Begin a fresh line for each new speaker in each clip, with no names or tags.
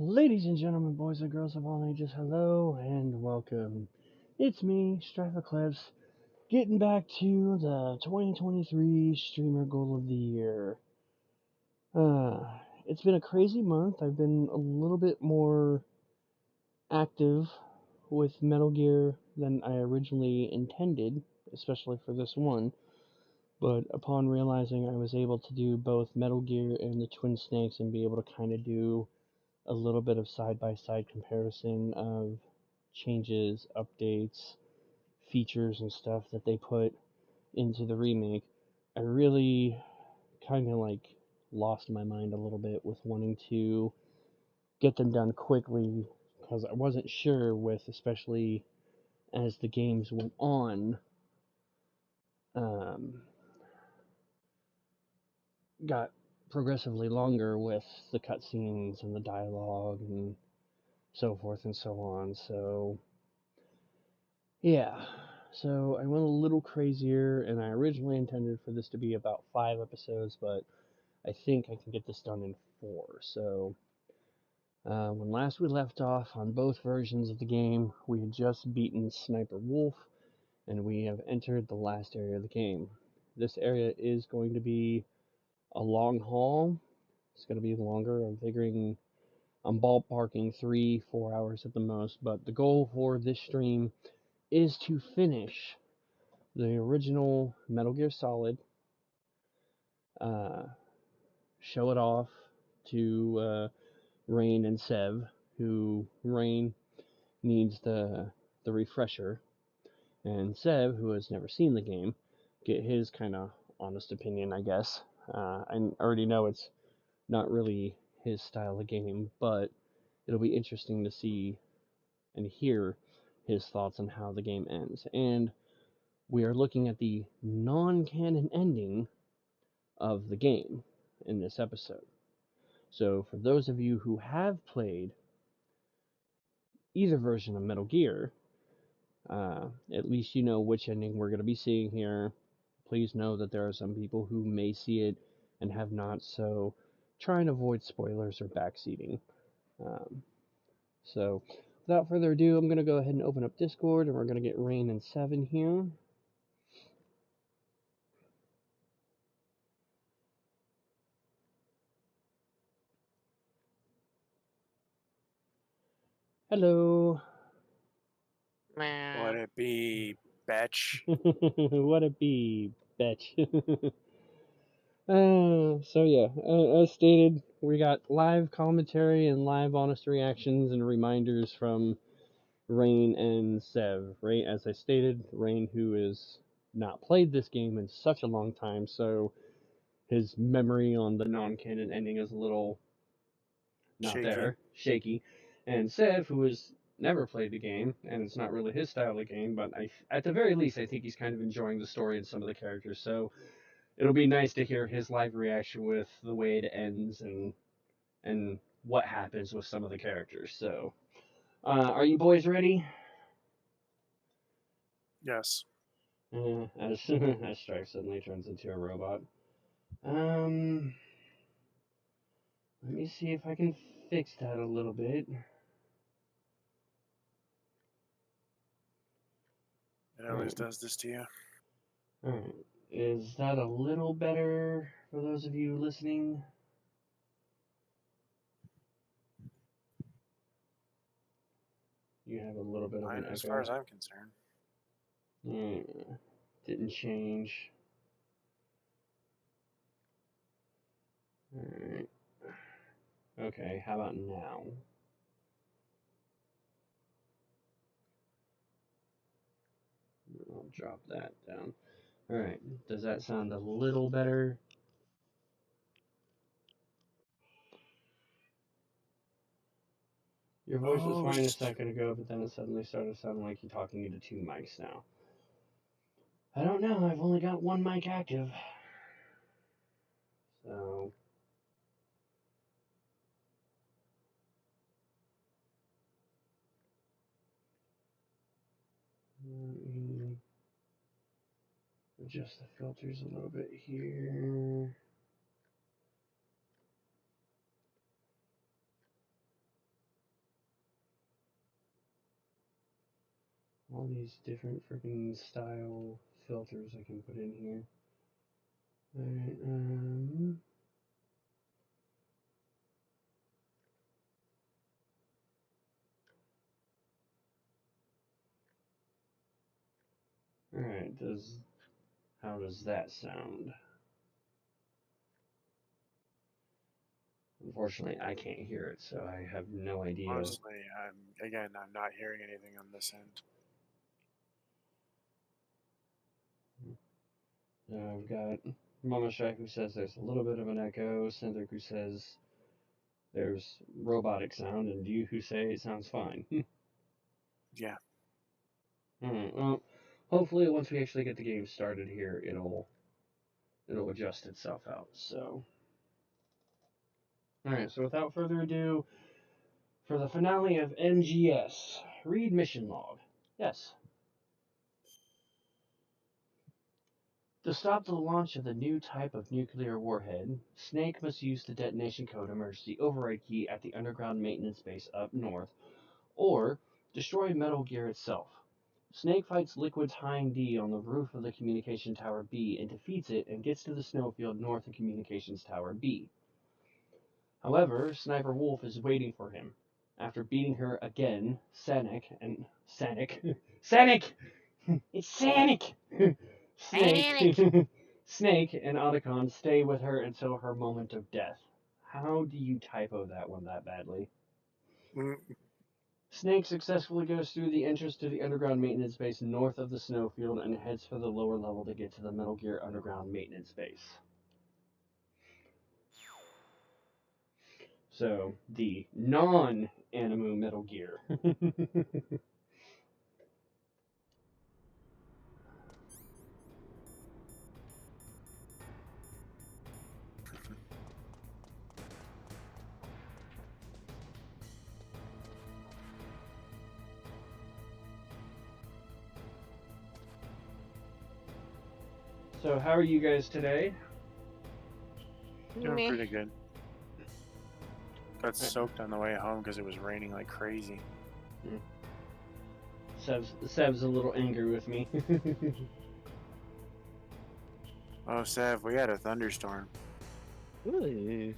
Ladies and gentlemen, boys and girls of all ages, hello and welcome. It's me, Strife, getting back to the 2023 Streamer Goal of the Year. It's been a crazy month. I've been a little bit more active with Metal Gear than I originally intended, especially for this one. But upon realizing I was able to do both Metal Gear and the Twin Snakes and be able to kind of do a little bit of side-by-side comparison of changes, updates, features, and stuff that they put into the remake, I really kind of lost my mind a little bit with wanting to get them done quickly because I wasn't sure with, especially as the games went on, um, got progressively longer with the cutscenes and the dialogue and so forth and so on. So yeah, so I went a little crazier, and I originally intended for this to be about 5 episodes, but I think I can get this done in 4. So, when last we left off on both versions of the game, we had just beaten Sniper Wolf, and we have entered the last area of the game. This area is going to be a long haul. It's going to be longer. I'm ballparking 3-4 hours at the most, but the goal for this stream is to finish the original Metal Gear Solid, uh, show it off to Rain and Sev, who Rain needs the refresher, and Sev, who has never seen the game, get his kind of honest opinion, I guess. I already know it's not really his style of game, but it'll be interesting to see and hear his thoughts on how the game ends. And we are looking at the non-canon ending of the game in this episode. So, for those of you who have played either version of Metal Gear, at least you know which ending we're going to be seeing here. Please know that there are some people who may see it and have not, so try and avoid spoilers or backseating. Um, so, without further ado, I'm going to go ahead and open up Discord, and we're going to get Rain and Seven here. Hello.
What it be, bitch?
What a bee, bitch. So yeah, as stated, we got live commentary and live honest reactions and reminders from Rain and Sev. Rain, as I stated, Rain, who has not played this game in such a long time, so his memory on the non-canon ending is a little not
Shaky.
shaky. And Sev, who has never played the game, and it's not really his style of game, but at the very least, I think he's kind of enjoying the story and some of the characters. So it'll be nice to hear his live reaction with the way it ends and what happens with some of the characters. So, are you boys ready?
Yes.
As as Strife suddenly turns into a robot. Um, Let me see if I can fix that a little bit.
It
All
always
right,
does this to you.
all right. Is that a little better for those of you listening? You have a little bit of an
Fine, as far
echo.
as I'm concerned.
Didn't change. Alright. Okay, how about now? I'll drop that down. Alright, does that sound a little better? Your voice was
Oh,
fine a second ago, but then it suddenly started sounding like you're talking into 2 mics now. I don't know, I've only got one mic active. So, let me adjust the filters a little bit here. All these different freaking style filters I can put in here. Alright, Alright, how does that sound? Unfortunately, I can't hear it, so I have no idea.
Honestly, I'm not hearing anything on this end.
I've got Mama Strife who says there's a little bit of an echo, Cindric who says there's robotic sound, and you who say it sounds fine.
Yeah.
Alright, well, hopefully once we actually get the game started here, it'll adjust itself out, so. Alright, so without further ado, for the finale of NGS, read mission log. Yes. To stop the launch of the new type of nuclear warhead, Snake must use the detonation code emergency override key at the underground maintenance base up north, or destroy Metal Gear itself. Snake fights Liquid's Hind D on the roof of the Communication Tower B and defeats it and gets to the snowfield north of Communications Tower B. However, Sniper Wolf is waiting for him. After beating her again, Sanic! It's Sanic! Snake and Otacon stay with her until her moment of death. How do you typo that one that badly? Snake successfully goes through the entrance to the underground maintenance base north of the snowfield and heads for the lower level to get to the Metal Gear underground maintenance base. So, the non-Animu Metal Gear. So, how are you guys today?
Doing pretty good. Got soaked on the way home because it was raining like crazy.
Sev's a little angry with me.
Oh, Sev, we had a thunderstorm.
Ooh.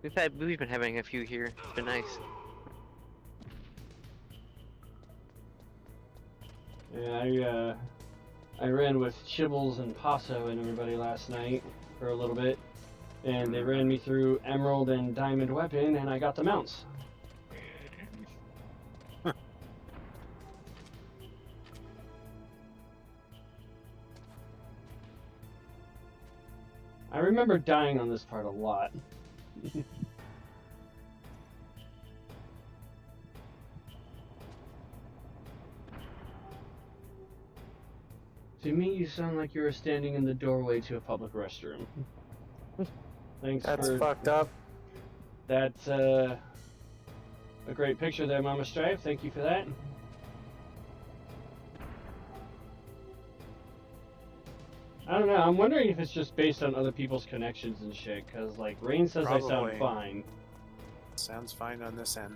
We've been having a few here. It's been nice.
Yeah, I ran with Chibbles and Paso and everybody last night for a little bit, and they ran me through Emerald and Diamond Weapon, and I got the mounts. I remember dying on this part a lot. To me, you sound like you were standing in the doorway to a public restroom. Thanks
That's
for...
fucked up.
That's a great picture there, Mama Strife. Thank you for that. I don't know. I'm wondering if it's just based on other people's connections and shit. Because, like, Rain says I sound
Probably.
fine.
Sounds fine on this end.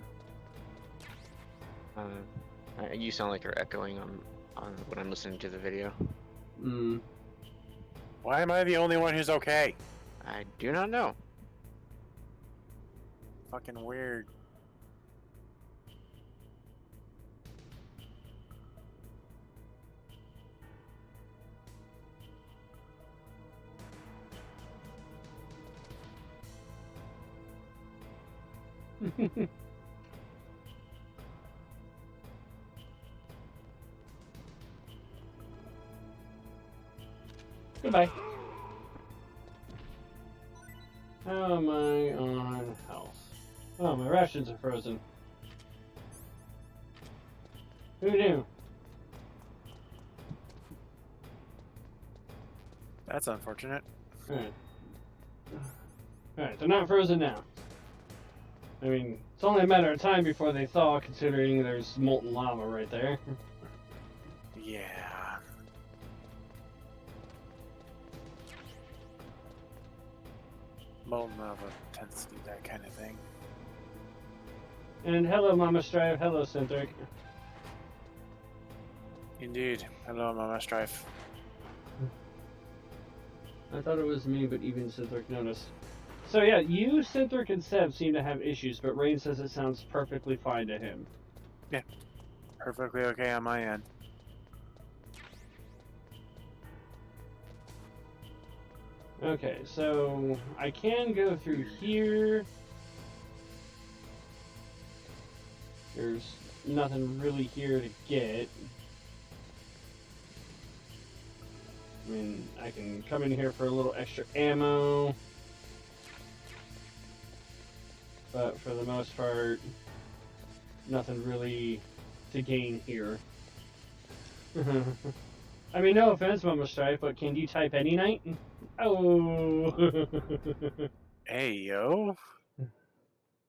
You sound like you're echoing on when I'm listening to the video.
Why am I the only one who's okay?
I do not know.
Fucking weird.
Goodbye. How am I on health? Oh, my rations are frozen. Who knew?
That's unfortunate.
Alright, they're not frozen now. I mean, it's only a matter of time before they thaw, considering there's molten lava right there.
Yeah. Molten lava tends to do that kind of thing.
And hello, Mama Strive. Hello, Cindric.
Indeed. Hello, Mama Strife.
I thought it was me, but even Synthric noticed. So yeah, you, Synthric, and Seb seem to have issues, but Rain says it sounds perfectly fine to him.
Yeah. Perfectly okay on my end.
Okay, so I can go through here. There's nothing really here to get. I mean, I can come in here for a little extra ammo. But for the most part, nothing really to gain here. I mean, no offense, Mama Strife, but can you type any night? Oh!
Hey, yo.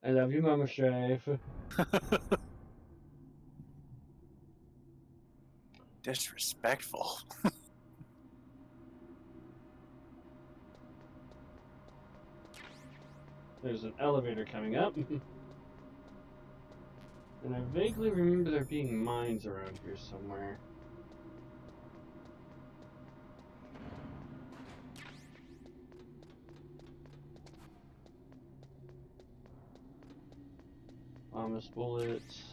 I love you, Mama Strife.
Disrespectful.
There's an elevator coming up. And I vaguely remember there being mines around here somewhere. Bombus bullets.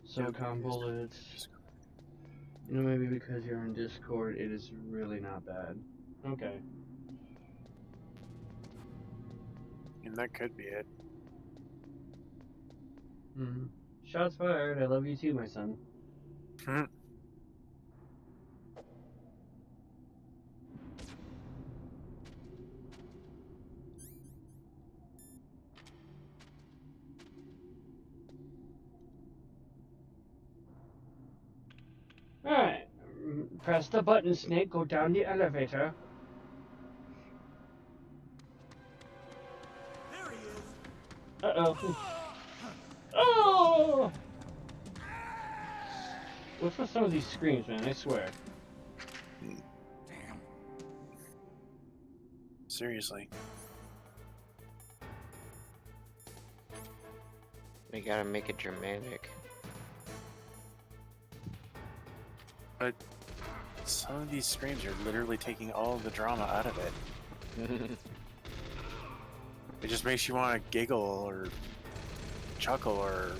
SOCOM bullets. You know, maybe because you're on Discord, it is really not bad. Okay.
And that could be it.
Hmm. Shots fired. I love you too, my son.
Hmm.
Alright. Press the button, Snake. Go down the elevator.
There he is.
Uh-oh. Oh! What's with some of these screams, man? I swear.
Damn.
Seriously.
We gotta make it dramatic.
But some of these screams are literally taking all the drama out of it. It just makes you want to giggle or chuckle or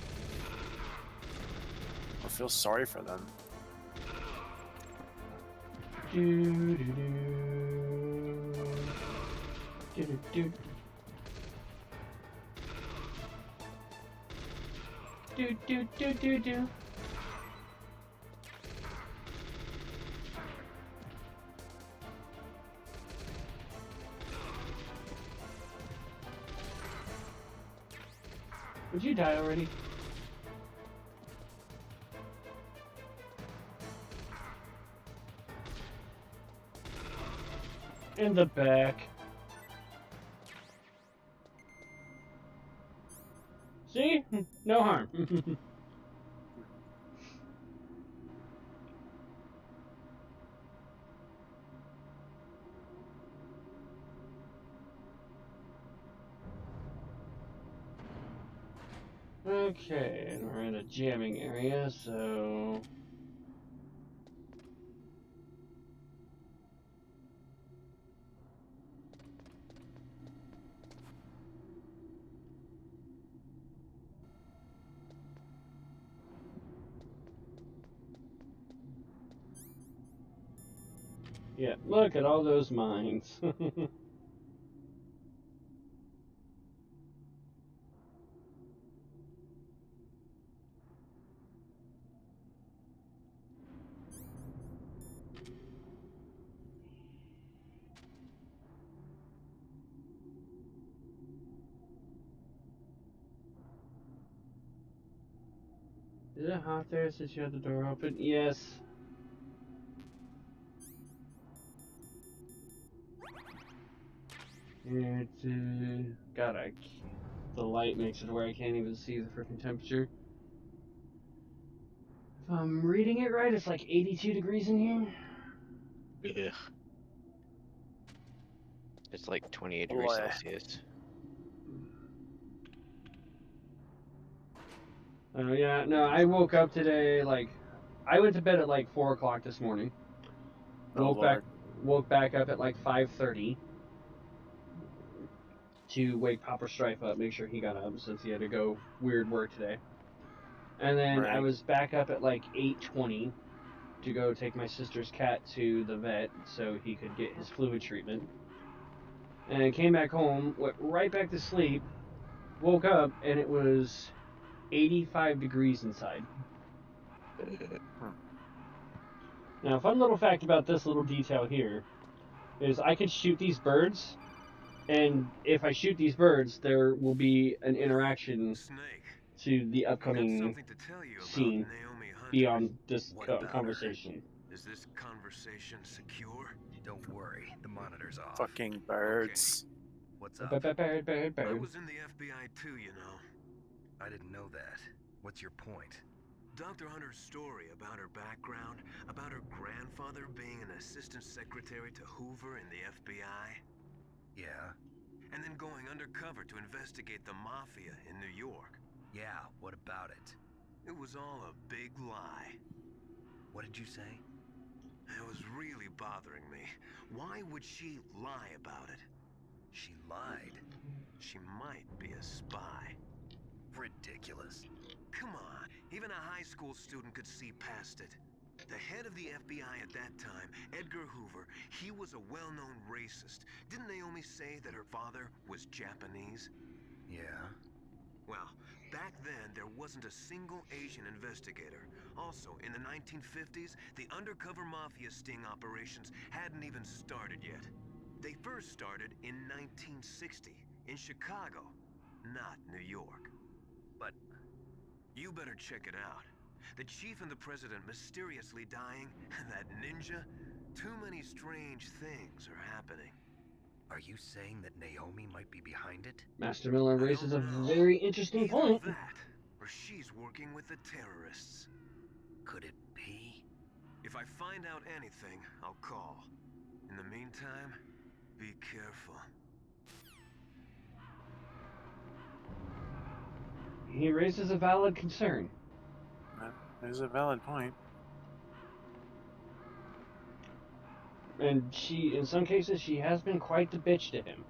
feel sorry for them.
Do, do, do. Do, do, do. Do, do, do, do, do. Would you die already? In the back. See? No harm. Okay, and we're in a jamming area, so... Yeah, look at all those mines. Is it hot there since you had the door open? Yes. It's, God, the light makes it where I can't even see the freaking temperature. If I'm reading it right, it's like 82 degrees in here.
Yeah. It's like 28 degrees
Boy.
Celsius.
Oh yeah, no, I woke up today like I went to bed at like 4 o'clock this morning.
Oh,
Woke back up at like 5:30 to wake Papa Strife up, make sure he got up since he had to go weird work today. And then I
Right.
was back up at like 8:20 to go take my sister's cat to the vet so he could get his fluid treatment. And I came back home, went right back to sleep, woke up, and it was 85 degrees inside. Now, a fun little fact about this little detail here is I could shoot these birds, and if I shoot these birds, there will be an interaction
Snake,
to the
I've got
upcoming
something to tell you about
scene
Naomi Hunter.
beyond this
What about her?
conversation.
Is this conversation secure?
Don't worry, the monitor's off.
Fucking birds.
What's up?
Bird.
I was in the FBI too, you know.
I didn't know that. What's your point?
Dr. Hunter's story about her background, about her grandfather being an assistant secretary to Hoover in the FBI,
Yeah?
and then going undercover to investigate the mafia in New York.
Yeah, what about it?
It was all a big lie.
What did you say?
It was really bothering me. Why would she lie about it?
She lied.
She might be a spy.
Ridiculous.
Come on, even a high school student could see past it. The head of the FBI at that time, Edgar Hoover, he was a well-known racist. Didn't Naomi say that her father was Japanese?
Yeah?
Well, back then there wasn't a single Asian investigator. Also, in the 1950s, the undercover mafia sting operations hadn't even started yet. They first started in 1960, in Chicago, not New York.
But
You better check it out. The chief and the president mysteriously dying, and that ninja? Too many strange things are happening.
are you saying that Naomi might be behind it?
Master Miller
I
raises a
don't know.
very interesting
Either
point.
that, or she's working with the terrorists.
Could it be?
If I find out anything, I'll call. In the meantime, be careful.
He raises a valid concern.
There's a valid point.
And she, in some cases, she has been quite the bitch to him.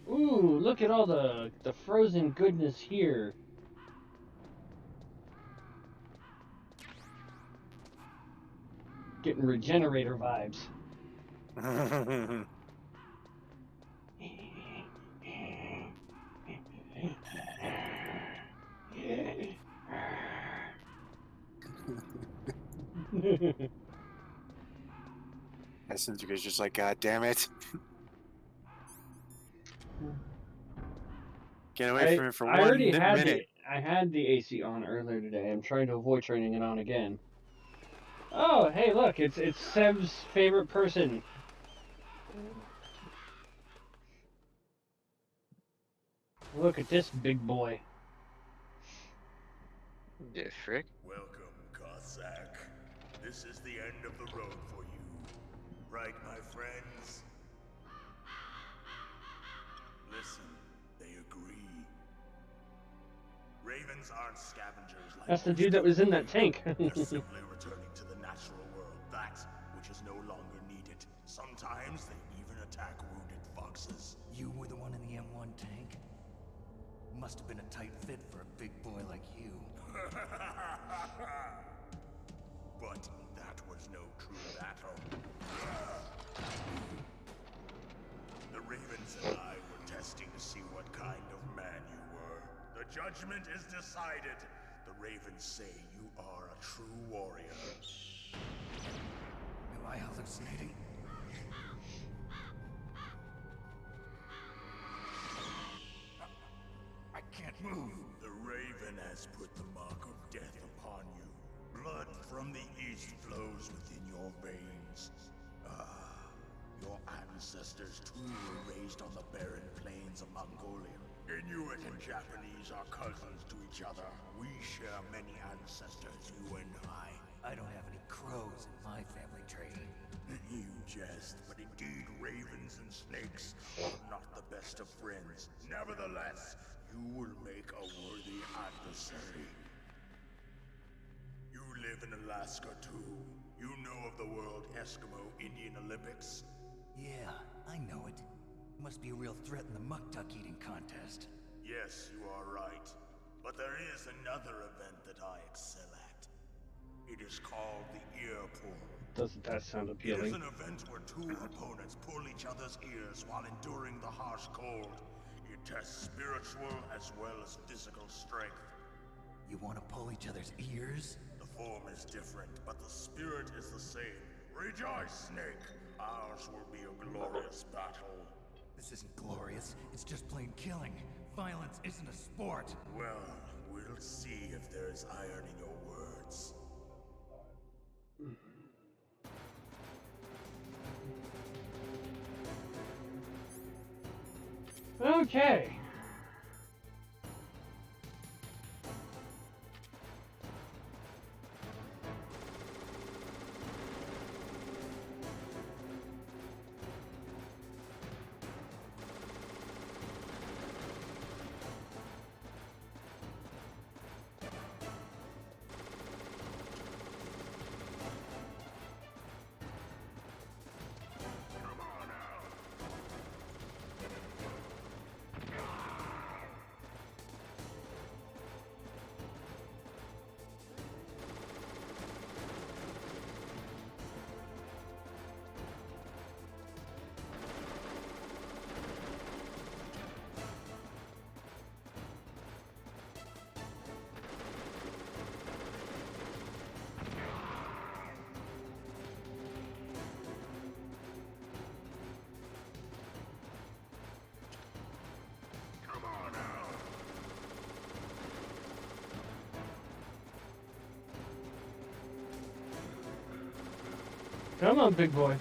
Ooh, look at all the frozen goodness here. Getting regenerator vibes.
Since you guys just like, God damn it. Get away from it for
I
one
already had
minute.
I had the AC on earlier today. I'm trying to avoid turning it on again. Oh, hey, look, it's Seb's favorite person. Look at this big boy.
Yeah, frick.
Welcome, Cossack. This is the end of the road for you. Right, my friends? Listen, they agree. Ravens aren't scavengers like
That's the
most
dude that
of
was in
them.
that tank.
They're simply returning to the natural world, that which is no longer needed. Sometimes they even attack wounded foxes.
You were the one in the M1 tank? Must have been a tight fit for a big boy like you.
But that was no true battle. The Ravens and I were testing to see what kind of man you were. The judgment is decided. The Ravens say you are a true warrior.
Am I hallucinating? I can't move.
The Raven has put the mark of death upon you. Blood from the east flows within your veins. Your ancestors too were raised on the barren plains of Mongolia. Inuit and Japanese are cousins to each other. We share many ancestors, you and I.
I don't have any crows in my family tree.
You jest, but indeed ravens and snakes are not the best of friends. Nevertheless, you will make a worthy adversary. live in Alaska too. You know of the World Eskimo Indian Olympics?
Yeah, I know it. Must be a real threat in the muck duck eating contest.
Yes, you are right. But there is another event that I excel at. It is called the ear pull.
Doesn't that sound
It is
appealing?
an event where two opponents pull each other's ears while enduring the harsh cold. It tests spiritual as well as physical strength.
You want to pull each other's ears?
The form is different, but the spirit is the same. Rejoice, Snake! Ours will be a glorious battle.
This isn't glorious. It's just plain killing. Violence isn't a sport.
Well, we'll see if there's iron in your words.
Okay. Come on, big boy.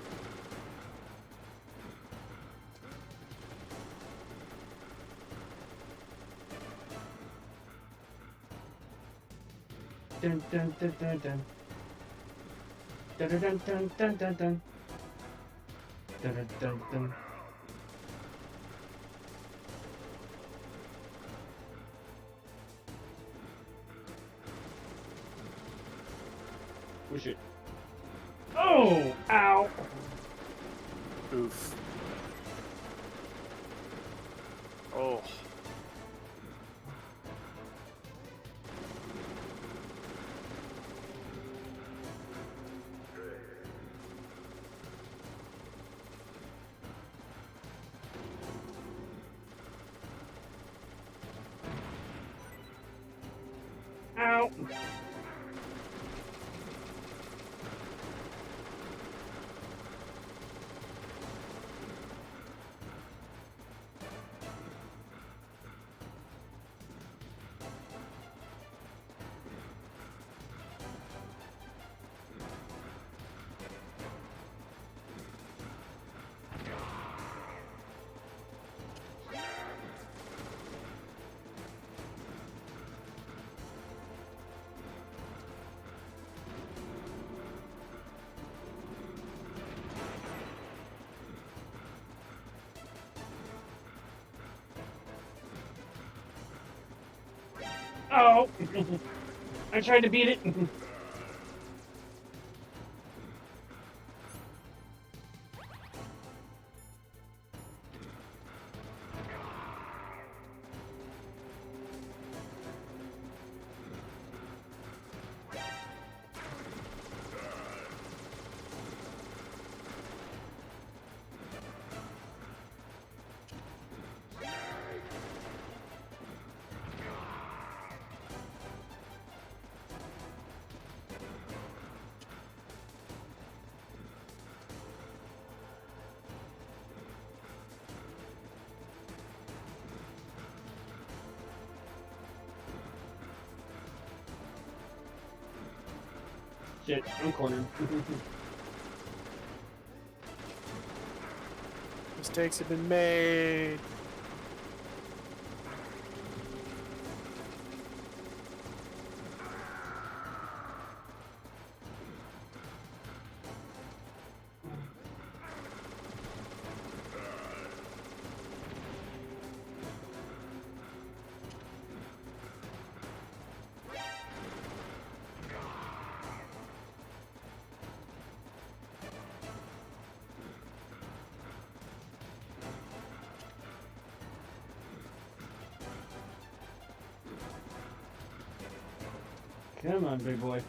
Dun dun dun dun dun. Dun dun dun dun dun dun dun. Dun dun dun dun. Push it. Oh! Ow!
Oof. Oh.
Ow! Oh! I tried to beat it. Shit, I'm cornered.
Mistakes have been made.
Come on, big boy.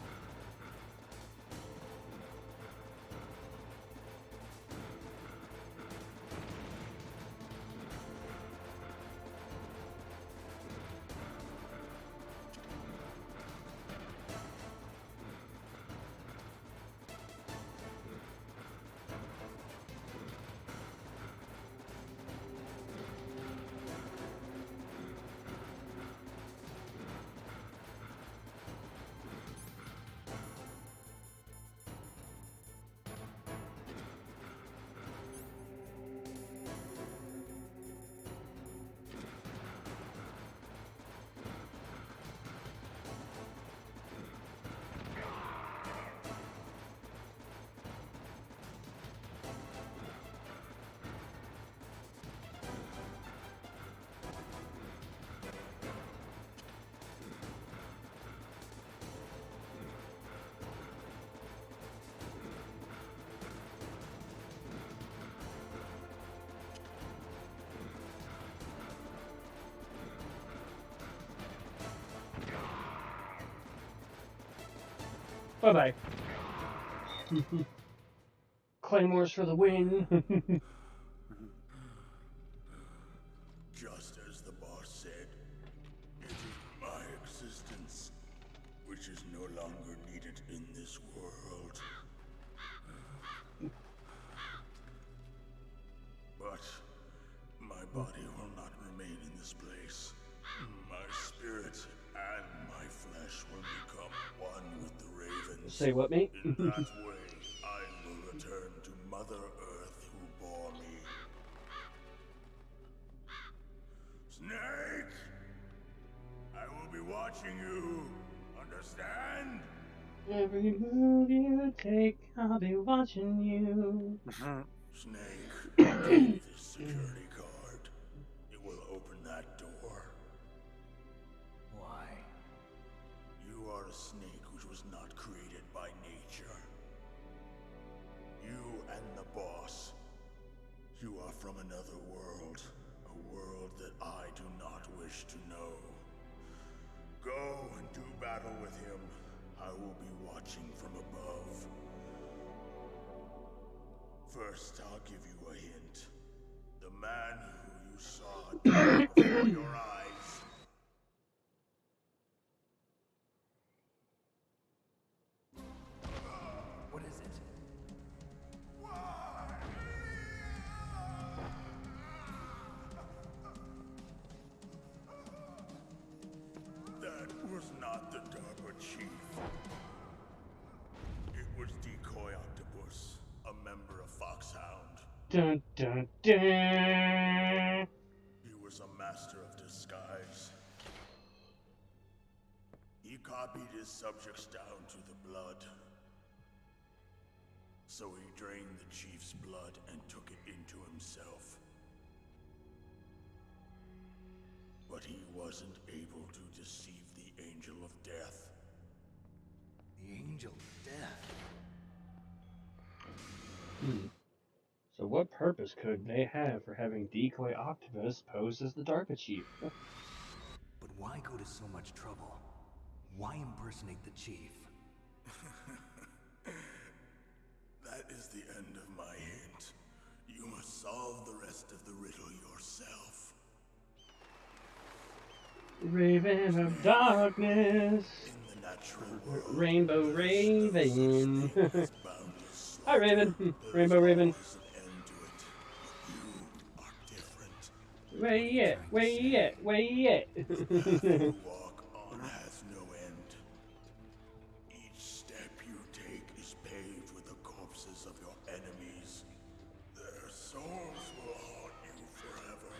Bye-bye. Claymores for the win.
Just as the boss said, it is my existence which is no longer needed in this world. But my body will not remain in this place. My spirit and my flesh will become one with the ravens.
Say what, mate?
In that way, I will return to Mother Earth who bore me. Snake! I will be watching you. Understand?
Every move you take, I'll be watching you.
Snake, take this security card. It will open that door.
Why?
You are a snake which was not created by nature. You and the boss. You are from another world. A world that I do not wish to know. Go and do battle with him. I will be watching from above. First, I'll give you a hint. The man who you saw die before your eyes.
What is it?
That was not the DARPA chief. It was Decoy Octopus, a member of Foxhound.
Dun dun dun.
He was a master of disguise. He copied his subjects down to the blood. So he drained the chief's blood and took it into himself. But he wasn't able to deceive the Angel of Death.
The Angel of Death.
So what purpose could they have for having Decoy Octopus pose as the DARPA chief?
But why go to so much trouble? Why impersonate the chief?
That is the end of my hint. You must solve the rest of the riddle yourself.
Raven of Darkness.
In the natural world,
Rainbow Raven.
thing as boundless
Hi, Raven.
There
Rainbow
is
Raven.
always an end to it. But you are different.
Where you at? Where you at? Where you at?
You walk on has no end. Each step you take is paved with the corpses of your enemies. Their souls will haunt you forever.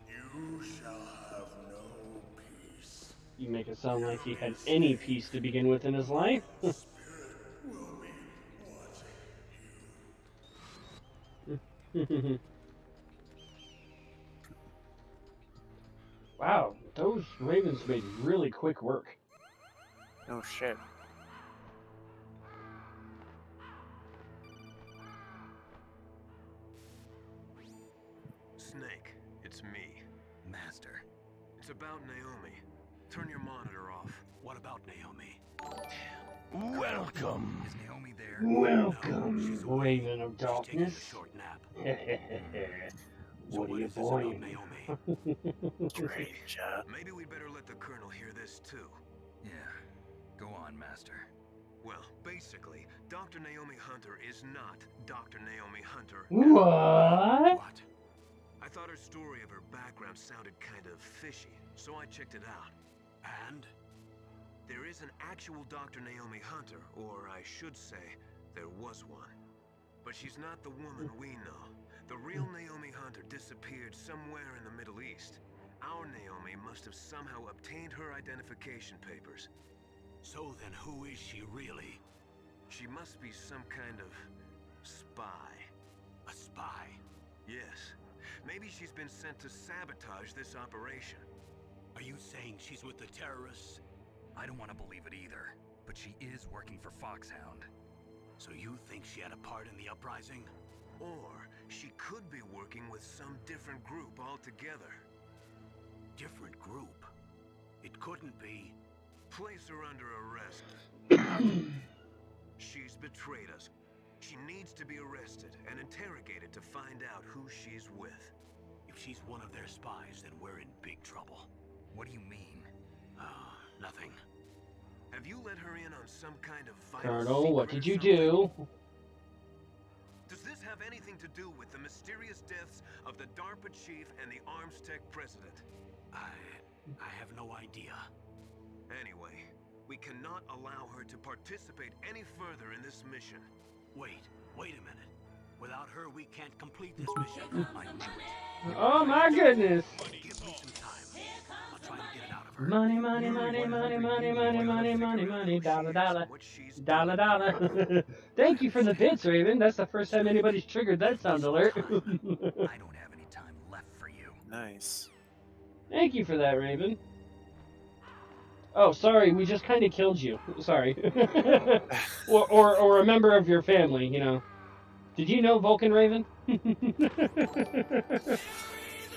You shall have no peace.
You make it sound like he had any peace to begin with in his life.
Spirit will be watching you.
Wow, those ravens made really quick work.
Oh shit.
Snake, it's me.
Master.
It's about Naomi. Turn your monitor off.
What about Naomi?
Welcome.
Is Naomi there?
Welcome,
She's away.
Raven of
She's taking a
Darkness.
short nap. So
What are
what
you
is this about
buying?
Naomi?
Strange.
Maybe we'd better let the Colonel hear this too.
Yeah. Go on, Master.
Well, basically, Dr. Naomi Hunter is not Dr. Naomi Hunter.
What?
What?
I thought her story of her background sounded kind of fishy, so I checked it out.
And?
There is an actual Dr. Naomi Hunter, or I should say, there was one. But she's not the woman we know. The real Naomi Hunter disappeared somewhere in the Middle East. Our Naomi must have somehow obtained her identification papers.
So then who is she really?
She must be some kind of spy.
A spy?
Yes. Maybe she's been sent to sabotage this operation.
Are you saying she's with the terrorists?
I don't want to believe it either, but she is working for Foxhound.
So you think she had a part in the uprising?
Or she could be working with some different group altogether.
Different group? It couldn't be.
Place her under arrest. She's betrayed us. She needs to be arrested and interrogated to find out who she's with.
If she's one of their spies, then we're in big trouble.
What do you mean?
Nothing.
Have you let her in on some kind of vital
Colonel, what
secret
did
or
you
something?
do?
Does this have anything to do with the mysterious deaths of the DARPA chief and the Arms Tech president?
I have no idea.
Anyway, we cannot allow her to participate any further in this mission.
Wait a minute. Without her, we can't complete this mission.
I knew it.
Oh my goodness!
Give me some time. I'll try to get it out of her.
Money, money, money, money, money, money, money, money, money, dollar, dollar,
What she's
dollar, dollar. Thank you for the bits, Raven. That's the first time anybody's triggered that sound alert.
I don't have any time left for you.
Nice.
Thank you for that, Raven. Oh, sorry, we just kind of killed you. Sorry. or a member of your family, you know. Did you know Vulcan Raven? The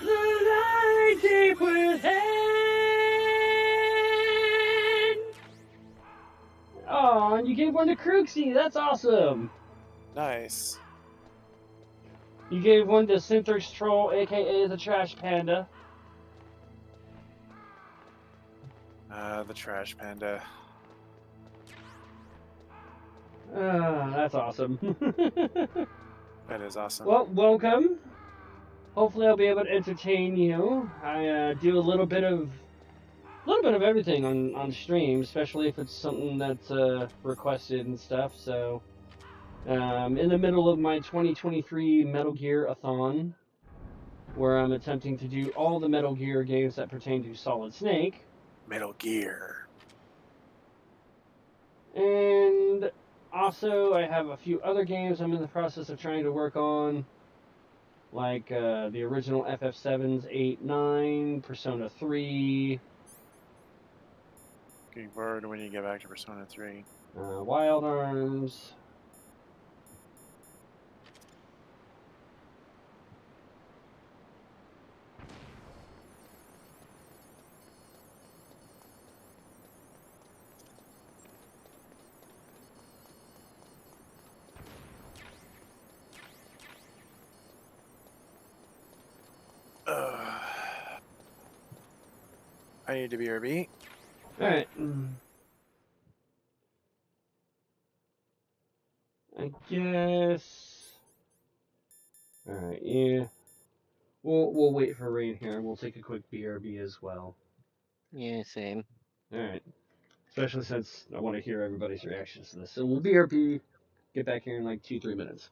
light deep within. Oh, and you gave one to Crooksy. That's awesome.
Nice.
You gave one to Synthrex Troll, aka the Trash Panda.
The trash panda.
That's awesome.
That is awesome.
Well, welcome. Hopefully, I'll be able to entertain you. I do a little bit of everything on stream, especially if it's something that's requested and stuff. So, in the middle of my 2023 Metal Gear-a-thon, where I'm attempting to do all the Metal Gear games that pertain to Solid Snake.
Metal Gear.
And also, I have a few other games I'm in the process of trying to work on, like the original FF7s 8, 9, Persona 3,
Looking forward to when you get back to Persona 3.
Wild Arms.
I need to BRB.
Alright. I guess. Alright, yeah. We'll wait for rain here. We'll take a quick BRB as well.
Yeah, same.
Alright. Especially since I want to hear everybody's reactions to this. So we'll BRB, get back here in like 2-3 minutes.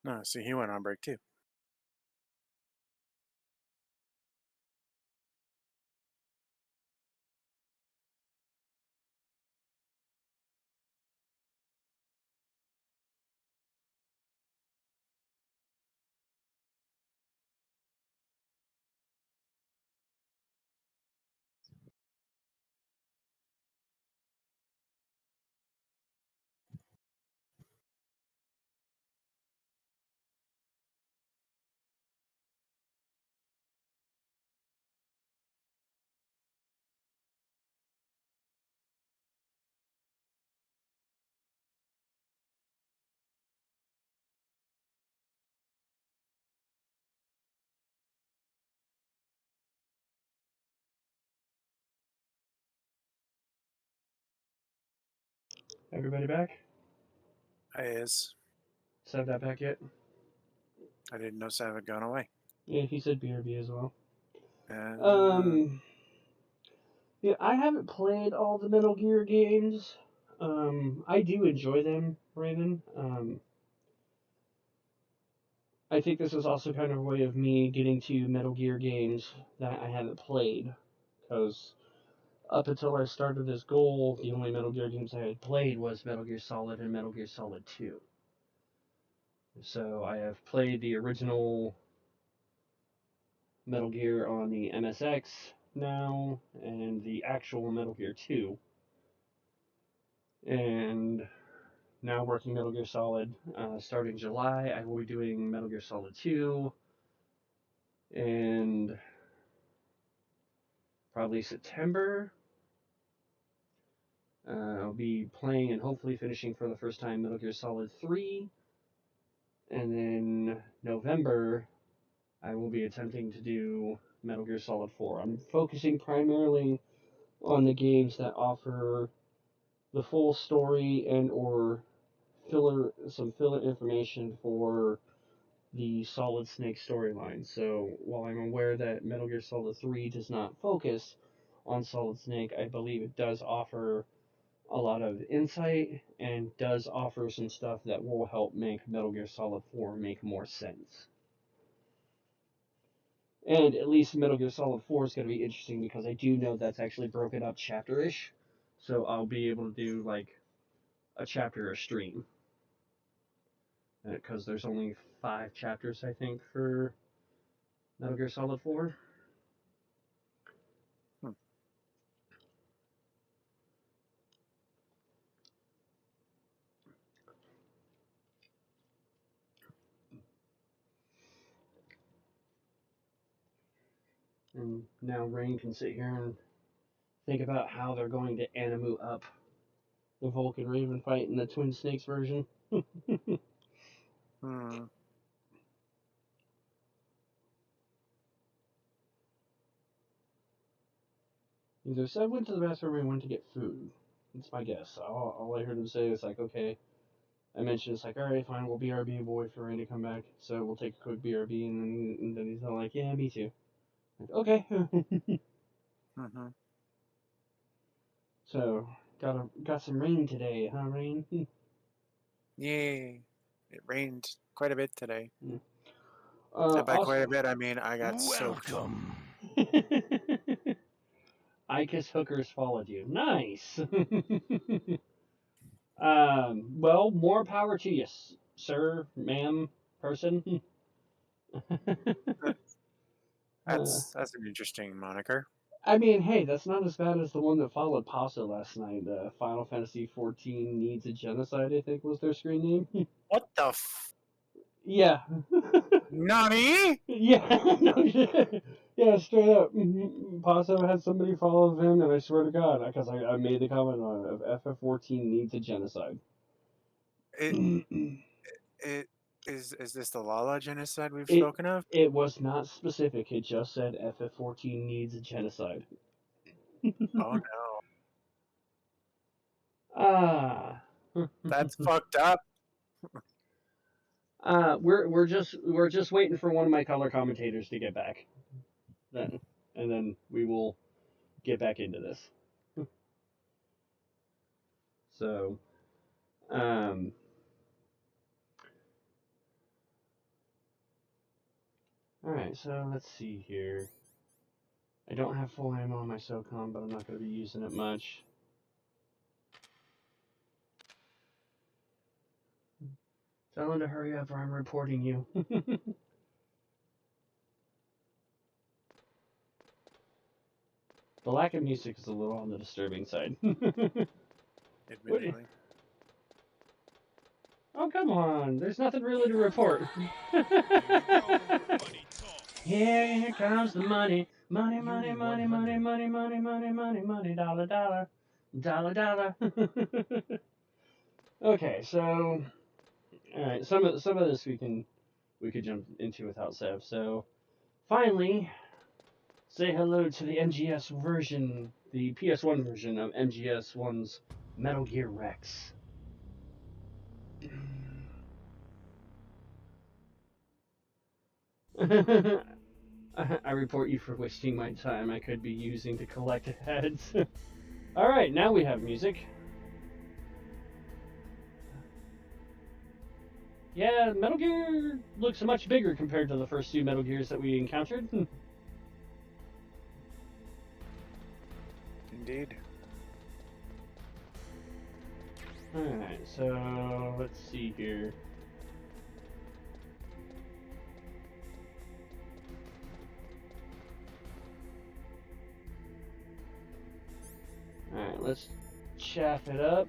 No, see, he went on break too.
Everybody back?
I is.
Said that back yet?
I didn't know Sam had gone away.
Yeah, he said BRB as well.
Uh,
Yeah, I haven't played all the Metal Gear games. I do enjoy them, Raven. I think this is also kind of a way of me getting to Metal Gear games that I haven't played. Because up until I started this goal, the only Metal Gear games I had played was Metal Gear Solid and Metal Gear Solid 2. So I have played the original Metal Gear on the MSX now, and the actual Metal Gear 2. And now working Metal Gear Solid. Starting July, I will be doing Metal Gear Solid 2, and probably September, I'll be playing and hopefully finishing for the first time Metal Gear Solid 3, and then November, I will be attempting to do Metal Gear Solid 4. I'm focusing primarily on the games that offer the full story and or some filler information for the Solid Snake storyline. So while I'm aware that Metal Gear Solid 3 does not focus on Solid Snake, I believe it does offer a lot of insight and does offer some stuff that will help make Metal Gear Solid 4 make more sense. And at least Metal Gear Solid 4 is going to be interesting because I do know that's actually broken up chapter-ish. So I'll be able to do like a chapter a stream. Because there's only 5 chapters, I think, for Metal Gear Solid 4. And now Rain can sit here and think about how they're going to animu up the Vulcan Raven fight in the Twin Snakes version.
hmm.
Either said went to the bathroom or went to get food. That's my guess. All I heard him say is like, okay. I mentioned it's like, all right, fine, we'll BRB a boy for Rain to come back. So we'll take a quick BRB, and then he's all like, yeah, me too. Like, okay.
Mm-hmm.
So got some rain today, huh, Rain?
Yay! It rained quite a bit today. And by quite a
Also,
bit, I mean I got soaked.
Welcome.
I Kiss Hookers followed you. Nice. Well, more power to you, sir, ma'am, person. uh,
That's an interesting moniker.
I mean, hey, that's not as bad as the one that followed Pasa last night. Final Fantasy XIV Needs a Genocide, I think was their screen name.
What the
Yeah.
Nani?
Yeah. No, yeah, straight up. Paso had somebody follow him, and I swear to God, because I made the comment on it, of FF14 needs a genocide.
It it is this the Lala genocide we've
it
spoken of?
it was not specific. It just said FF14 needs a genocide.
Oh no,
Ah.
that's fucked up.
We're just waiting for one of my color commentators to get back. Then and then we will get back into this. So, um, Alright, so let's see here. I don't have full ammo on my SOCOM, but I'm not going to be using it much. Tell him to hurry up or I'm reporting you. The lack of music is a little on the disturbing side.
Admittedly.
Oh, come on. There's nothing really to report. Here comes the money. Money, money, money, money, money, money, money, money, money, dollar, dollar. Dollar, dollar. Okay, so... Alright, some of this we could jump into without Sev. So, finally, say hello to the MGS version, the PS1 version of MGS1's Metal Gear Rex. I report you for wasting my time I could be using to collect heads. Alright, now we have music. Yeah, Metal Gear looks much bigger compared to the first two Metal Gears that we encountered.
Indeed.
Alright, so let's see here. Alright, let's chaff it up.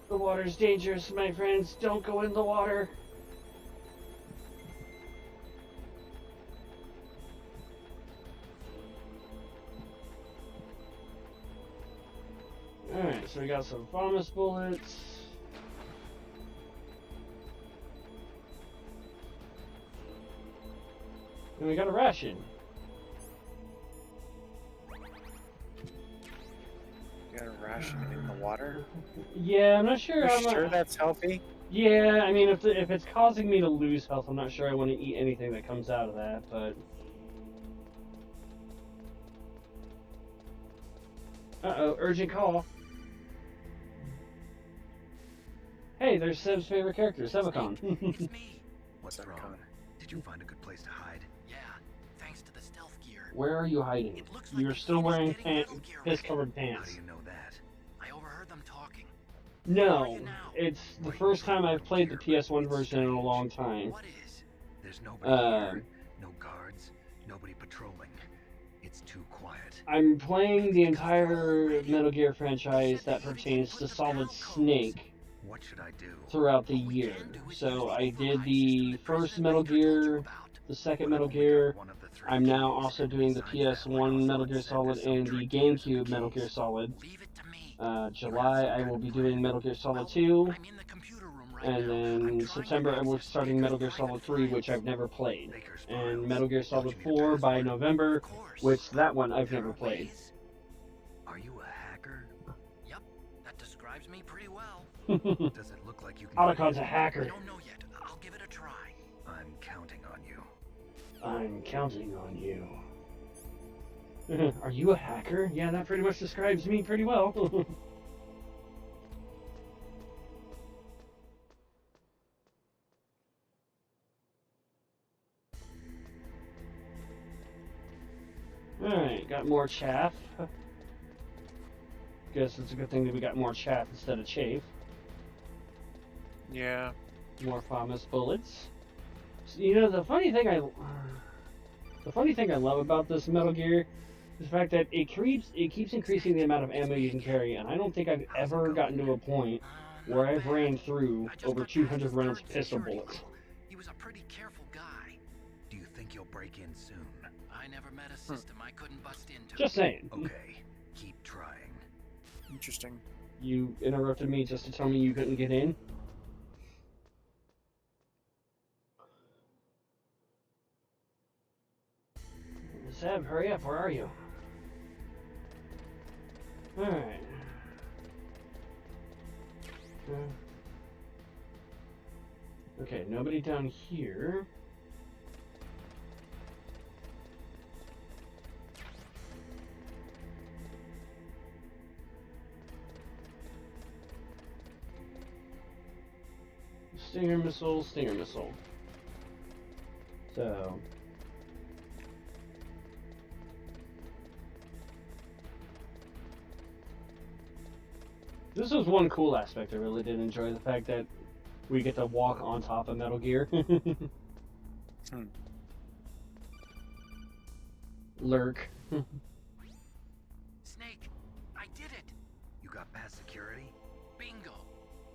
The water's dangerous, my friends. Don't go in the water. Alright, so we got some Thomas bullets. And we got a ration.
You got a ration in the water?
Yeah, I'm not sure.
Are you sure that's healthy?
Yeah, I mean, if it's causing me to lose health, I'm not sure I want to eat anything that comes out of that, but... Uh-oh, urgent call. Hey, there's Seb's favorite character, Sebacon.
It's me. What's
Sebacon.
wrong? Did you find a good place to hide?
Yeah, thanks to the stealth gear.
Where are you hiding?
It looks like
You're
the
still
thing is
wearing
getting Metal Gear
piss-covered
ready.
How
pants.
do you know that?
I overheard them talking. Where are
No,
you now?
it's the first time I've played the PS1 version in a long time.
What is?
There's nobody here. No guards. Nobody patrolling. It's too quiet.
I'm playing the entire Metal Gear franchise that pertains to Solid Snake
What should I do?
throughout the year. So I did the first Metal Gear, the second Metal Gear.
One of the three
I'm now
keys.
also doing the PS1 Metal Gear Solid and the GameCube Metal Gear Solid.
Leave it to me.
July I will be doing Metal Gear Solid 2,
I'm in the computer room right
and
now.
then September I will be starting Metal Gear Solid 3, which I've never played, and Metal Gear Solid 4 by November,
Of course.
which that one I've
There
never
are
played.
ways.
Are you a hacker?
Yep, that describes me pretty well.
Does it look like you can?
Otacon's a
I
hacker.
don't know yet. I'll give it a try.
I'm counting on you.
I'm counting on you. Are you a hacker? Yeah, that pretty much describes me pretty well. Alright, got more chaff. Guess it's a good thing that we got more chaff instead of chafe.
Yeah.
More FAMAS bullets. So, you know, the funny thing I love about this Metal Gear is the fact that it keeps increasing the amount of ammo you can carry, and I don't think I've ever gotten to a point where I've ran through over 200 rounds of pistol bullets.
He was a pretty careful guy.
Do you think you'll break in soon?
I never met a system I couldn't bust into.
Just saying.
Okay, keep trying.
Interesting.
You interrupted me just to tell me you couldn't get in? Seb, hurry up, where are you? Alright. Okay, nobody down here. Stinger missile, stinger missile. So. This was one cool aspect I really did enjoy, the fact that we get to walk on top of Metal Gear. Lurk.
Snake, I did it!
You got past security?
Bingo!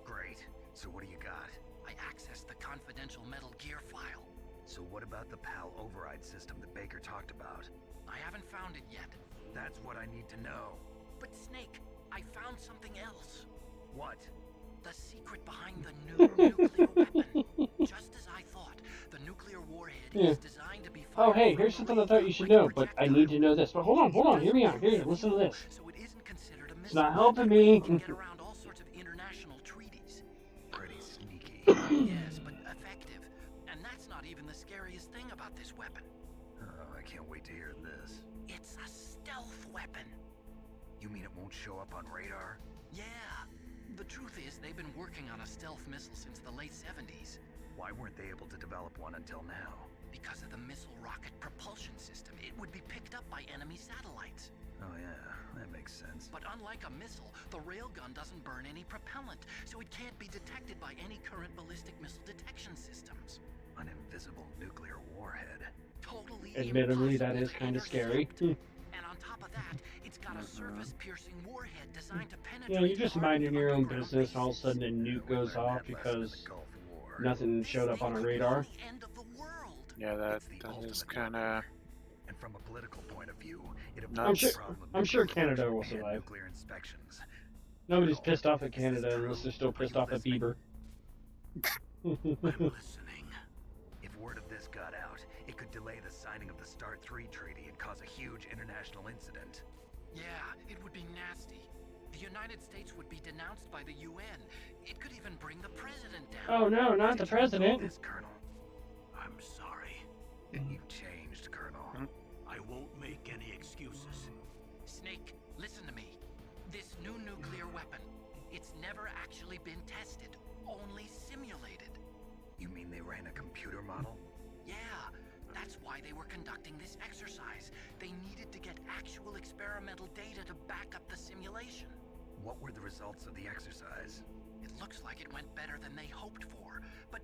Great. So what do you got?
I accessed the confidential Metal Gear file.
So what about the PAL override system that Baker talked about?
I haven't found it yet.
That's what I need to know.
But Snake, I found something else.
What?
The secret behind the new nuclear weapon. Just as I thought, the nuclear warhead is designed to be fired.
Oh, hey, here's something I thought you should know, but I need to know this. But hold on, hear me out. Here, listen to this.
So it isn't considered a missile.
It's not helping me.
You can get around all sorts of international treaties.
Pretty sneaky.
Yes, but effective. And that's not even the scariest thing about this weapon.
Oh, I can't wait to hear this.
It's a stealth weapon.
You mean it won't show up on radar?
Yeah. The truth is, they've been working on a stealth missile since the late 70s.
Why weren't they able to develop one until now?
Because of the missile rocket propulsion system, it would be picked up by enemy satellites.
Oh yeah, that makes sense.
But unlike a missile, the railgun doesn't burn any propellant, so it can't be detected by any current ballistic missile detection systems.
An invisible nuclear warhead.
Totally
Admittedly, that
impossible
is
to
kind of scary.
intercept. And on top of that, it's got a surface-piercing warhead designed to penetrate.
Yeah, you're just
the heart
minding
of
your own
underground
business, and all of a
bases.
sudden a nuke
We
goes
learned
off
that lesson in the
because
Gulf War.
nothing showed up on a radar.
The end of the world.
Yeah, that
It's the
is
ultimate
kind of.
And from a political point of view, it
I'm
avoids
sure-
the problem of
I'm sure
nuclear
Canada will
production and
survive.
Nuclear inspections.
Nobody's pissed off at Canada unless they're still pissed off at Bieber.
I'm listening.
If word of this got out, it could delay the signing of the START 3 treaty and cause a huge international incident.
Yeah, it would be nasty. The United States would be denounced by the UN. It could even bring the president down.
Oh no, not the
Did you know
president.
this, Colonel?
I'm sorry.
You've changed, Colonel.
I won't make any excuses. Snake, listen to me. This new nuclear weapon, it's never actually been tested, only simulated.
You mean they ran a computer model?
Yeah, that's why they were conducting this exercise. They needed to get actual experimental data to back up the simulation.
What were the results of the exercise?
It looks like it went better than they hoped for, but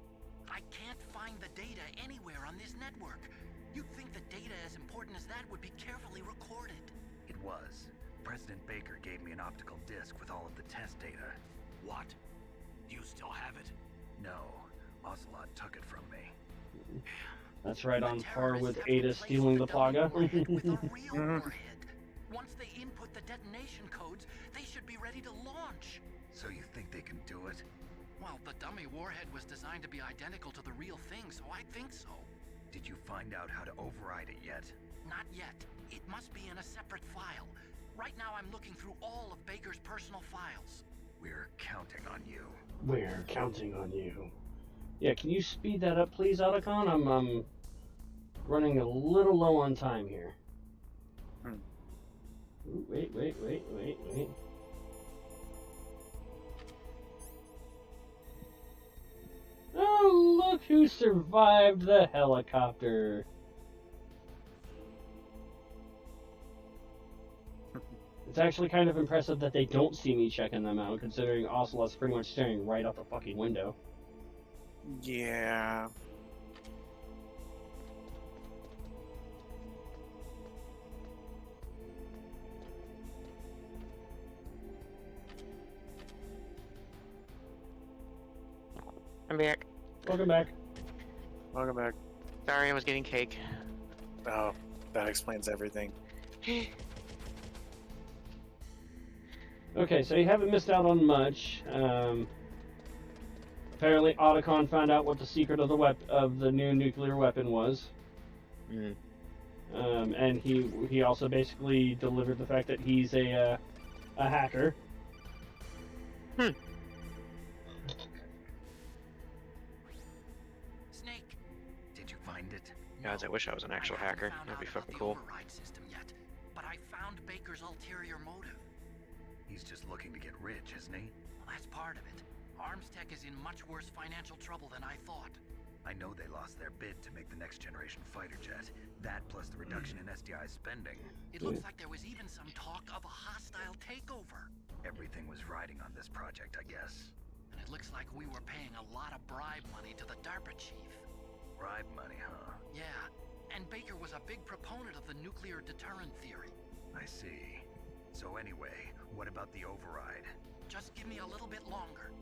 I can't find the data anywhere on this network. You'd think the data as important as that would be carefully recorded.
It was. President Baker gave me an optical disc with all of the test data.
What? Do you still have it?
No, Ocelot took it from me.
That's right on
The
par
terrorists
with
have
Ada
replaced
stealing the
dummy
Plaga.
warhead with a real warhead. Once they input the detonation codes, they should be ready to launch.
So you think they can do it?
Well, the dummy warhead was designed to be identical to the real thing, so I think so.
Did you find out how to override it yet?
Not yet. It must be in a separate file. Right now I'm looking through all of Baker's personal files.
We're counting on you.
We're counting on you. Yeah, can you speed that up, please, Otacon? I'm running a little low on time here. Ooh, wait. Oh, look who survived the helicopter. It's actually kind of impressive that they don't see me checking them out, considering Ocelot's pretty much staring right out the fucking window.
Yeah.
I'm back.
Welcome back.
Welcome back.
Sorry, I was getting cake.
Oh, that explains everything.
Okay, so you haven't missed out on much. Apparently, Otacon found out what the secret of the new nuclear weapon was.
Mm.
And he also basically delivered the fact that he's a hacker.
Guys, I wish I was an actual hacker.
Found
That'd be
out about
fucking
the
cool.
override system yet, but I found Baker's ulterior motive.
He's just looking to get rich, isn't he?
Well, that's part of it. Armstech is in much worse financial trouble than I thought.
I know they lost their bid to make the next generation fighter jet. That plus the reduction in SDI spending.
It looks like there was even some talk of a hostile takeover.
Everything was riding on this project, I guess.
And it looks like we were paying a lot of bribe money to the DARPA chief.
Bribe money, huh?
Yeah, and Baker was a big proponent of the nuclear deterrent theory.
I see. So anyway, what about the override?
Just give me a little bit longer.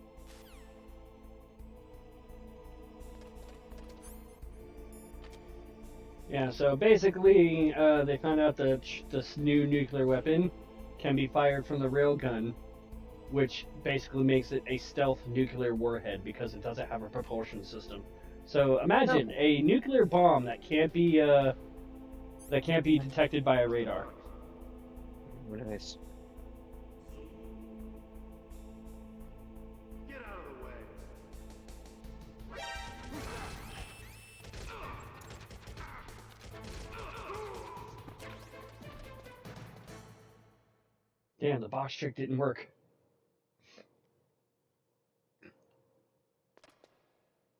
Yeah, so basically, they found out that this new nuclear weapon can be fired from the railgun, which basically makes it a stealth nuclear warhead because it doesn't have a propulsion system. So imagine a nuclear bomb that can't be detected by a radar.
Nice.
Damn, the box trick didn't work.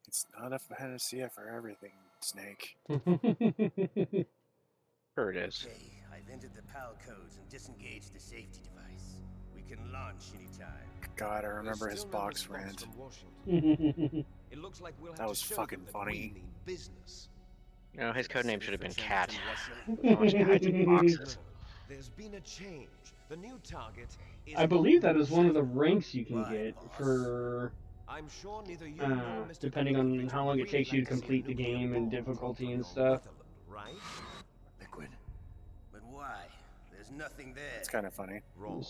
It's not a panacea for everything, Snake.
Sure it is.
Okay, I've entered the PAL codes and disengaged the safety device. We can launch anytime.
God, I remember his box rant.
It looks like we'll have
That was
to show
fucking
them that
funny.
we mean business.
You know, his codename should have been Cat.
Russian?
So much guys in boxes.
There's been a change. The new target is
I believe that is one of the ranks you can get for,
I'm sure neither you nor Mr.
depending on
Cooper
how long it
really
takes you
like
to
see a
complete the
nuclear
game and
bomb
difficulty
dropped
and
on
stuff.
Motherland, right?
Liquid. But why? There's nothing there.
It's kind of funny.
Wrong.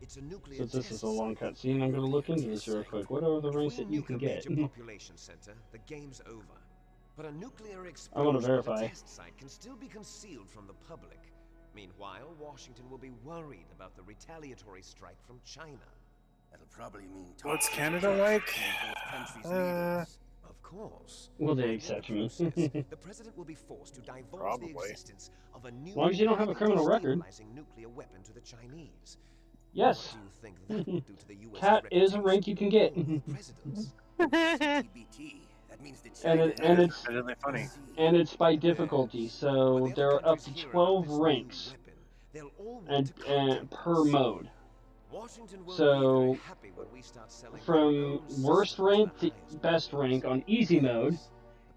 It's a nuclear
Since this is
test
a long
site.
cutscene, I'm going to look into this real quick. What are the
If
ranks
we
that you
nuke
can
a
get?
major population center, the game's over. But a nuclear
I want
explosion
to
at a
verify.
test site can still be concealed from the public. Meanwhile, Washington will be worried about the retaliatory strike from China.
That'll probably mean
What's
talks
Canada
between
like?
both countries' leaders.
Of course.
Will they
In the
accept me?
process, the president will be forced to divulge the
Probably.
existence of a new,
As long as you don't have a criminal record.
destabilizing nuclear weapon to the Chinese.
Yes.
What do you think that will do to the US
Cat is a
reputation
rank you can get.
of the presidents?
TBT. That means that
And
China
it's
Really funny.
and it's by difficulty, so
When the
there
other
are up to
countries hear
12
about this new
ranks
weapon, they'll all want
and
to contact
per
us.
mode.
Washington will
So,
be very happy when we start selling
From
our own
worst
systems
rank
the
to
highest
best
price.
rank on easy mode,
Yes,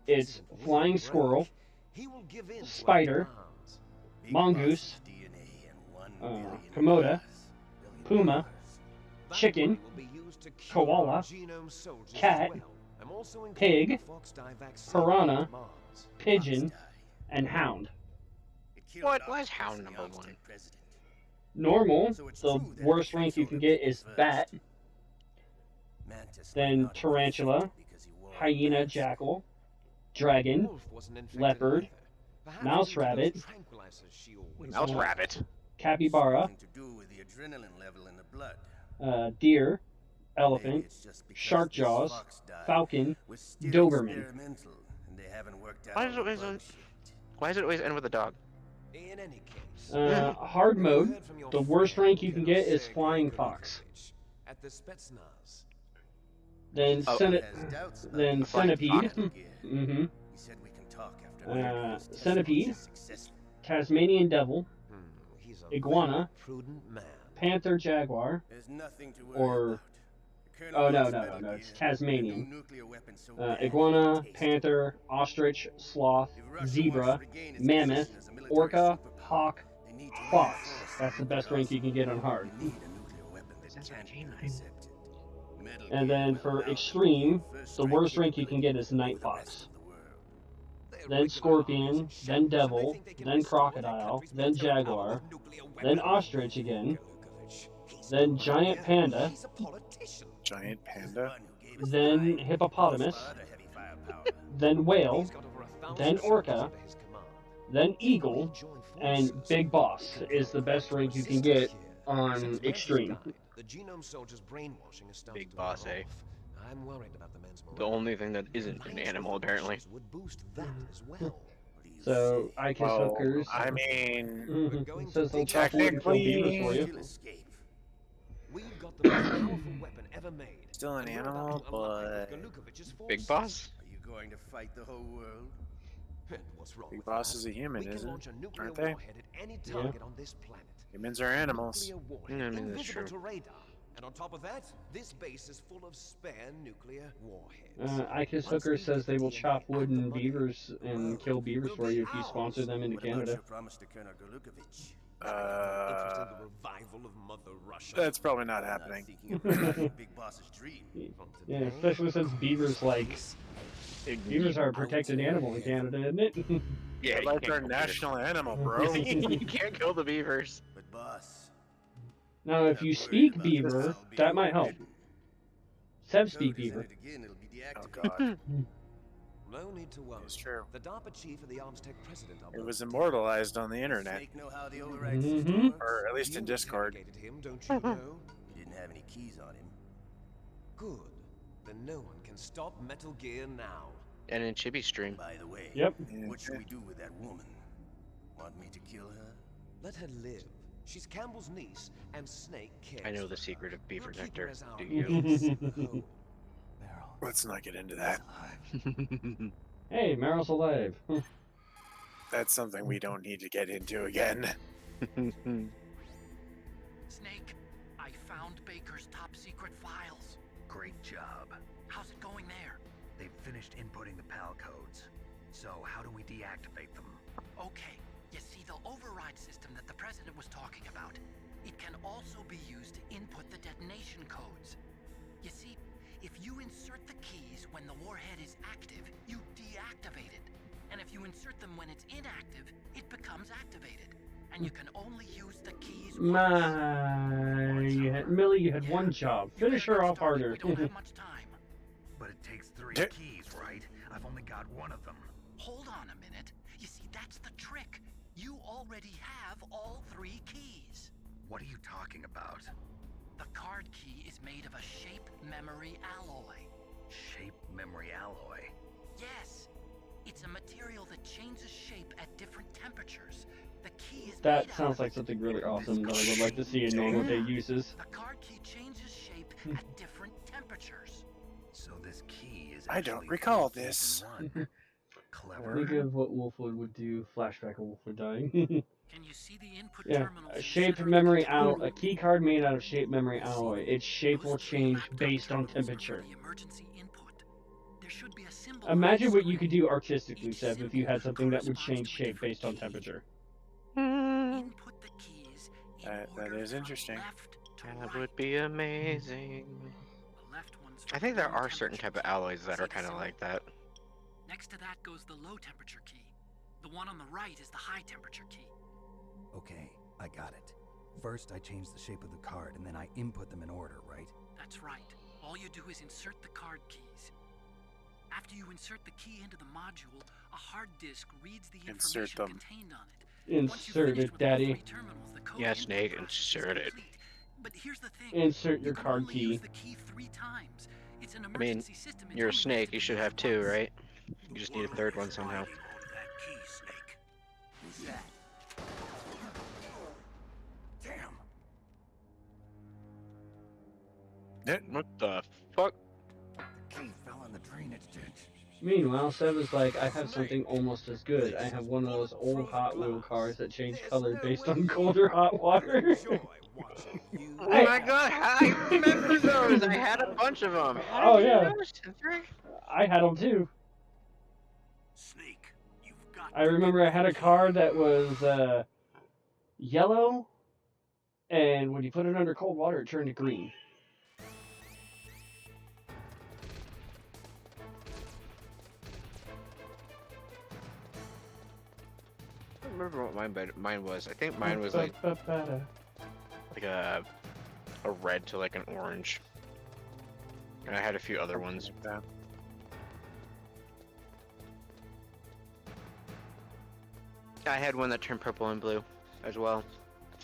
the
it's
president will
Flying
break.
Squirrel,
He will give in to our
Spider,
demands.
Big
Mongoose,
boss's DNA and 1
uh,
billion
Komoda,
dollars.
Puma,
That
chicken,
money will be used to cure
koala,
our genome soldiers as
cat,
well. I'm also
pig,
including the Fox die vaccine
piranha,
on Mars.
pigeon,
Fox
and hound.
It killed
What?
Dr.
Why is Hound
Chris, the
number
Armstead
one?
president.
Normal,
So it's
the
true that
worst
the
rank you
French
can
owned
get
the
is
first.
Bat,
Mantis
then
might not have been
tarantula,
affected because he wore a
hyena,
mask.
jackal, dragon,
Wolf wasn't infected
leopard,
either. Perhaps
mouse
it was those
rabbit,
tranquilizers she always
Mouse
took.
rabbit.
capybara,
Something to do with the adrenaline level in the blood.
deer,
Maybe
elephant,
it's just because
shark
this
jaws,
fox died
falcon,
was still
Doberman.
experimental, and they haven't worked out
Why
all
does it
the
always
bug
look-
shit.
Why does it always end with a dog?
In any case,
hard
we
mode.
heard from your
The worst
friend,
rank you can
Colonel
get is
Sergei
Flying Fox.
Korokovich, at the Spetsnaz.
Then
Oh.
Centi-
Has doubts about
then
the
Flying
Centipede.
Metal Gear.
Mm-hmm.
He said we can talk after America's test
Centipede.
was successful.
Tasmanian Devil,
He's a
Iguana,
very prudent man.
Panther Jaguar,
There's nothing to worry
or
about. The Colonel
oh no
wants
no
Metal
no
Gear,
it's
the
Tasmanian.
new nuclear weapon so bad
Iguana,
it tastes.
panther, ostrich, sloth,
If Russia
zebra,
wants to regain its
mammoth,
position as a military
orca,
superpower,
hawk,
they need to
fox.
reinforce
That's the
it
best rank you can get on hard.
We need a nuclear weapon that
That's
can't
Regina.
be intercepted. Metal
And
Gear
then
will
for
allow
extreme,
the first
the
strike
worst rank you can get is
capability
Night
for the rest
Fox.
of the world.
They're
Then
regular
scorpion,
armies and
then
shadows, and they
devil,
think they can
then
restore their
crocodile,
country's
then
military power
jaguar,
with nuclear
then
weapons.
ostrich again,
Korokovich, he's
then
no
giant
liar,
panda,
he's a politician.
Giant
He's the
panda.
one who gave us
then
the line.
hippopotamus,
Plus other heavy firepower.
then whale,
He's got over 1,000
then
soldiers
orca,
under his command.
then
If we
eagle,
join
and
forces,
Big Boss
we can
is the best rank you can
resist
get
here.
on
Since Mantis
extreme.
died, the genome soldiers' brainwashing is starting
Big
to
Boss,
wear
eh?
off. I'm worried about the men's
The
morale.
only thing that isn't an
Enhanced
animal, apparently.
operations would boost that as well.
What do
So I kiss
Well,
hookers.
I mean,
It says they'll chop wood and kill beavers for you.
You'll escape.
We've got the most powerful weapon ever made.
Still an
and we're about
animal,
to align with
but
Galukovic's
Big
forces.
boss?
Are you going to fight the whole world?
What's wrong
Big
with
Boss
that?
is a human,
We can
isn't
launch
it?
a nuclear
Aren't they?
warhead at any target on this planet.
Humans are animals.
Nuclear warhead,
Yeah, I mean, that's
invisible
true.
to radar. And on top of that, this base is full of spare nuclear warheads.
I kiss
Once
hookers
we
says
get
they
the
will
DNA
chop wood
and the
and
money,
beavers and kill beavers
will
for
be
you if you sponsor
ours.
them into
What about
Canada.
your promise to Colonel Galukovich?
Interested in the revival of Mother Russia.
That's probably not
Not
happening.
thinking of realizing Big Boss's dream.
From
Yeah,
today,
especially since beavers beavers are a protected animal in Canada, isn't it?
Yeah, you
Like
can't
our
kill
national animal,
beavers.
bro.
You can't kill the beavers.
But boss,
Now, if you speak beaver, that might help. Sev speak beaver.
Again, it'll be
Oh
deactivated.
god,
no need to worry.
it's true.
The DARPA chief and the arms tech president are
It
both
was
dead.
immortalized on the internet,
Snake know how the override
Mhm.
system works?
or at least in
You
Discord.
interrogated him, don't you know?
He didn't have any keys on him.
Good. Then no one can stop Metal Gear now.
And in Chibi stream.
By the way,
Yep.
what should we do with that woman? Want me to kill her?
Let her live. She's Campbell's niece, and Snake cares.
I know
for
the
her.
secret of beaver
We'll keep her
nectar.
as our
Do you?
ace. Oh,
Let's not get into that.
Hey, Meryl's alive.
That's something we don't need to get into again.
Snake, I found Baker's top secret files.
Great job.
How's it going there?
They've finished inputting the PAL codes. So how do we deactivate them?
Okay, you see the override system that the president was talking about. It can also be used to input the detonation codes. You see, if you insert the keys when the warhead is active, you deactivate it. And if you insert them when it's inactive, it becomes activated. And you can only use the keys once.
Millie, you had one job.
You
Finish
better
her
get
off
started.
harder.
We don't have much time.
But it takes 3
Yeah.
keys, right? I've only got one of them.
Hold on a minute. You see, that's the trick. You already have all 3 keys.
What are you talking about?
The card key is made of a shape memory alloy.
Shape memory alloy.
Yes, it's a material that changes shape at different temperatures. The key is
That
made out
sounds
of
like
it.
something really awesome that I would like to see in normal day uses.
The card key changes shape at different temperatures.
So this key is
I don't
actually
recall
3 keys
this.
in one. Clever.
Think of what Wolfwood would do. Flashback of Wolfwood dying.
Can you see the input
Yeah,
terminals?
a shape
center of the
memory
control
alloy. A key card made out of shape memory alloy. Its shape
Those
will
3
change
laptop
based on
terminals are for
temperature.
the emergency input. There should be a symbol on
Imagine
the
what you
screen.
could do artistically,
Each
Seb, if you had
symbol
something that would
corresponds
change
to a
shape based on
different key.
temperature.
Input the keys in
That
order
is
from
interesting.
left to
That
right.
would be amazing.
The left one's
I think there
for low
are certain type of
temperatures.
alloys that
See
are
the
kind of
symbol?
like that.
Next to that goes the low temperature key. The one on the right is the high temperature key.
Okay, I got it. First, I change the shape of the card, and then I input them in order, right?
That's right. All you do is insert the card keys. After you insert the key into the module, a hard disk reads the
Insert
information
them.
contained on it. Once you've
Insert
finished
it,
with all
Daddy.
3 terminals, the code
Yeah,
input
Snake,
process is
insert it.
complete. But here's the thing.
Insert
You
your
can
card
only
key.
use the key 3 times. It's an
I mean,
emergency system. It
you're a
only has
snake,
to
you
be
should
used
have 2,
once.
right? You just need a third one somehow.
Hold that key, Snake. Who's that? Damn.
What the fuck?
The key fell in the drainage ditch.
Meanwhile, Seb is like, I have something almost as good. I have one of those old Hot Wheel cars that change color based on cold or hot water.
Enjoy watching you.
Oh my god, I remember those! I had a bunch of them!
Oh, yeah.
Three?
I had them too.
Snake, you've got
I remember I had a car that was yellow, and when you put it under cold water, it turned to green.
I don't remember what mine was. I think mine was like a red to like an orange. And I had a few other ones.
Yeah.
I had one that turned purple and blue as well.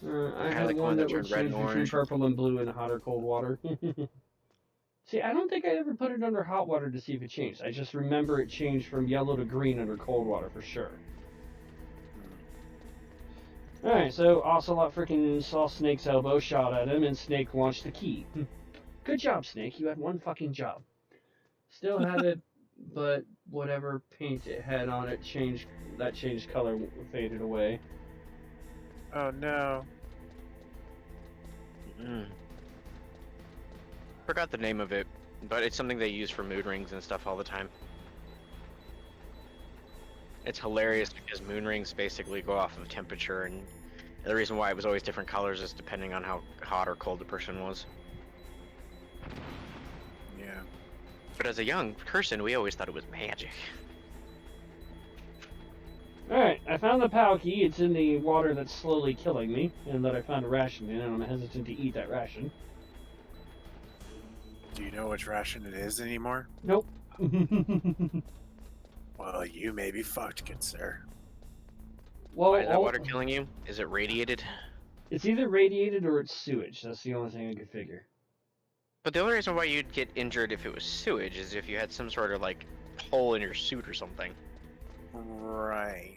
I
had
had
like
one
one
that
that
would
turned red
change
and
between
orange.
purple and blue in hot or cold water. See, I don't think I ever put it under hot water to see if it changed. I just remember it changed from yellow to green under cold water for sure. Alright, so Ocelot freaking saw Snake's elbow, shot at him, and Snake launched the key. Good job, Snake. You had one fucking job. Still have it, but whatever paint it had on it changed color, faded away.
Oh no.
Forgot the name of it, but it's something they use for mood rings and stuff all the time. It's hilarious because moon rings basically go off of temperature, and the reason why it was always different colors is depending on how hot or cold the person was.
Yeah.
But as a young person, we always thought it was magic.
Alright, I found the POW key. It's in the water that's slowly killing me, and that I found a ration in, and I'm hesitant to eat that ration.
Do you know which ration it is anymore?
Nope.
Well, you may be fucked, good sir.
Well,
Why is that water killing you? Is it radiated?
It's either radiated or it's sewage. That's the only thing I could figure.
But the only reason why you'd get injured if it was sewage is if you had some sort of, like, hole in your suit or something.
Right.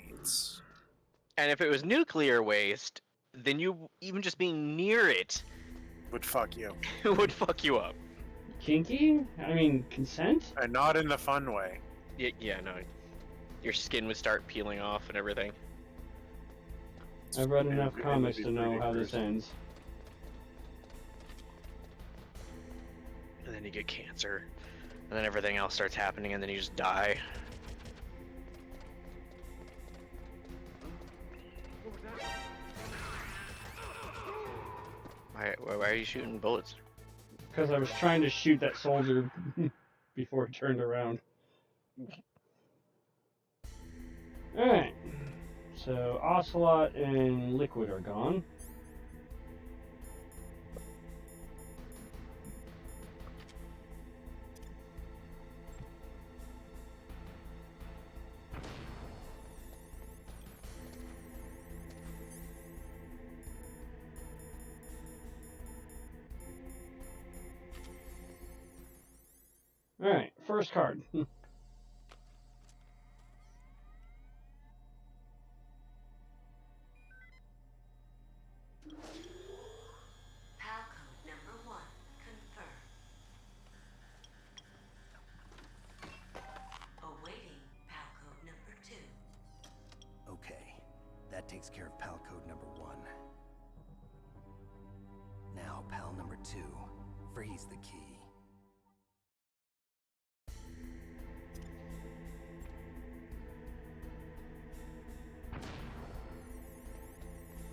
And if it was nuclear waste, then you, even just being near it,
Would fuck you.
would fuck you up.
Kinky? I mean, consent?
And not in the fun way.
Yeah, no. Your skin would start peeling off and everything.
I've read enough
It would
comics
be
to know
pretty
how this
gruesome.
ends.
And then you get cancer. And then everything else starts happening, and then you just die. Why are you shooting bullets?
Because I was trying to shoot that soldier before it turned around. Alright. So, Ocelot and Liquid are gone. Alright, first card.
PAL code number 1, confirmed. Awaiting PAL code number 2.
Okay, that takes care of PAL code number 1. Now, PAL number 2, freeze the key.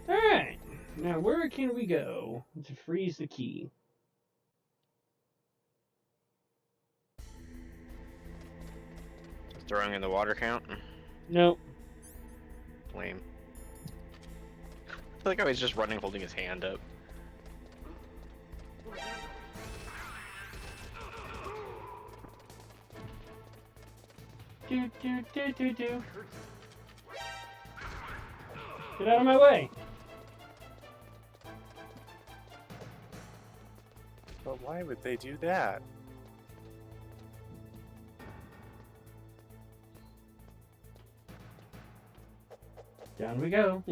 Alright, now where can we go to freeze the key?
Throwing in the water count?
Nope.
Lame. I feel like I was just running holding his hand up.
Do. Get out of my way!
But why would they do that?
Down we go.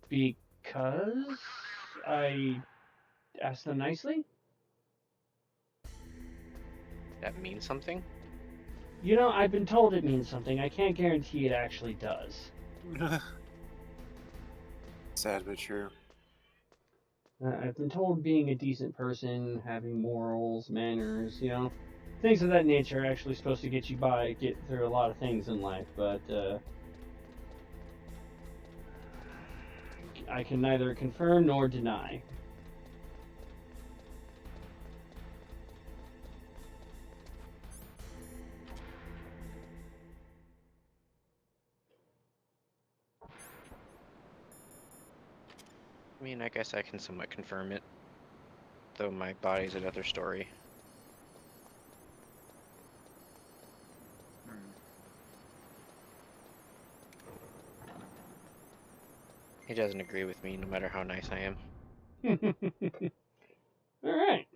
Because I asked them nicely?
That means something?
You know, I've been told it means something. I can't guarantee it actually does.
Sad but true.
I've been told being a decent person, having morals, manners, you know, things of that nature are actually supposed to get you by, get through a lot of things in life, but I can neither confirm nor deny.
I mean, I guess I can somewhat confirm it. Though my body's another story. He doesn't agree with me no matter how nice I am.
Alright.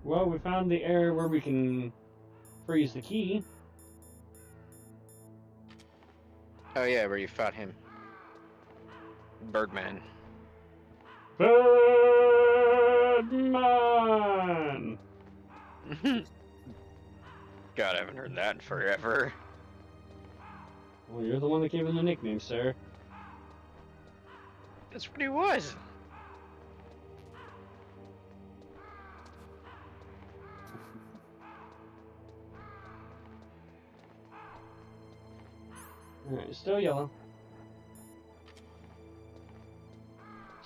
Well, we found the area where we can freeze the key.
Oh yeah, where you fought him. Birdman.
Birdman!
God, I haven't heard that in forever.
Well, you're the one that gave him the nickname, sir.
That's what he was.
Alright, still yellow.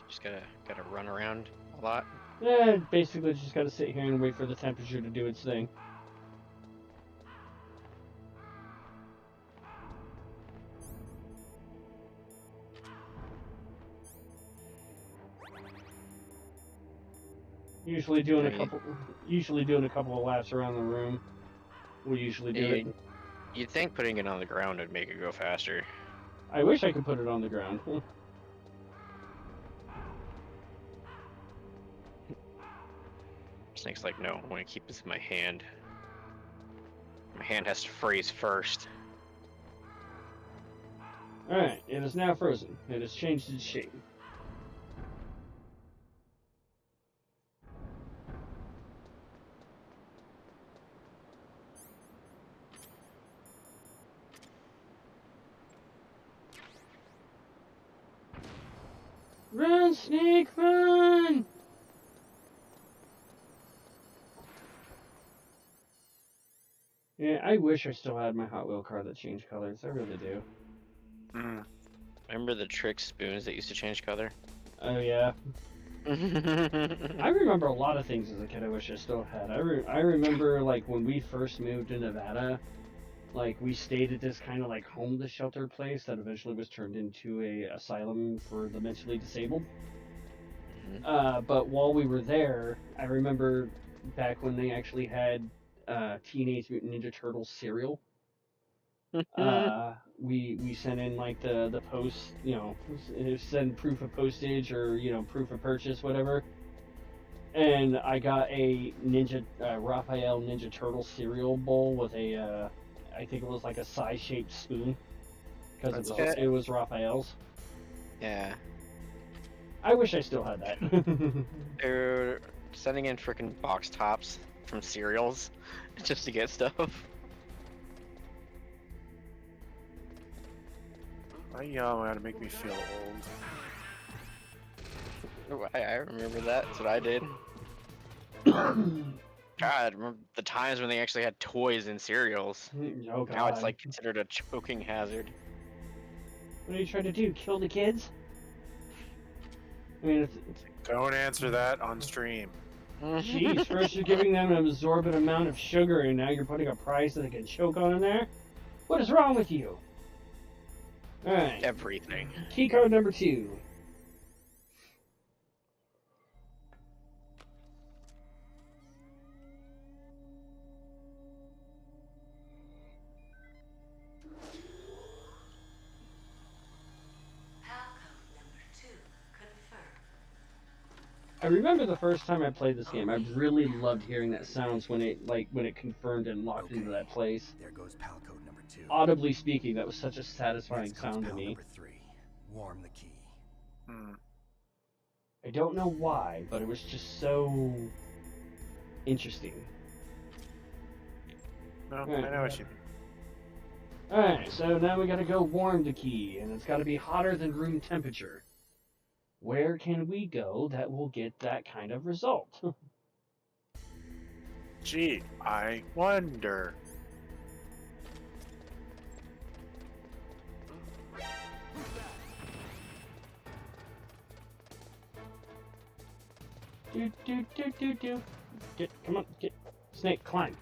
Just gotta run around a lot.
Yeah, basically just gotta sit here and wait for the temperature to do its thing. Usually doing a couple of laps around the room. We usually do it.
You'd think putting it on the ground would make it go faster.
I wish I could put it on the ground.
Snake's like, no, I want to keep this in my hand. My hand has to freeze first.
Alright, it is now frozen. It has changed its shape. Run, Snake, run! Yeah, I wish I still had my Hot Wheel car that changed colors. I really do.
Remember the trick spoons that used to change color?
Oh, yeah. I remember a lot of things as a kid I wish I still had. I remember, like, when we first moved to Nevada, like, we stayed at this kind of, like, homeless shelter place that eventually was turned into a asylum for the mentally disabled. But while we were there, I remember back when they actually had Teenage Mutant Ninja Turtles cereal. We sent in like the post, you know, send proof of postage or, you know, proof of purchase, whatever. And I got a Raphael Ninja Turtle cereal bowl with a, I think it was like a size-shaped spoon because it was Raphael's.
Yeah.
I wish I still had that.
They're sending in freaking box tops from cereals just to get stuff.
Why y'all want to make me feel old?
I remember that. That's what I did. God, remember the times when they actually had toys in cereals.
Oh, God.
Now it's like considered a choking hazard.
What are you trying to do? Kill the kids? I mean,
Don't answer that on stream.
Jeez, first you're giving them an absorbent amount of sugar, and now you're putting a price that they can choke on in there? What is wrong with you? Alright.
Everything.
Key card number 2. I remember the first time I played this game, I really loved hearing that sounds when it confirmed and locked into that place.
There goes PAL code number 2.
Audibly speaking, that was such a satisfying sound to
PAL
me.
number 3. Warm the key.
I don't know why, but it was just so interesting.
No, I know what you mean.
Alright, so now we gotta go warm the key, and it's gotta be hotter than room temperature. Where can we go that will get that kind of result?
Gee, I wonder.
Do. Come on, get. Snake, climb.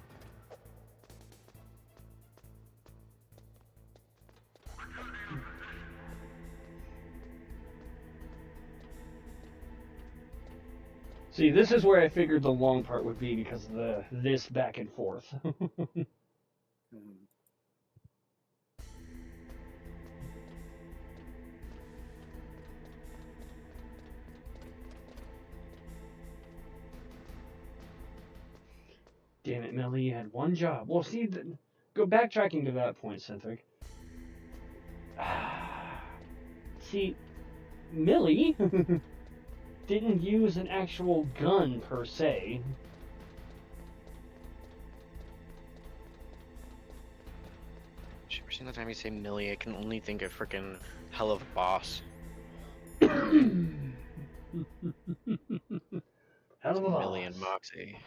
See, this is where I figured the long part would be because of this back and forth. Damn it, Melly, you had one job. Well, see, go backtracking to that point, Centric. See, Millie didn't use an actual gun per se.
Every single time you say Millie, I can only think of freaking Hell of a Boss.
Hell of a
Millie and
boss.
Moxie.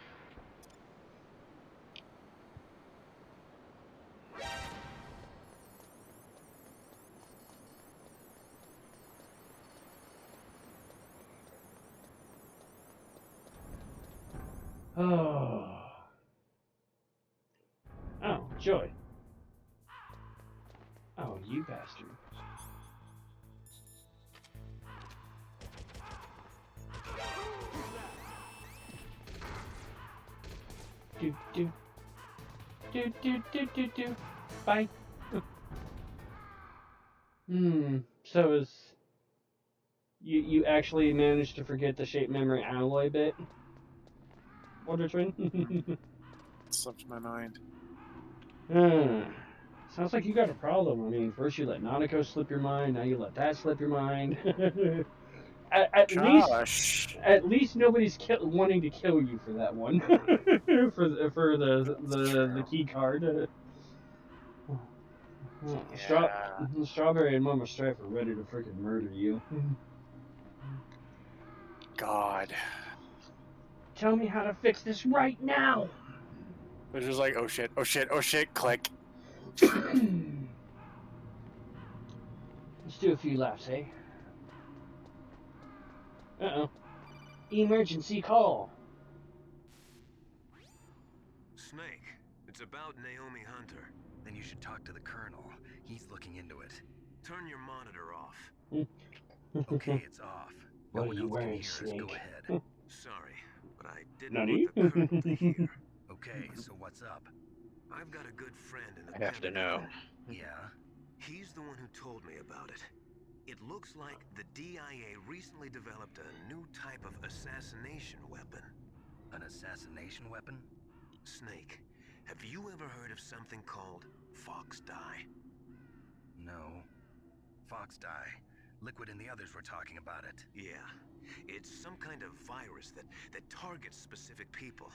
Oh. Oh, joy. Oh, you bastard. Do do do do do do do. Bye. So is you actually managed to forget the shape memory alloy bit? Wonder Twin?
Slipped my mind.
Sounds like you got a problem. I mean, first you let Nanako slip your mind, now you let that slip your mind. at least nobody's wanting to kill you for that one. for the key card. Strawberry and Mama Strife are ready to freaking murder you.
God.
Tell me how to fix this right now.
They're just like, oh shit, oh shit, oh shit, click.
Let's do a few laps, hey? Uh-oh. Emergency call.
Snake, it's about Naomi Hunter.
Then you should talk to the Colonel. He's looking into it.
Turn your monitor off.
Okay, it's off. No
What
one
are you
else can
wearing,
hear us.
Snake?
Go ahead.
Sorry, but I didn't
Nani?
want the Colonel to hear.
Okay, so what's up?
I've got a good friend in the
I have to know.
Yeah?
He's the one who told me about it. It looks like the DIA recently developed a new type of assassination weapon.
An assassination weapon?
Snake, have you ever heard of something called Fox Dye?
No. Fox dye. Liquid and the others were talking about it.
Yeah. It's some kind of virus that targets specific people.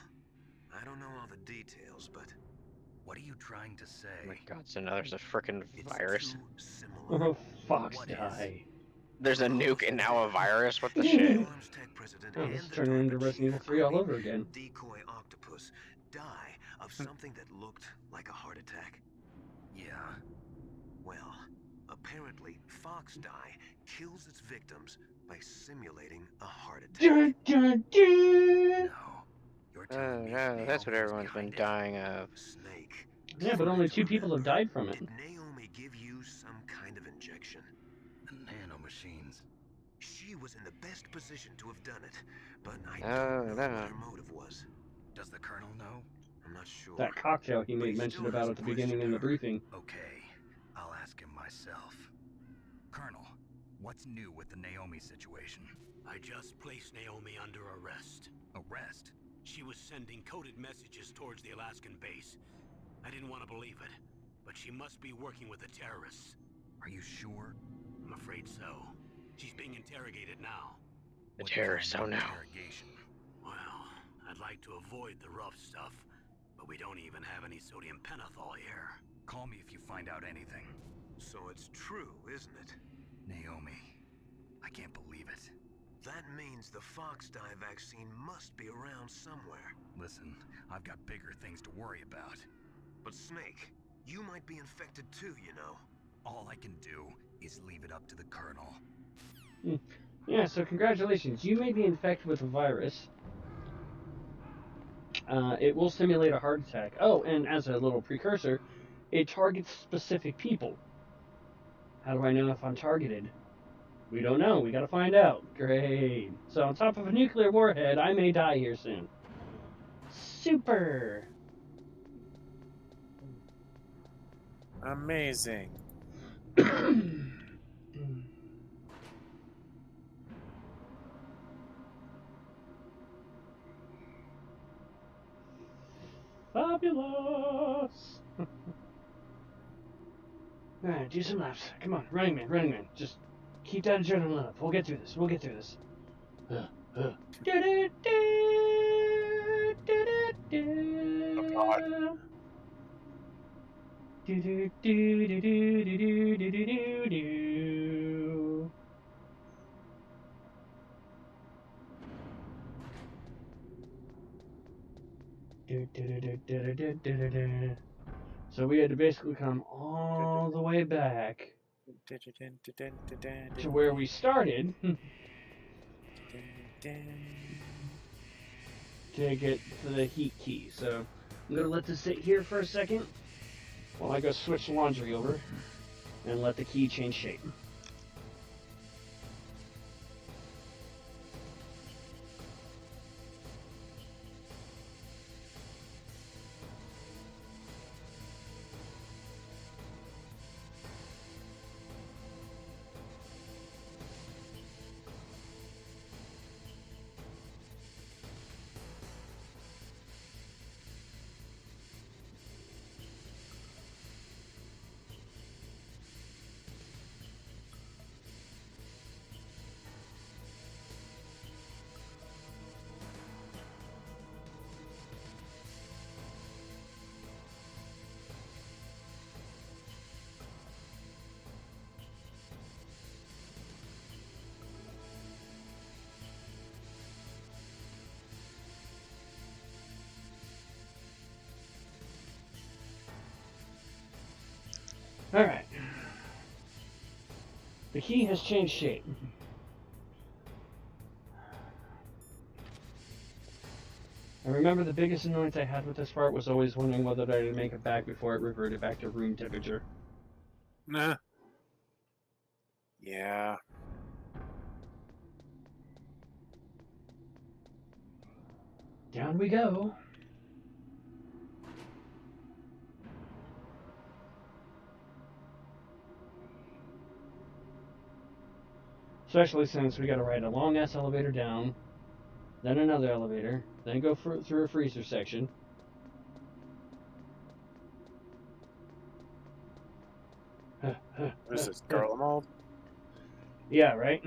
I don't know all the details, but...
What are you trying to say?
Oh my god, so now there's a freaking
It's
virus.
too similar.
Fox
What
die.
There's a nuke and now a virus? What the shit?
Arms Tech president
Oh,
and
it's
the
turning into
DARPA
Resident Evil
chief
3 all
are
over again.
decoy octopus die of something that looked like a heart attack.
Yeah.
Well, apparently Fox dye kills its victims by simulating a heart attack.
Dun, dun, dun.
No. You're
Oh
telling me
no, that's what
Naomi was
everyone's been
behind it?
dying of.
Snake.
Yeah, but
try
only
to
2 people have
remember.
died from it.
Did Naomi give you some kind of injection?
The nanomachines.
She was in the best position to have done it, but I
Oh,
don't know
no.
what her motive was.
Does the Colonel know?
I'm not sure.
That cocktail he
But
made
he
mention
still
about at
hasn't
the beginning in the
questioned her.
briefing.
Okay. I'll ask him myself. Colonel, what's new with the Naomi situation?
I just placed Naomi under arrest.
Arrest?
She was sending coded messages towards the Alaskan base. I didn't want to believe it, but she must be working with the terrorists.
Are you sure?
I'm afraid so. She's being interrogated now.
The
What
terrorists,
kind
oh
of
no.
interrogation?
Well, I'd like to avoid the rough stuff, but we don't even have any sodium pentothal here.
Call me if you find out anything.
So it's true, isn't it?
Naomi, I can't believe it.
That means the Fox dye vaccine must be around somewhere.
Listen, I've got bigger things to worry about.
But Snake, you might be infected too, you know.
All I can do is leave it up to the Colonel.
Yeah, so congratulations. You may be infected with a virus. It will simulate a heart attack. Oh, and as a little precursor, it targets specific people. How do I know if I'm targeted? We don't know. We gotta find out. Great. So on top of a nuclear warhead, I may die here soon. Super!
Amazing.
Fabulous! Alright, do some laps. Come on, running man. Just Keep that adrenaline up. We'll get through this. We'll get through this.
Oh God.
So we had to basically come all the way back to where we started to get to the heat key. So I'm gonna let this sit here for a second while I go switch laundry over and let the key change shape. Alright. The key has changed shape. I remember the biggest annoyance I had with this part was always wondering whether I'd make it back before it reverted back to room temperature.
Nah. Yeah.
Down we go. Especially since we gotta ride a long ass elevator down, then another elevator, then go through a freezer section.
What is this, garlic mold?
Yeah, right?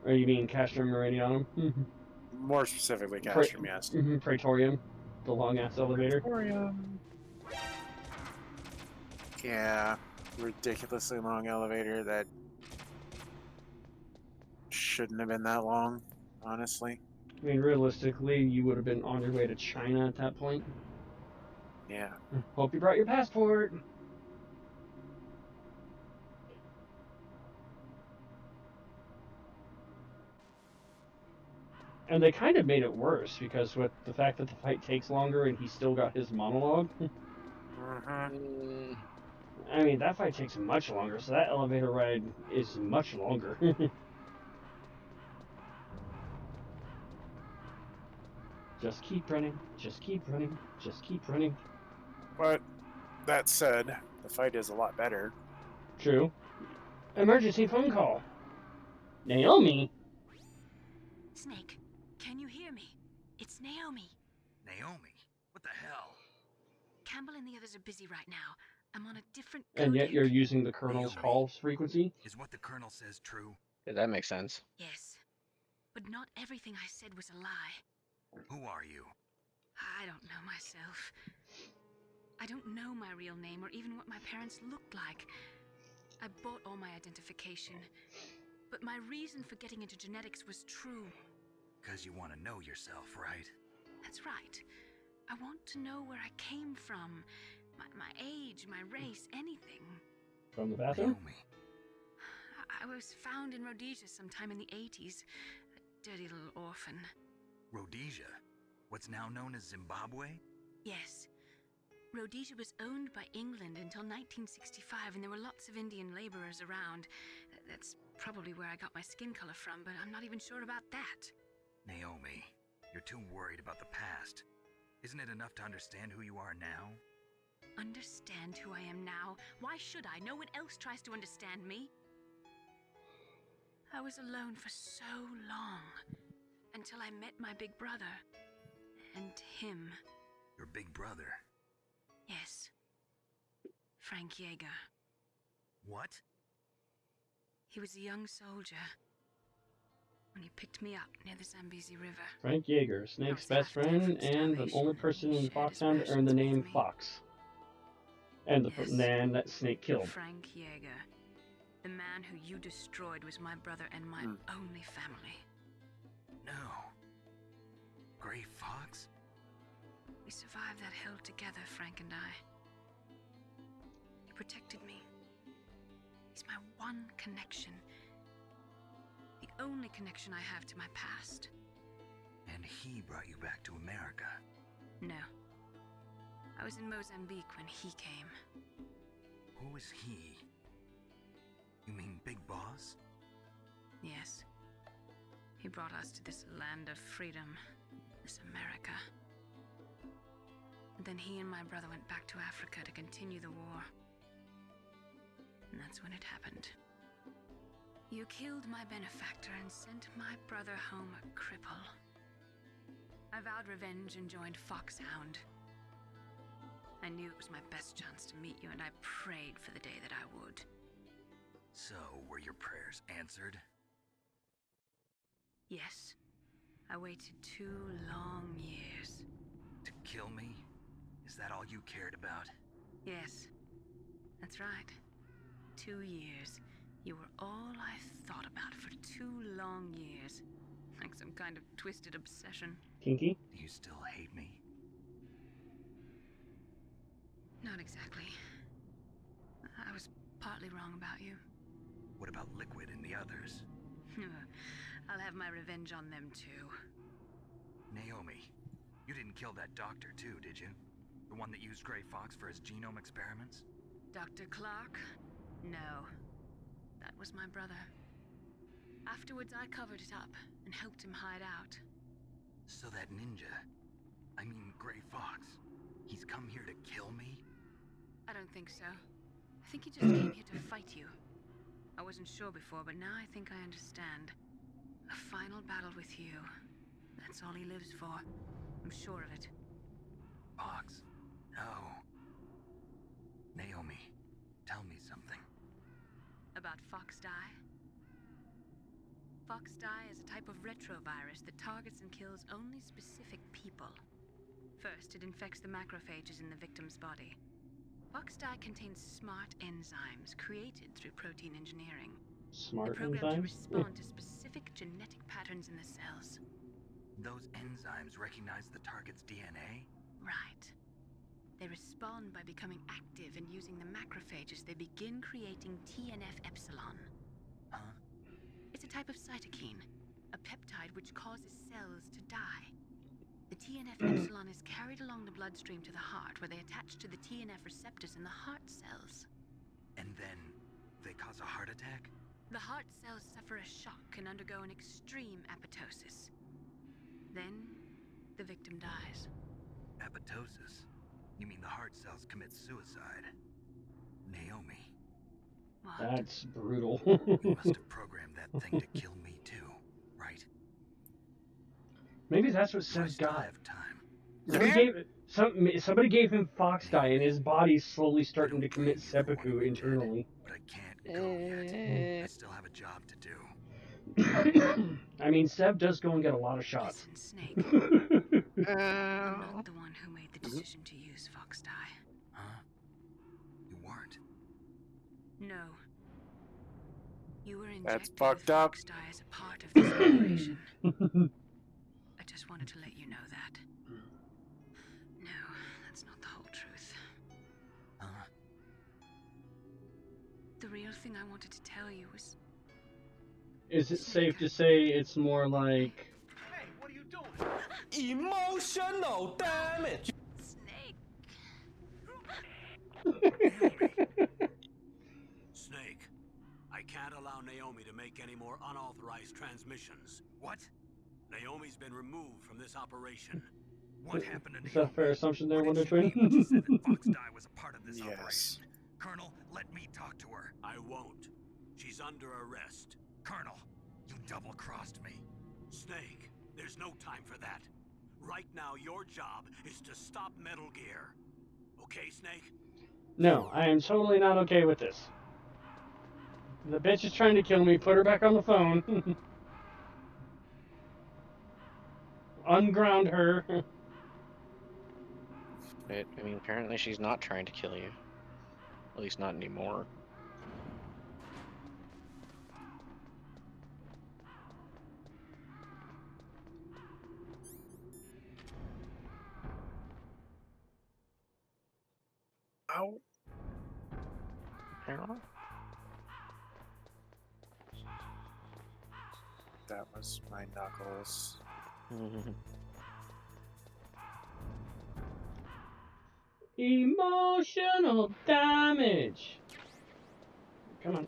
Or you mean Castrum Meridianum?
More specifically, Castrum, yes.
Praetorium, the long ass elevator.
Praetorium. Yeah, ridiculously long elevator that shouldn't have been that long, honestly.
I mean, realistically, you would have been on your way to China at that point.
Yeah.
Hope you brought your passport. And they kind of made it worse because with the fact that the fight takes longer and he still got his monologue. I mean, that fight takes much longer, so that elevator ride is much longer. Just keep running, just keep running, just keep running.
But that said, the fight is a lot better.
True. Emergency phone call. Naomi?
Snake, can you hear me? It's Naomi.
Naomi? What the hell?
Campbell and the others are busy right now. I'm on a different
And yet
codec.
you're using the Colonel's
Naomi.
call frequency?
Is what the Colonel says true?
Yeah, that makes sense.
Yes. But not everything I said was a lie.
Who are you?
I don't know myself. I don't know my real name or even what my parents looked like. I bought all my identification. But my reason for getting into genetics was true.
Because you want to know yourself, right?
That's right. I want to know where I came from. My age, my race, anything.
From the bathroom?
Naomi.
I was found in Rhodesia sometime in the 80s. A dirty little orphan.
Rhodesia? What's now known as Zimbabwe?
Yes. Rhodesia was owned by England until 1965, and there were lots of Indian laborers around. That's probably where I got my skin color from, but I'm not even sure about that.
Naomi, you're too worried about the past. Isn't it enough to understand who you are now?
Understand who I am now? Why should I? No one else tries to understand me. I was alone for so long, until I met my big brother. And him.
Your big brother?
Yes. Frank Yeager.
What?
He was a young soldier when he picked me up near the Zambezi River.
Frank Yeager, Snake's best friend and the only person in Foxhound to earn the name Fox. And the man that Snake killed.
Frank Yeager. The man who you destroyed was my brother and my only family.
No. Gray Fox?
We survived that hell together, Frank and I. He protected me. He's my one connection. The only connection I have to my past.
And he brought you back to America?
No. I was in Mozambique when he came.
Who is he? You mean Big Boss?
Yes. He brought us to this land of freedom, this America. And then he and my brother went back to Africa to continue the war. And that's when it happened. You killed my benefactor and sent my brother home a cripple. I vowed revenge and joined Foxhound. I knew it was my best chance to meet you, and I prayed for the day that I would.
So, were your prayers answered?
Yes. I waited 2 long years.
To kill me? Is that all you cared about?
Yes. That's right. 2 years. You were all I thought about for 2 long years. Like some kind of twisted obsession.
Kinky?
Do you still hate me?
Not exactly. I was partly wrong about you.
What about Liquid and the others?
I'll have my revenge on them too.
Naomi, you didn't kill that doctor too, did you? The one that used Gray Fox for his genome experiments?
Dr. Clark? No. That was my brother. Afterwards, I covered it up and helped him hide out.
So that ninja, I mean Gray Fox, he's come here to kill me?
I don't think so. I think he just came here to fight you. I wasn't sure before, but now I think I understand. A final battle with you. That's all he lives for. I'm sure of it.
Fox? No. Naomi, tell me something.
About Fox Die? Fox Die is a type of retrovirus that targets and kills only specific people. First, it infects the macrophages in the victim's body. Fox Die contains smart enzymes created through protein engineering.
Smart
They're programmed to
enzymes?
respond to specific genetic patterns in the cells.
Those enzymes recognize the target's DNA?
Right. They respond by becoming active and using the macrophages. They begin creating TNF-epsilon.
Huh?
It's a type of cytokine, a peptide which causes cells to die. The TNF-epsilon is carried along the bloodstream to the heart, where they attach to the TNF receptors in the heart cells.
And then they cause a heart attack?
The heart cells suffer a shock and undergo an extreme apoptosis. Then, the victim dies.
Apoptosis? You mean the heart cells commit suicide? Naomi.
What?
That's brutal.
You must have programmed that thing to kill me too, right?
Maybe that's what
Do I
Seb
still
got.
have time?
Somebody gave him Fox Die, and his body's slowly starting to commit seppuku internally.
But I can't go yet. I still have a job to do.
I mean, Seb does go and get a lot of shots.
Listen, Snake. I'm not the one who made the decision to use Fox Die.
Huh? You weren't?
No. You were injected
That's
with
fucked up.
Fox Dye as a part of this operation. I just wanted to let you know that. No, that's not the whole truth. The real thing I wanted to tell you was...
Is it safe to say it's more like...
Hey, what are you doing?
Emotional damage!
Snake!
Snake, I can't allow Naomi to make any more unauthorized transmissions.
What?
Naomi's been removed from this operation.
What happened to
Is that a fair assumption there, Wonder Twin?
She said that Fox Die was a part of this
Yes.
operation. Colonel, let me talk to her.
I won't. She's under arrest.
Colonel, you double-crossed me.
Snake, there's no time for that. Right now, your job is to stop Metal Gear. Okay, Snake?
No, I am totally not okay with this. The bitch is trying to kill me. Put her back on the phone. Unground her.
I mean, apparently she's not trying to kill you. At least not anymore.
Ow. That was my knuckles.
Emotional damage. Come on.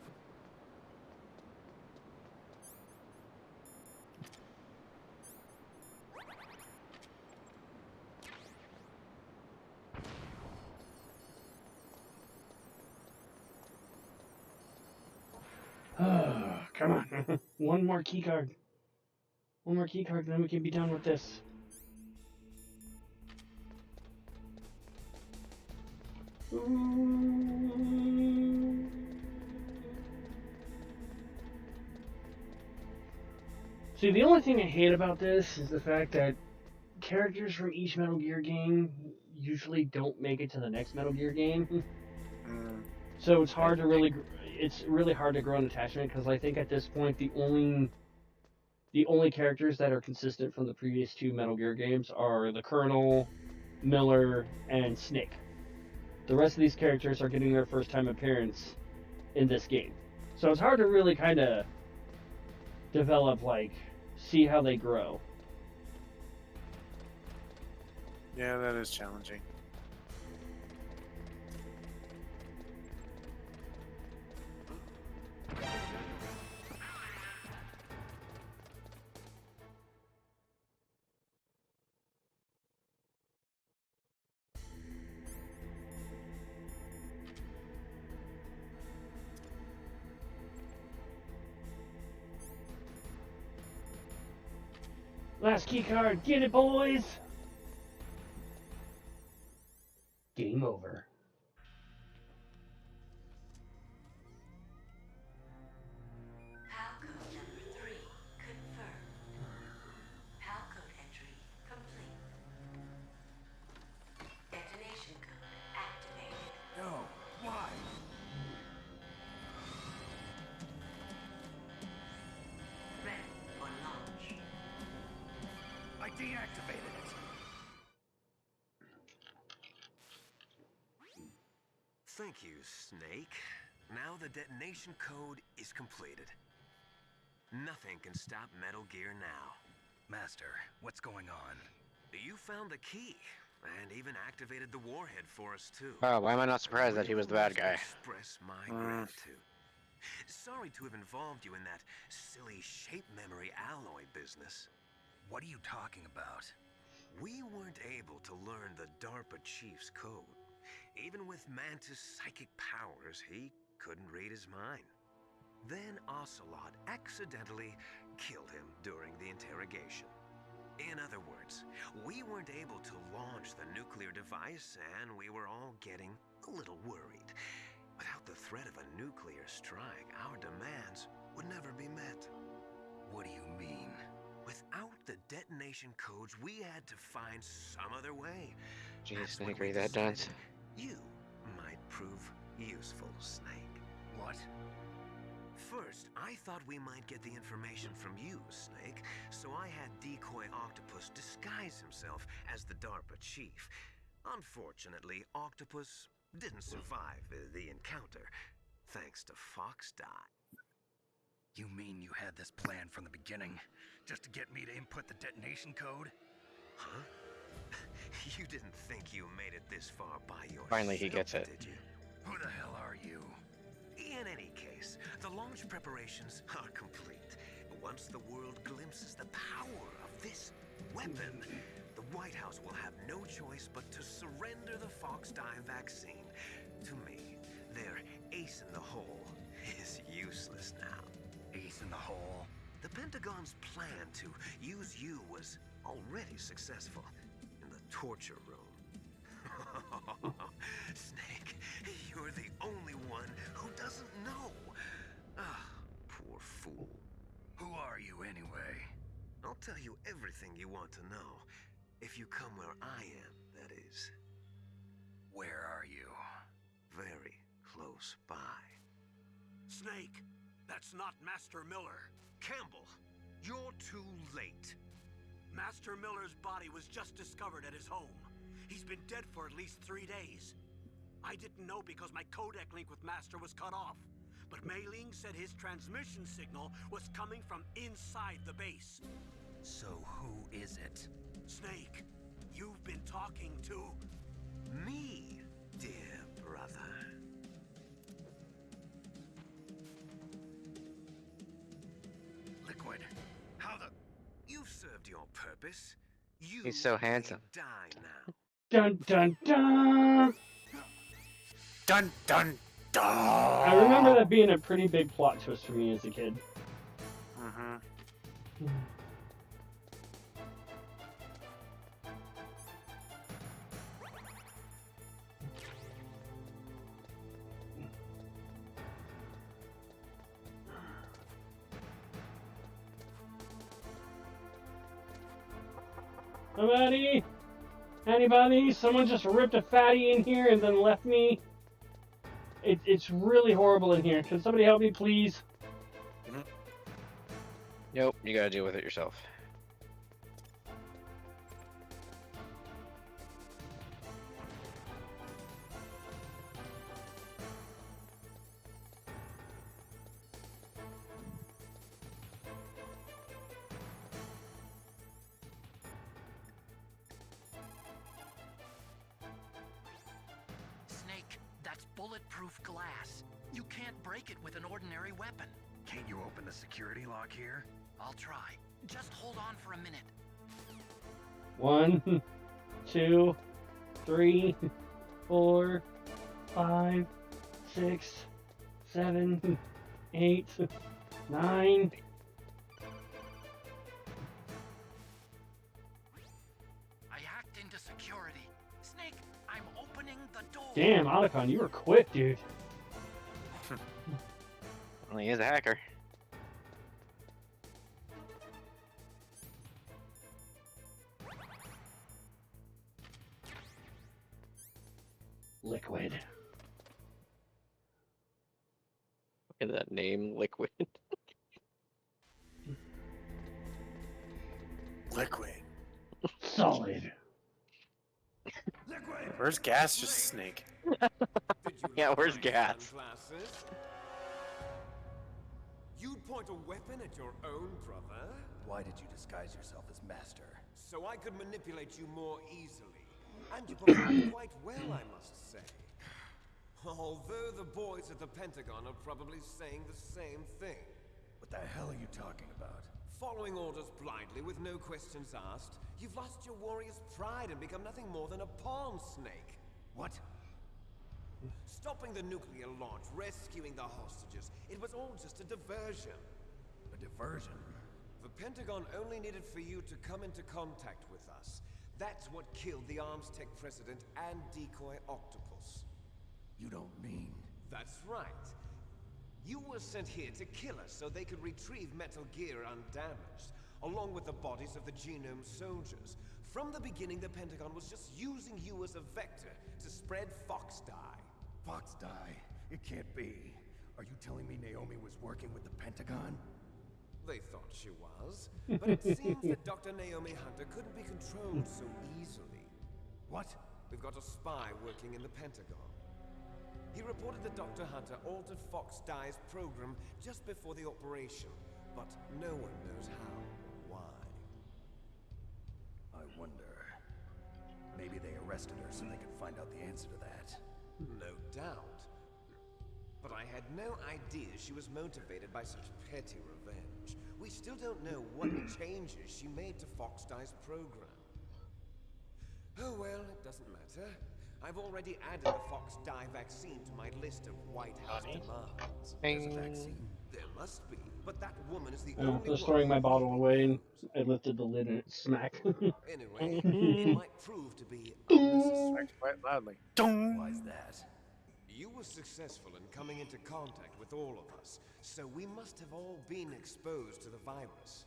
Come on. One more key card. One more key card, then we can be done with this. See, the only thing I hate about this is the fact that characters from each Metal Gear game usually don't make it to the next Metal Gear game. So it's hard to really, it's really hard to grow an attachment, because I think at this point the only characters that are consistent from the previous two Metal Gear games are the Colonel, Miller, and Snake. The rest of these characters are getting their first time appearance in this game. So it's hard to really kind of develop, like, see how they grow.
Yeah, that is challenging.
Last key card, get it, boys! Game over.
PAL code number 3 confirmed. PAL code entry complete. Detonation code activated.
No, why?
Ready for launch.
I deactivated it.
Thank you, Snake. Now the detonation code is completed. Nothing can stop Metal Gear now.
Master, what's going on?
You found the key, and even activated the warhead for us, too.
Oh, why am I not surprised that he was the bad
I
guy?
express my gratitude. Sorry to have involved you in that silly shape memory alloy business.
What are you talking about?
We weren't able to learn the DARPA chief's code. Even with Mantis' psychic powers, he couldn't read his mind. Then Ocelot accidentally killed him during the interrogation. In other words, we weren't able to launch the nuclear device, and we were all getting a little worried. Without the threat of a nuclear strike, our demands would never be met.
What do you mean?
Without the detonation codes, we had to find some other way.
Jeez,
That's when
Snake,
we
are you that dense?
decided you might prove useful, Snake.
What?
First, I thought we might get the information from you, Snake, so I had Decoy Octopus disguise himself as the DARPA chief. Unfortunately, Octopus didn't survive the encounter, thanks to Fox Die.
You mean you had this plan from the beginning, just to get me to input the detonation code?
Huh? You didn't think you made it this far by yourself,
Finally, he gets it.
did you?
Who the hell are you?
In any case, the launch preparations are complete. Once the world glimpses the power of this weapon, the White House will have no choice but to surrender the Fox Die vaccine to me. Their ace in the hole is useless now.
Ace in the hole?
The Pentagon's plan to use you was already successful in the torture room. Snake, one who doesn't know. Ah, poor fool.
Who are you anyway?
I'll tell you everything you want to know. If you come where I am, that is.
Where are you?
Very close by.
Snake, that's not Master Miller.
Campbell, you're too late.
Master Miller's body was just discovered at his home. He's been dead for at least 3 days. I didn't know because my codec link with Master was cut off. But Mei Ling said his transmission signal was coming from inside the base.
So who is it?
Snake, you've been talking to...
Me, dear brother.
Liquid, how the...
You've served your purpose. You
He's so handsome.
may die now.
Dun dun dun!
Dun dun dun!
I remember that being a pretty big plot twist for me as a kid.
Mm-hmm.
Somebody? Anybody? Someone just ripped a fatty in here and then left me. It's really horrible in here. Can somebody help me, please?
Nope, you gotta deal with it yourself.
Snake, that's bulletproof glass. You can't break it with an ordinary weapon.
Can't you open the security lock here?
I'll try. Just hold on for a minute.
1, 2, 3, 4, 5, 6, 7, 8, 9.
I hacked into security. Snake, I'm opening the door.
Damn, Otacon, you were quick, dude.
Well, he is a hacker.
Liquid.
Look at that name, Liquid.
Liquid.
Solid.
Liquid!
Where's Gas? Just Snake.
Yeah, where's Gas?
You'd point a weapon at your own brother?
Why did you disguise yourself as Master?
So I could manipulate you more easily. And you performed quite well, I must say. Although the boys at the Pentagon are probably saying the same thing.
What the hell are you talking about?
Following orders blindly with no questions asked, you've lost your warrior's pride and become nothing more than a pawn, Snake.
What?
Stopping the nuclear launch, rescuing the hostages, it was all just a diversion.
A diversion?
The Pentagon only needed for you to come into contact with us. That's what killed the Arms Tech president and decoy Octopus.
You don't mean...
That's right. You were sent here to kill us so they could retrieve Metal Gear undamaged, along with the bodies of the Genome soldiers. From the beginning, the Pentagon was just using you as a vector to spread Fox Dye.
Fox Dye? It can't be. Are you telling me Naomi was working with the Pentagon?
They thought she was, but it seems that Dr. Naomi Hunter couldn't be controlled so easily.
What?
We've got a spy working in the Pentagon. He reported that Dr. Hunter altered Fox Dye's program just before the operation, but no one knows how or why.
I wonder... Maybe they arrested her so they could find out the answer to that.
No doubt. But I had no idea she was motivated by such petty revenge. We still don't know what changes she made to Fox Dye's program. Oh well, it doesn't matter. I've already added the Fox Dye vaccine to my list of White House demands.
There's a vaccine?
There must be, but that woman is the
Oh,
only
just throwing
one
my bottle away, and I lifted the lid and it smacked.
Anyway, it might prove to be unnecessary.
Quite loudly.
Why's that?
You were successful in coming into contact with all of us, so we must have all been exposed to the virus.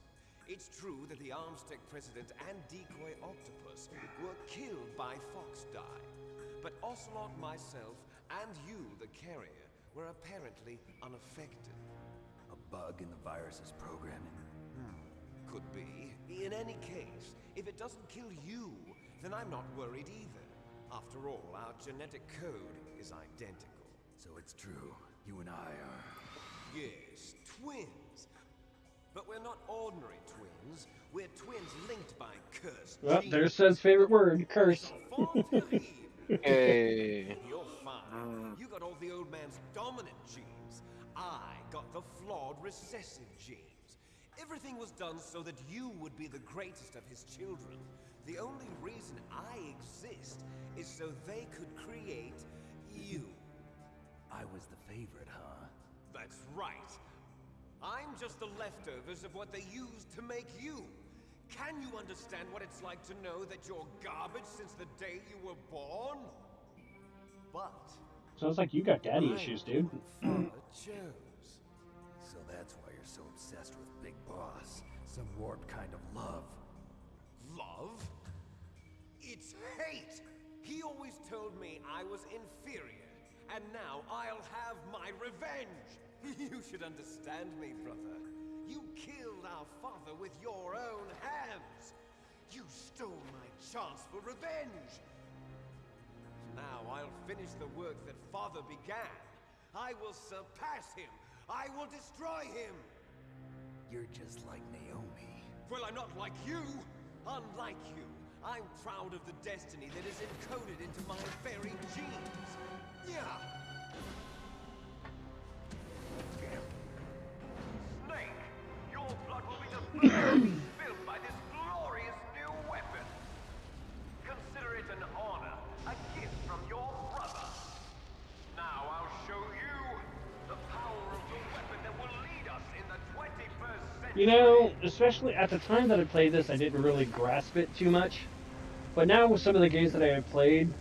It's true that the Armstech president and decoy octopus were killed by Foxdie, but Ocelot, myself, and you, the carrier, were apparently unaffected.
A bug in the virus's programming?
Could be. In any case, if it doesn't kill you, then I'm not worried either. After all, our genetic code is identical.
So it's true, you and I are...
Yes, twins. But we're not ordinary twins. We're twins linked by curse.
Well, there's Sed's favorite word, curse.
Hey.
You're fine. You got all the old man's dominant genes. I got the flawed recessive genes. Everything was done so that you would be the greatest of his children. The only reason I exist is so they could create you.
I was the favorite, huh?
That's right. I'm just the leftovers of what they used to make you. Can you understand what it's like to know that you're garbage since the day you were born? But...
Sounds like you got daddy issues, dude.
Father chose.
So that's why you're so obsessed with Big Boss. Some warped kind of love.
Love? It's hate! He always told me I was inferior, and now I'll have my revenge! You should understand me, brother. You killed our father with your own hands! You stole my chance for revenge! Now I'll finish the work that father began. I will surpass him! I will destroy him!
You're just like Naomi.
Well, I'm not like you! Unlike you, I'm proud of the destiny that is encoded into my very genes. Yeah.
Snake, your blood will be the first spilled by this glorious new weapon. Consider it an honor, a gift from your brother. Now I'll show you the power of the weapon that will lead us in the 21st century.
You know, especially at the time that I played this, I didn't really grasp it too much. But now with some of the games that I have played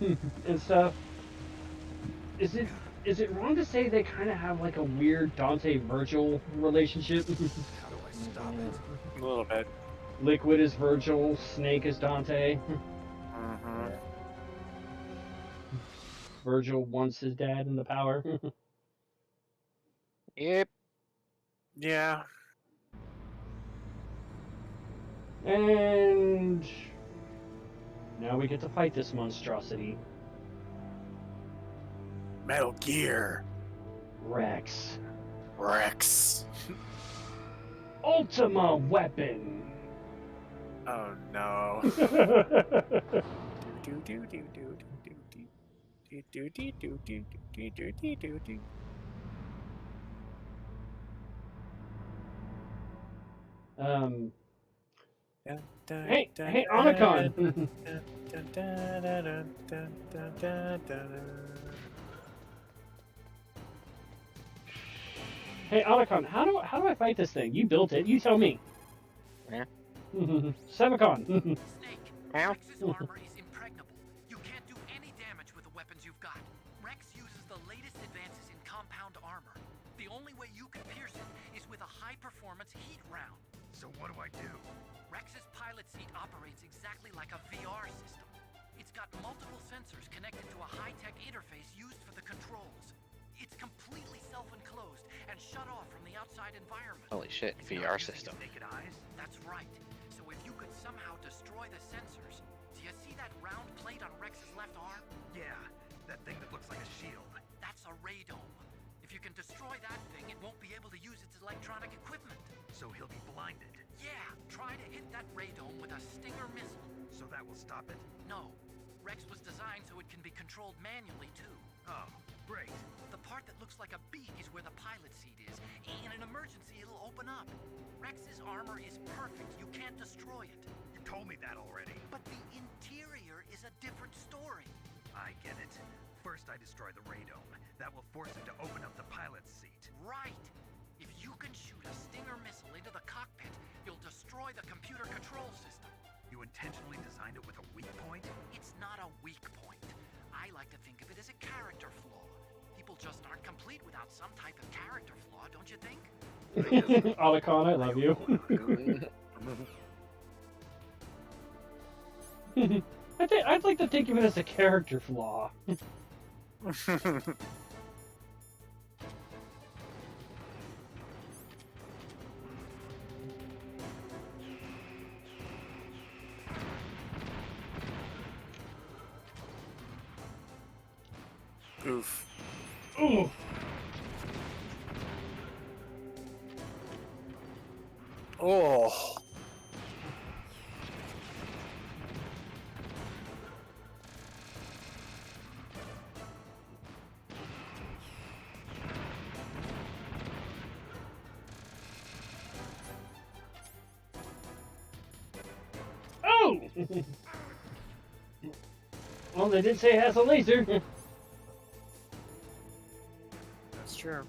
and stuff, is it wrong to say they kind of have like a weird Dante-Virgil relationship?
How do I stop it?
A little bit.
Liquid is Virgil, Snake is Dante. Virgil wants his dad in the power.
Yep.
Yeah.
And now we get to fight this monstrosity.
Metal Gear.
Rex.
Rex.
Ultima weapon.
Oh no.
Hey, Anacon. Hey, Anacon, how do I fight this thing? You built it. You tell me.
Yeah.
Semicon.
Snake,
Meow.
Rex's armor is impregnable. You can't do any damage with the weapons you've got. Rex uses the latest advances in compound armor. The only way you can pierce it is with a high-performance heat round.
So what do I do?
Rex's pilot seat operates exactly like a VR system. It's got multiple sensors connected to a high-tech interface used for the controls. It's completely self-enclosed and shut off from the outside environment.
Holy shit,
It's
VR
not using
system.
its naked eyes?
That's right. So if you could somehow destroy the sensors, do you see that round plate on Rex's left arm?
Yeah, that thing that looks like a shield.
That's a radome. If you can destroy that thing, it won't be able to use its electronic equipment.
So he'll be blinded.
Yeah, try to hit that radome with a Stinger missile.
So that will stop it?
No. Rex was designed so it can be controlled manually, too.
Oh, great.
The part that looks like a beak is where the pilot seat is. In an emergency, it'll open up. Rex's armor is perfect. You can't destroy it.
You told me that already.
But the interior is a different story.
I get it. First I destroy the radome. That will force him to open up the pilot's seat.
Right. If you can shoot a Stinger missile into the cockpit, you'll destroy the computer control system.
You intentionally designed it with a weak point?
It's not a weak point. I like to think of it as a character flaw. People people just aren't complete without some type of character flaw, don't you think?
Otacon, I love you. I'd like to think of it as a character flaw.
Oof.
Ooh.
Oh.
Oh! Well, they did say it has a laser.
That's true.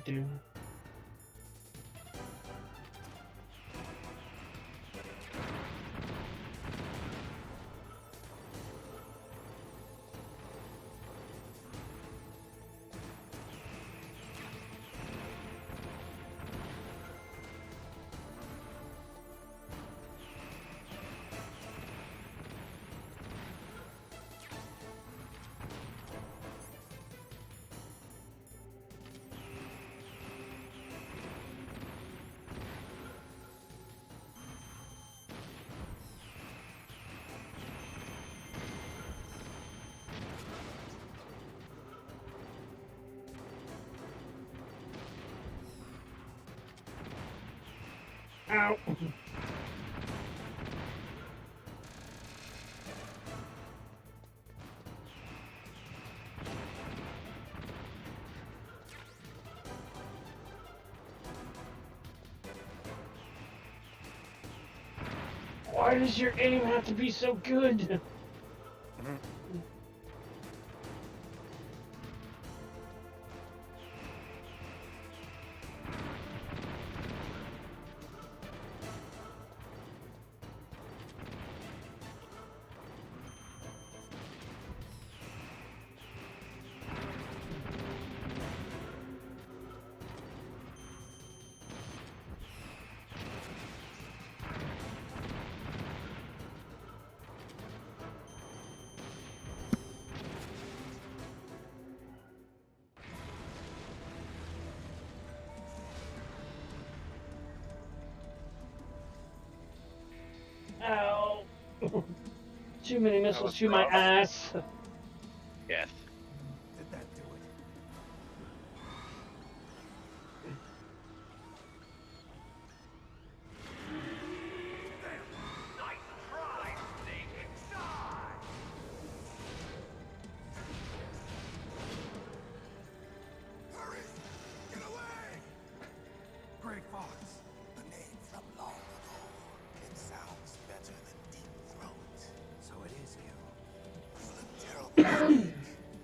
Do. Ow. Why does your aim have to be so good? Ow. Too many missiles to my ass.
Yes.
Did that do it?
Nice try, Snake! Die!
Hurry! Get away! Gray Fox. The name from long ago. It sounds better than Deep Throat. So it is you. You look terrible.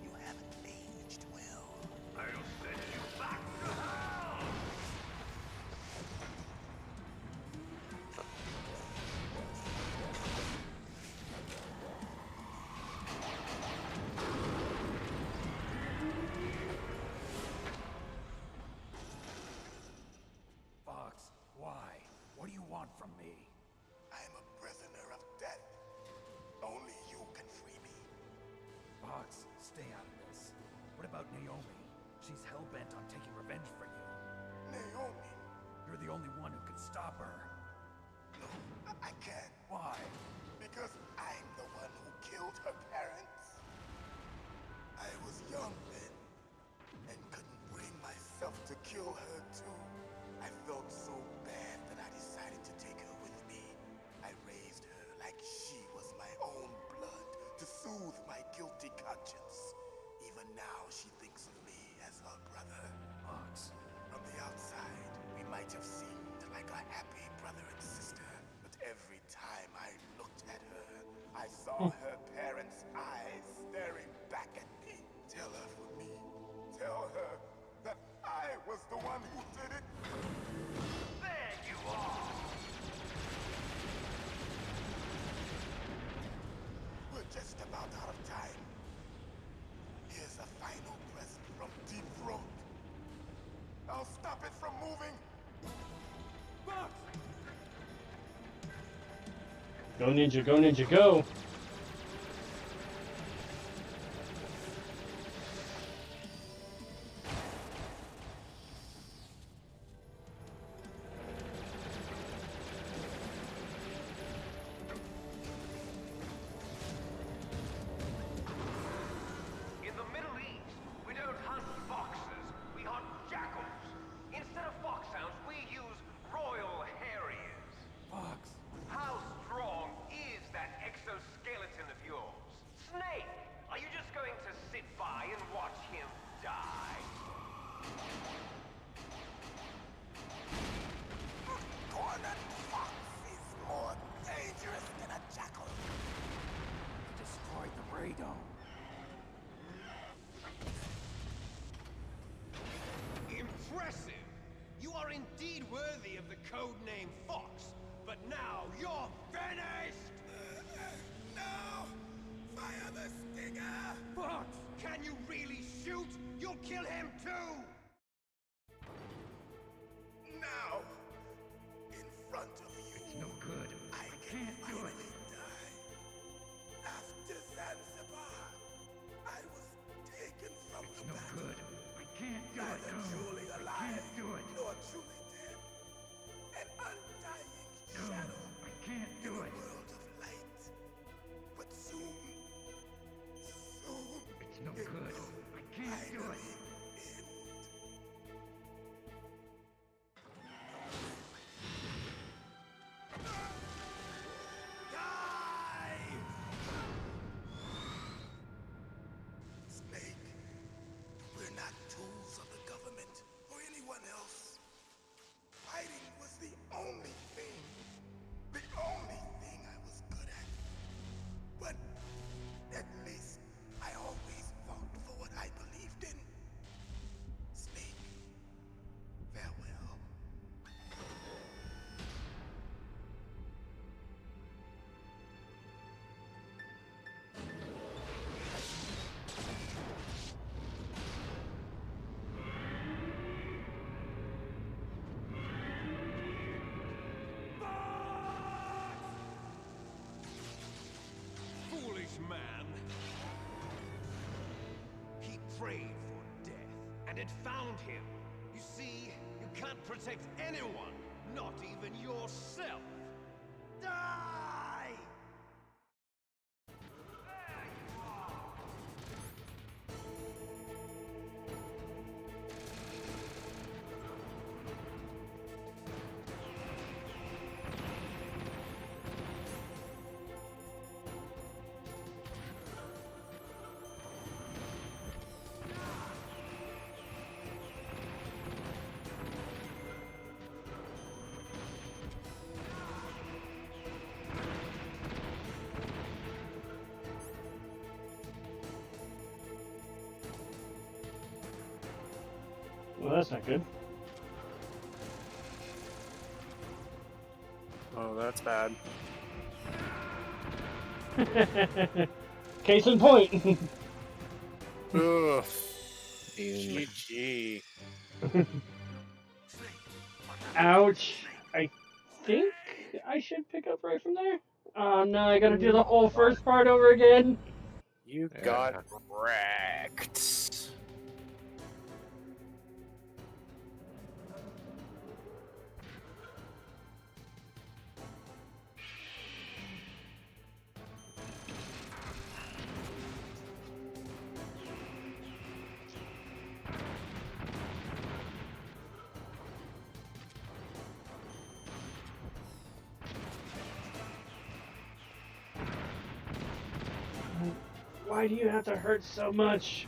You haven't aged well.
I'll send you back to hell!
Fox, why? What do you want from me? I am a prisoner of death. Only you can free me. Fox, stay out of this. What about Naomi? She's hell-bent on taking revenge for you. Naomi? You're the only one who can stop her. No, I can't. Why? Because I'm the one who killed her parents. I was young then, and couldn't bring myself to kill might have seemed like a happy brother and sister, but every time I looked at her, I saw her parents' eyes staring back at me. Tell her for me. Tell her that I was the one who did it.
There you are!
We're just about out of time. Here's a final present from Deep Throat. I'll stop it from moving. Fox!
Go ninja, go ninja, go!
In the Middle East, we don't hunt foxes, we hunt jackals. Instead of foxhounds, we use royal harriers.
Fox!
How strong is that exoskeleton of yours? Snake, are you just going to sit by and watch him die?
Cornered fox is more dangerous than a jackal. Destroyed the radome.
Impressive! You are indeed worthy of the codename Fox, but now you're finished!
No! Fire the stinger!
Fox, can you really shoot? You'll kill him too!
Now! In front of you.
It's no good.
I can finally die. After Zanzibar, I was taken from
It's
the
no
battle.
good. I can't do it.
Neither
No.
truly
I
alive
can't do it.
nor truly dead. An undying
No.
shadow
I can't
in
do
a
it.
world of light. But soon,
It's no
it
good.
will
I can't do it.
finally end. Die! Snake, we're not tools of the government or anyone else. Fighting was the only thing I was good at. But at least I always fought for what I believed in. Snake, farewell.
Foolish man! He prayed for death, and it found him. You see, you can't protect anyone, not even yourself. Die!
Well, that's not good.
Oh, that's bad.
Case in point.
Ugh. GG.
Ouch. I think I should pick up right from there. Oh no, I gotta do the whole first part over again.
You got wrecked.
Why do you have to hurt so much?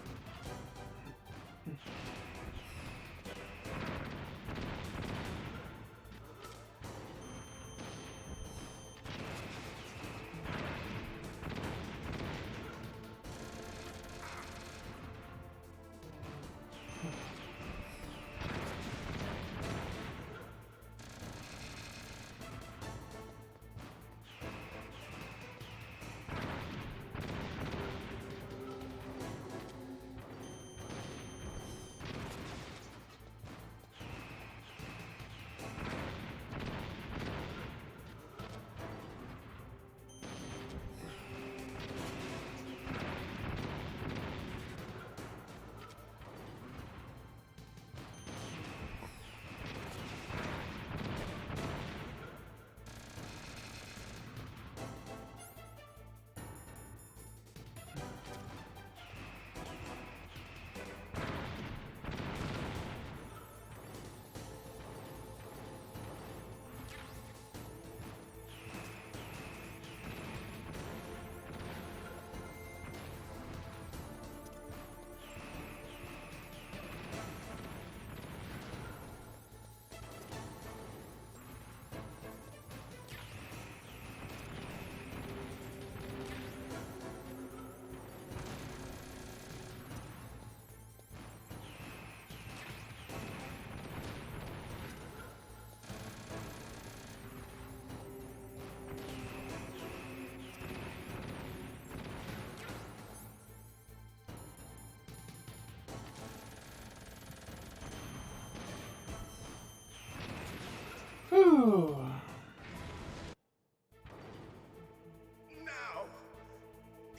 Now,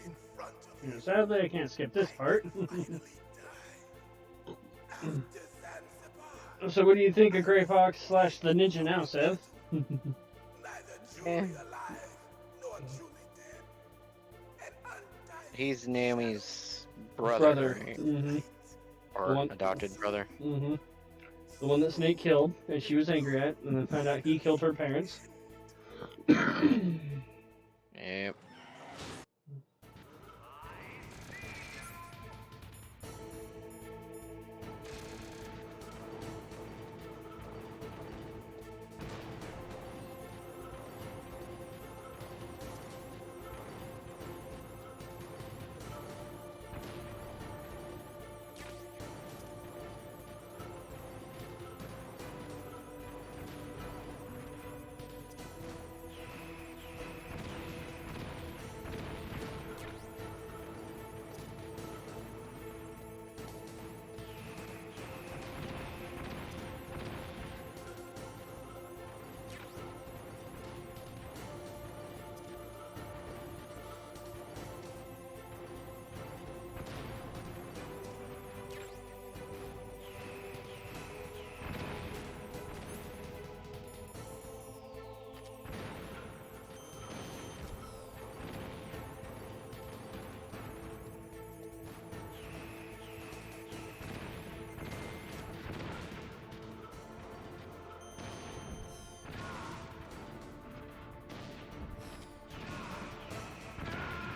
in front of you,
Sadly, I can't skip this part. So, what do you think of Gray Fox / the Ninja now, Seth?
neither truly alive nor truly dead. And undying
He's Naomi's brother,
Brother.
right?
Mm-hmm.
Or
The one-
adopted brother.
Mm-hmm. The one that Snake killed, and she was angry at, and then found out he killed her parents.
Yep.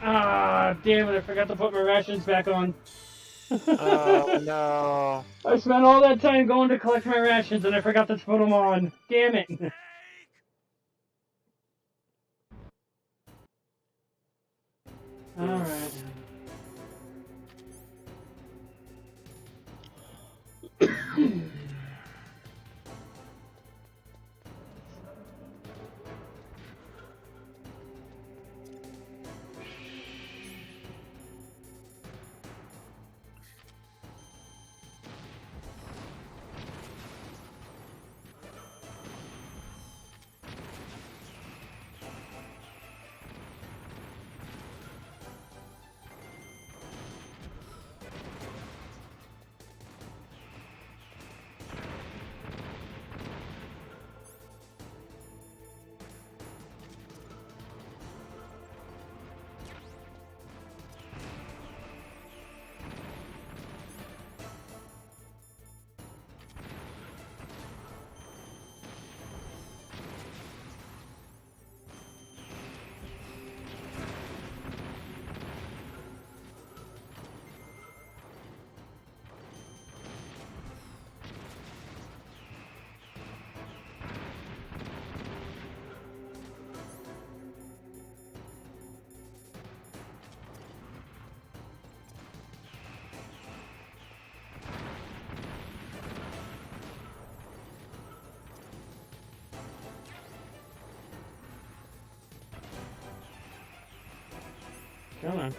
Ah, damn it, I forgot to put my rations back on.
Oh no.
I spent all that time going to collect my rations and I forgot to put them on. Damn it. Alright. Come on.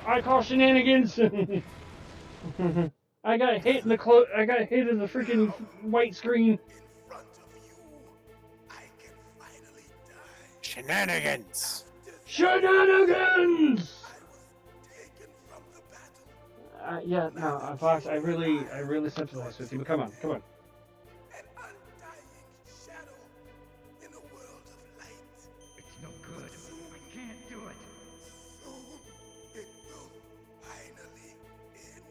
I call shenanigans. I got hit in the I got hit in the freaking white screen.
in front of you, I can finally die.
Shenanigans!
Shenanigans!
I was taken from the battle.
Yeah, no, Fox, I really sympathize with you, but come on.
An undying shadow in a world of light.
It's no good. I can't do it.
Soon it will finally end.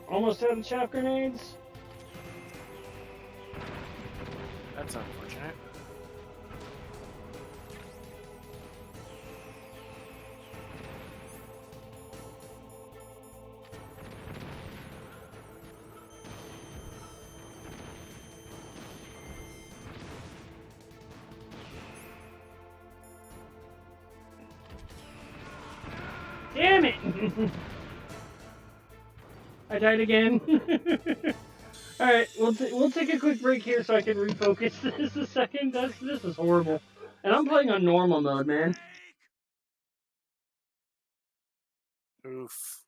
almost out of chaff grenades.
That's unfortunate.
Damn it! I died again. Alright, we'll take a quick break here so I can refocus this a second. This is horrible. And I'm playing on normal mode, man.
Oof.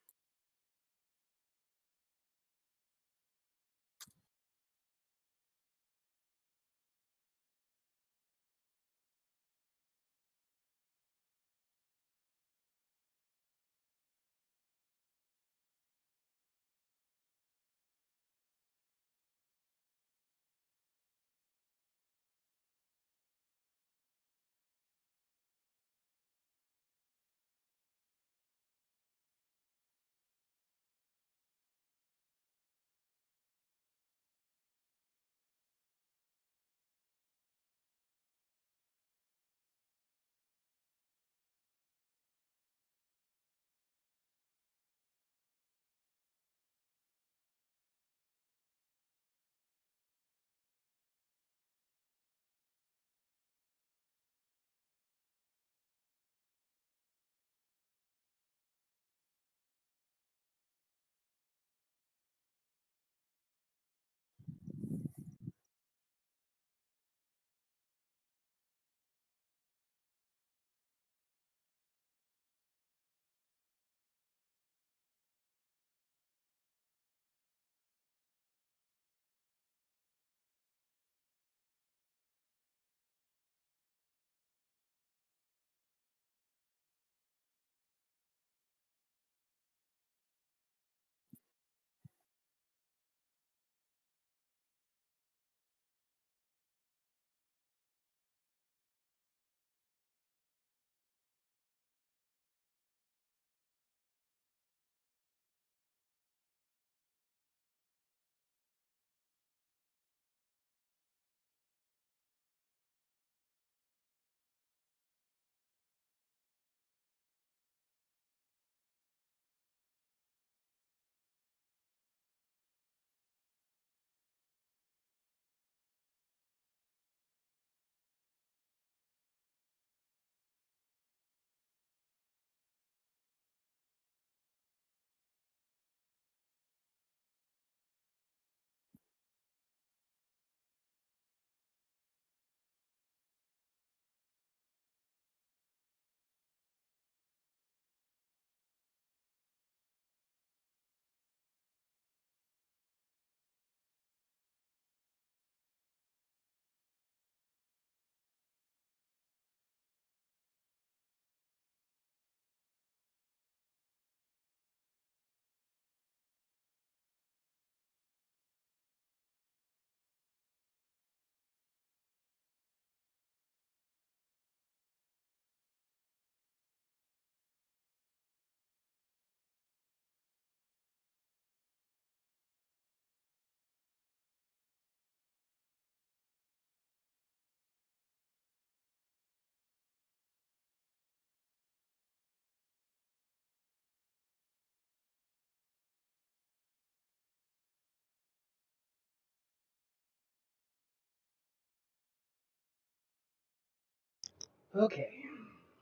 Okay,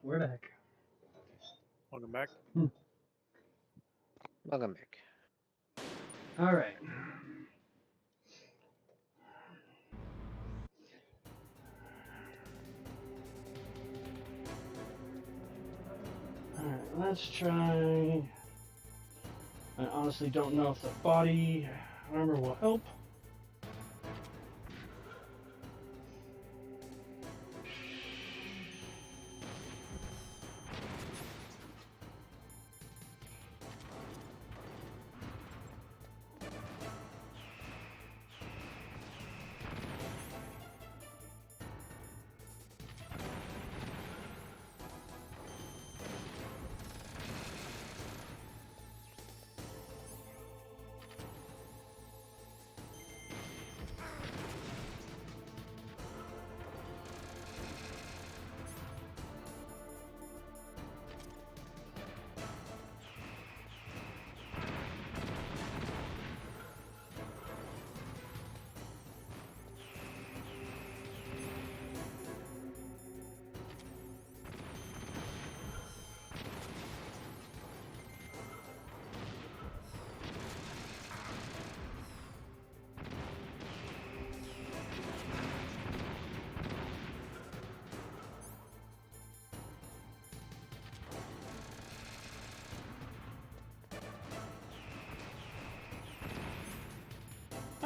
we're back.
Welcome back.
Welcome back.
Alright. Alright, let's try. I honestly don't know if the body armor will help.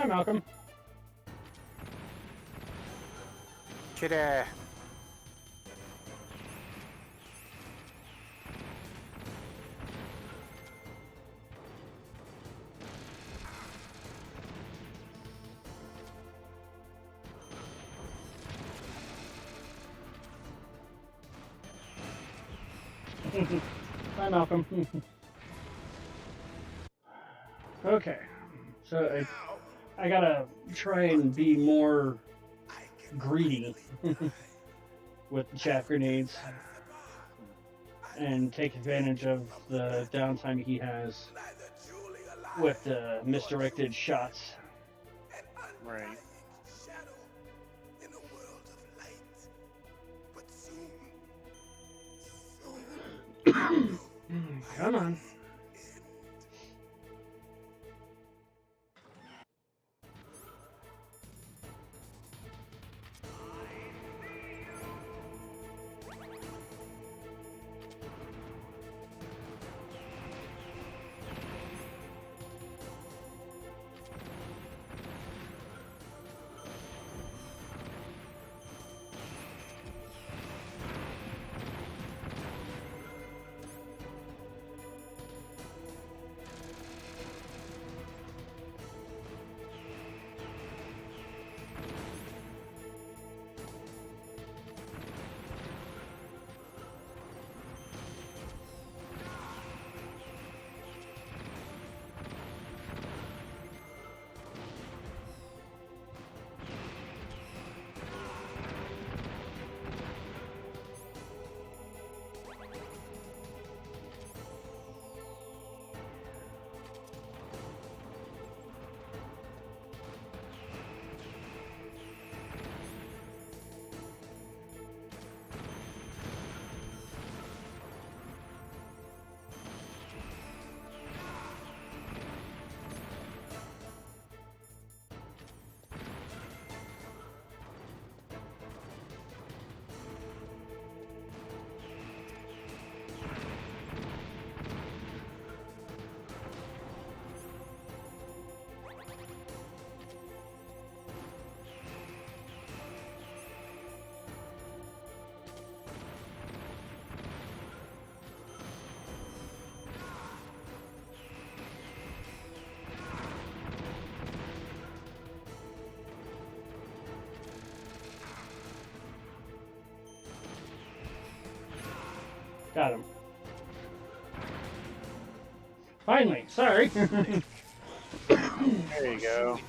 Malcolm.
Kitty.
Bye, Malcolm. Okay, so I gotta try and be more greedy with chaff grenades and take advantage of the downtime he has with the misdirected shots.
Right.
Come on. Got him. Finally, sorry.
There you go.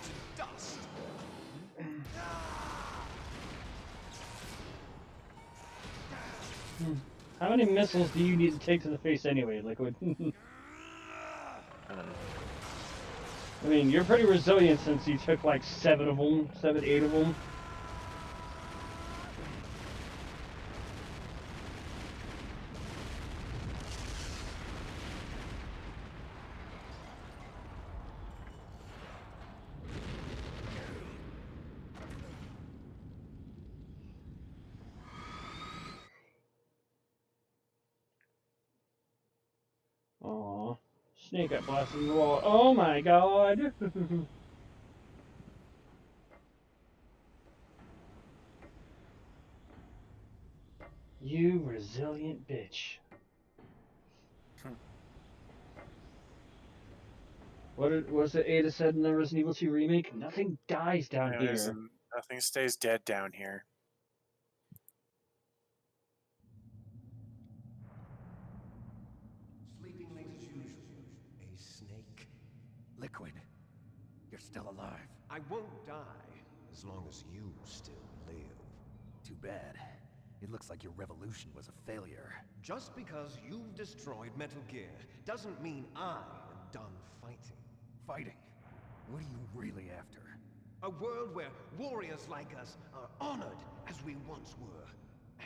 How many missiles do you need to take to the face anyway, Liquid? I mean, you're pretty resilient since you took like 7 of them, 7, 8 of them. Aw, Snake got blasted in the wall. Oh my god! You resilient bitch. What was it Ada said in the Resident Evil 2 remake? Nothing dies down here.
Nothing stays dead down here.
Sleeping late as usual, eh, Snake?
Liquid, you're still alive.
I won't die as long as you still live.
Too bad. It looks like your revolution was a failure.
Just because you've destroyed Metal Gear doesn't mean I am done fighting.
Fighting? What are you really after?
A world where warriors like us are honored as we once were,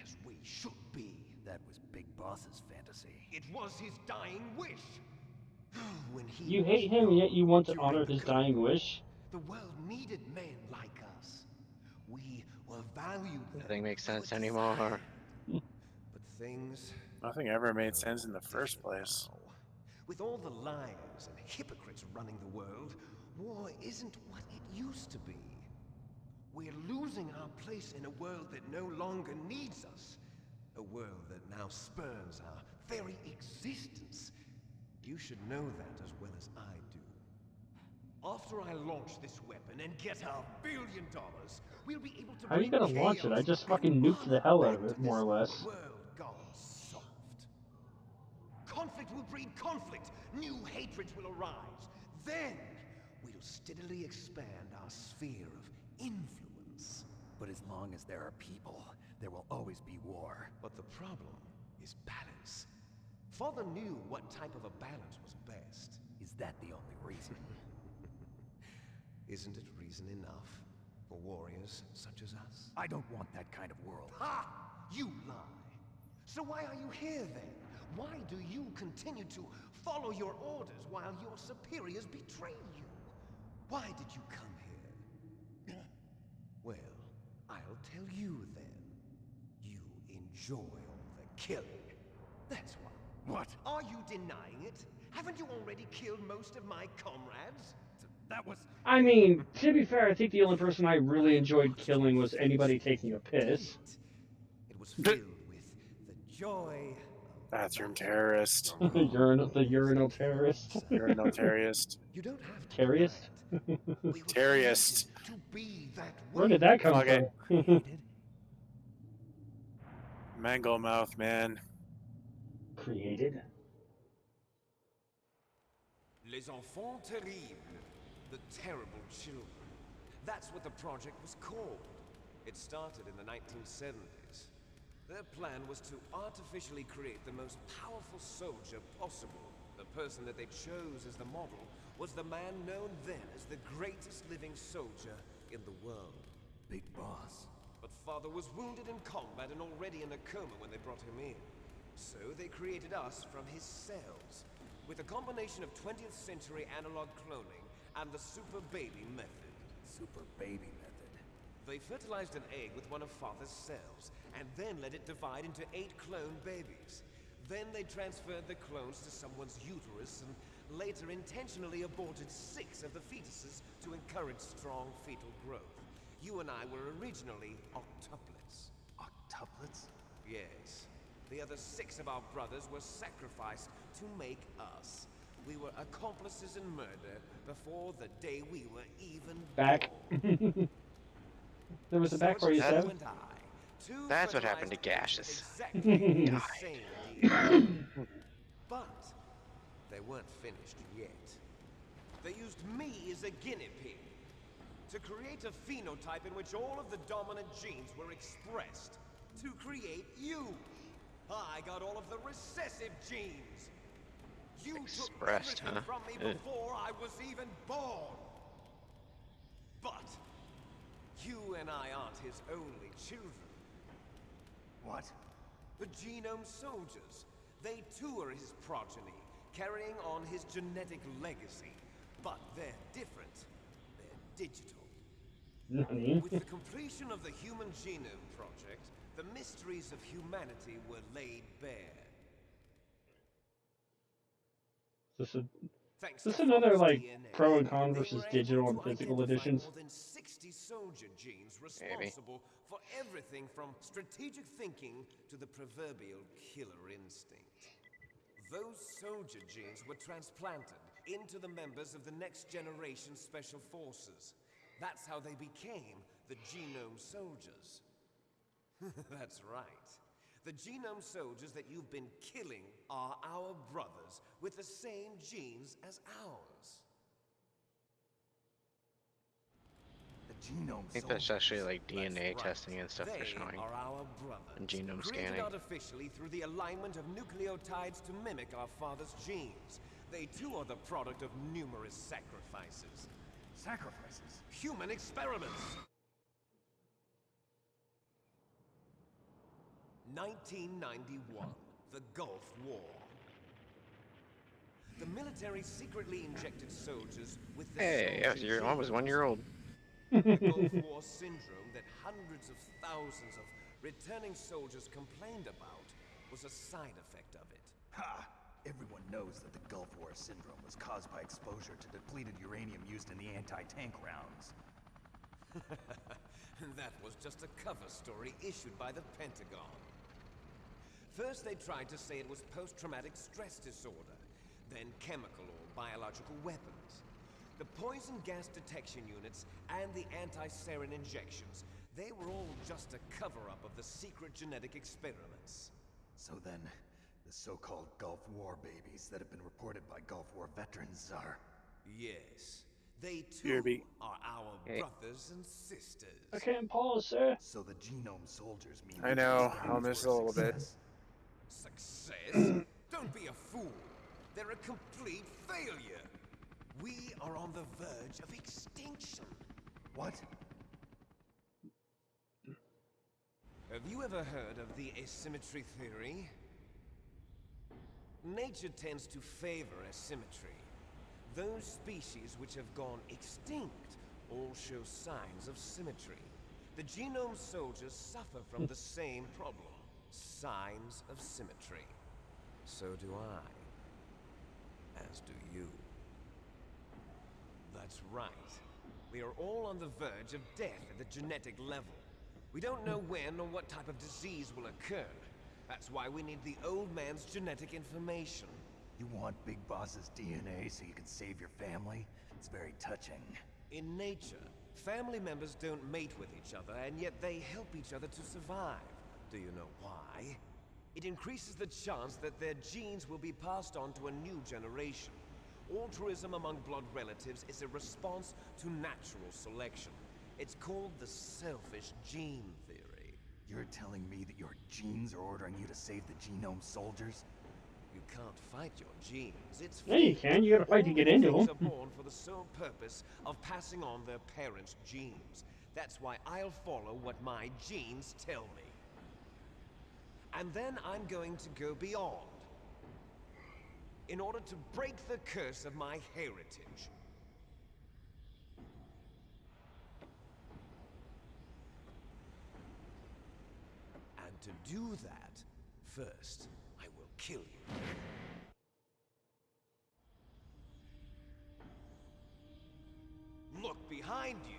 as we should be.
That was Big Boss's fantasy.
It was his dying wish. When he
You hate him, yet you want to honor his dying wish?
The world needed men like us. We were valued.
Nothing makes sense anymore.
But things...
Nothing ever made sense in the first place.
With all the liars and hypocrites running the world, War isn't what it used to be. We're losing our place in a world that no longer needs us. A world that now spurns our very existence. You should know that as well as I do. After I launch this weapon and get our $1 billion, we'll be able to
How are you
bring
gonna launch it? I
chaos
just
and
fucking nuked the hell out
back
of
to
it, more or
this
less.
world gone soft. Conflict will breed conflict. New hatreds will arise. Then we'll steadily expand our sphere of influence.
But as long as there are people, there will always be war.
But the problem is balance. Father knew what type of a balance was best.
Is that the only reason?
Isn't it reason enough for warriors such as us?
I don't want that kind of world.
Ha! You lie. So why are you here then? Why do you continue to follow your orders while your superiors betray you? Why did you come here? Well, I'll tell you then. You enjoy all the killing. That's why.
What?
Are you denying it? Haven't you already killed most of my comrades?
That was...
I mean, to be fair, I think the only person I really enjoyed killing was anybody taking a piss.
It was filled with the joy of
Bathroom terrorist.
The urinal terrorist.
Urinal terrorist.
You don't have to
Terrorist?
Terrorist.
to be that way.
Where did that come
Okay.
from?
Mango mouth, man.
Created?
Les enfants terribles. The terrible children. That's what the project was called. It started in the 1970s. Their plan was to artificially create the most powerful soldier possible. The person that they chose as the model was the man known then as the greatest living soldier in the world.
Big boss.
But Father was wounded in combat and already in a coma when they brought him in. So they created us from his cells, with a combination of 20th century analog cloning and the super baby method.
Super baby method.
They fertilized an egg with one of Father's cells, and then let it divide into 8 clone babies. Then they transferred the clones to someone's uterus and later intentionally aborted 6 of the fetuses to encourage strong fetal growth. You and I were originally octuplets.
Octuplets?
Yes. The other 6 of our brothers were sacrificed to make us. We were accomplices in murder before the day we were even
Back.
born.
There was a back for you,
So
Seb.
and I, 2
That's what happened to
fertilized
Gaseous.
exactly the same DNA. But they weren't finished yet. They used me as a guinea pig to create a phenotype in which all of the dominant genes were expressed. To create you. I got all of the recessive genes. You
Expressed,
took everything
huh?
from me before I was even born. But you and I aren't his only children.
What?
The genome soldiers. They too are his progeny, carrying on his genetic legacy. But they're different. They're digital.
Nani?
With the completion of the Human Genome Project, the mysteries of humanity were laid bare. Thanks
This
to
another,
Father's
like,
DNA,
pro and con
they
versus
were
digital
able
and
to
physical
identify
editions?
More than 60 soldier genes responsible for everything from strategic thinking to the proverbial killer instinct. Those soldier genes were transplanted into the members of the next generation special forces. That's how they became the genome soldiers. That's right. The genome soldiers that you've been killing are our brothers with the same genes as ours.
The genome
I think that's actually like DNA testing and stuff they're showing.
Are our brothers,
And genome
created
scanning.
artificially through the alignment of nucleotides to mimic our father's genes. They too are the product of numerous sacrifices.
Sacrifices?
Human experiments! 1991, the Gulf War. The military secretly injected soldiers with the
Hey, yeah,
soldier
you're almost 1 year old.
The Gulf War syndrome that hundreds of thousands of returning soldiers complained about was a side effect of it.
Ha! Everyone knows that the Gulf War syndrome was caused by exposure to depleted uranium used in the anti-tank rounds.
That was just a cover story issued by the Pentagon. First they tried to say it was post-traumatic stress disorder, then chemical or biological weapons. The poison gas detection units and the anti-sarin injections, they were all just a cover-up of the secret genetic experiments.
So then, the so-called Gulf War babies that have been reported by Gulf War veterans are...
Yes. They
Here,
too
B.
are our
Hey.
brothers and sisters.
I can't pause, sir.
So the genome soldiers mean...
I know, I'll miss it a little bit.
Success? Don't be a fool. They're a complete failure. We are on the verge of extinction.
What?
Have you ever heard of the asymmetry theory? Nature tends to favor asymmetry. Those species which have gone extinct all show signs of symmetry. The genome soldiers suffer from the same problem. Signs of symmetry. So do I. As do you. That's right. We are all on the verge of death at the genetic level. We don't know when or what type of disease will occur. That's why we need the old man's genetic information.
You want Big Boss's DNA so you can save your family? It's very touching.
In nature, family members don't mate with each other, and yet they help each other to survive. Do you know why? It increases the chance that their genes will be passed on to a new generation. Altruism among blood relatives is a response to natural selection. It's called the selfish gene theory.
You're telling me that your genes are ordering you to save the genome soldiers?
You can't fight your genes. It's
Yeah, you can. You gotta fight to get into
them.
them.
Are born for the sole purpose of passing on their parents' genes. That's why I'll follow what my genes tell me. And then I'm going to go beyond. In order to break the curse of my heritage. And to do that, first, I will kill you. Look behind you.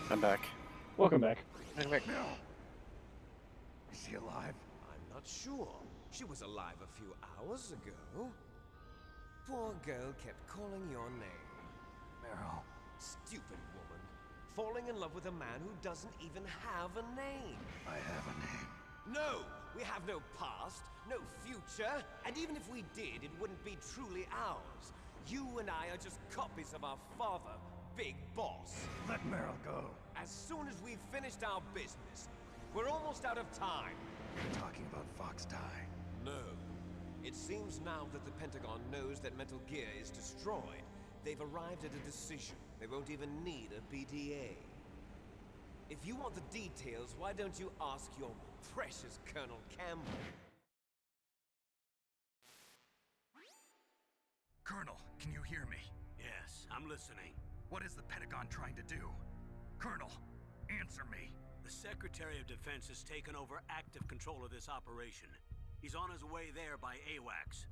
I'm back.
Welcome back.
I'm back.
No. Is she alive?
I'm not sure. She was alive a few hours ago. Poor girl kept calling your name.
Meryl.
Stupid woman. Falling in love with a man who doesn't even have a name.
I have a name.
No! We have no past, no future, and even if we did, it wouldn't be truly ours. You and I are just copies of our father, Big Boss.
Let Meryl go.
As soon as we've finished our business, we're almost out of time.
You're talking about Fox Die.
No. It seems now that the Pentagon knows that Metal Gear is destroyed. They've arrived at a decision. They won't even need a BDA. If you want the details, why don't you ask your precious Colonel Campbell?
Colonel, can you hear me?
Yes, I'm listening.
What is the Pentagon trying to do? Colonel, answer me.
The Secretary of Defense has taken over active control of this operation. He's on his way there by AWACS.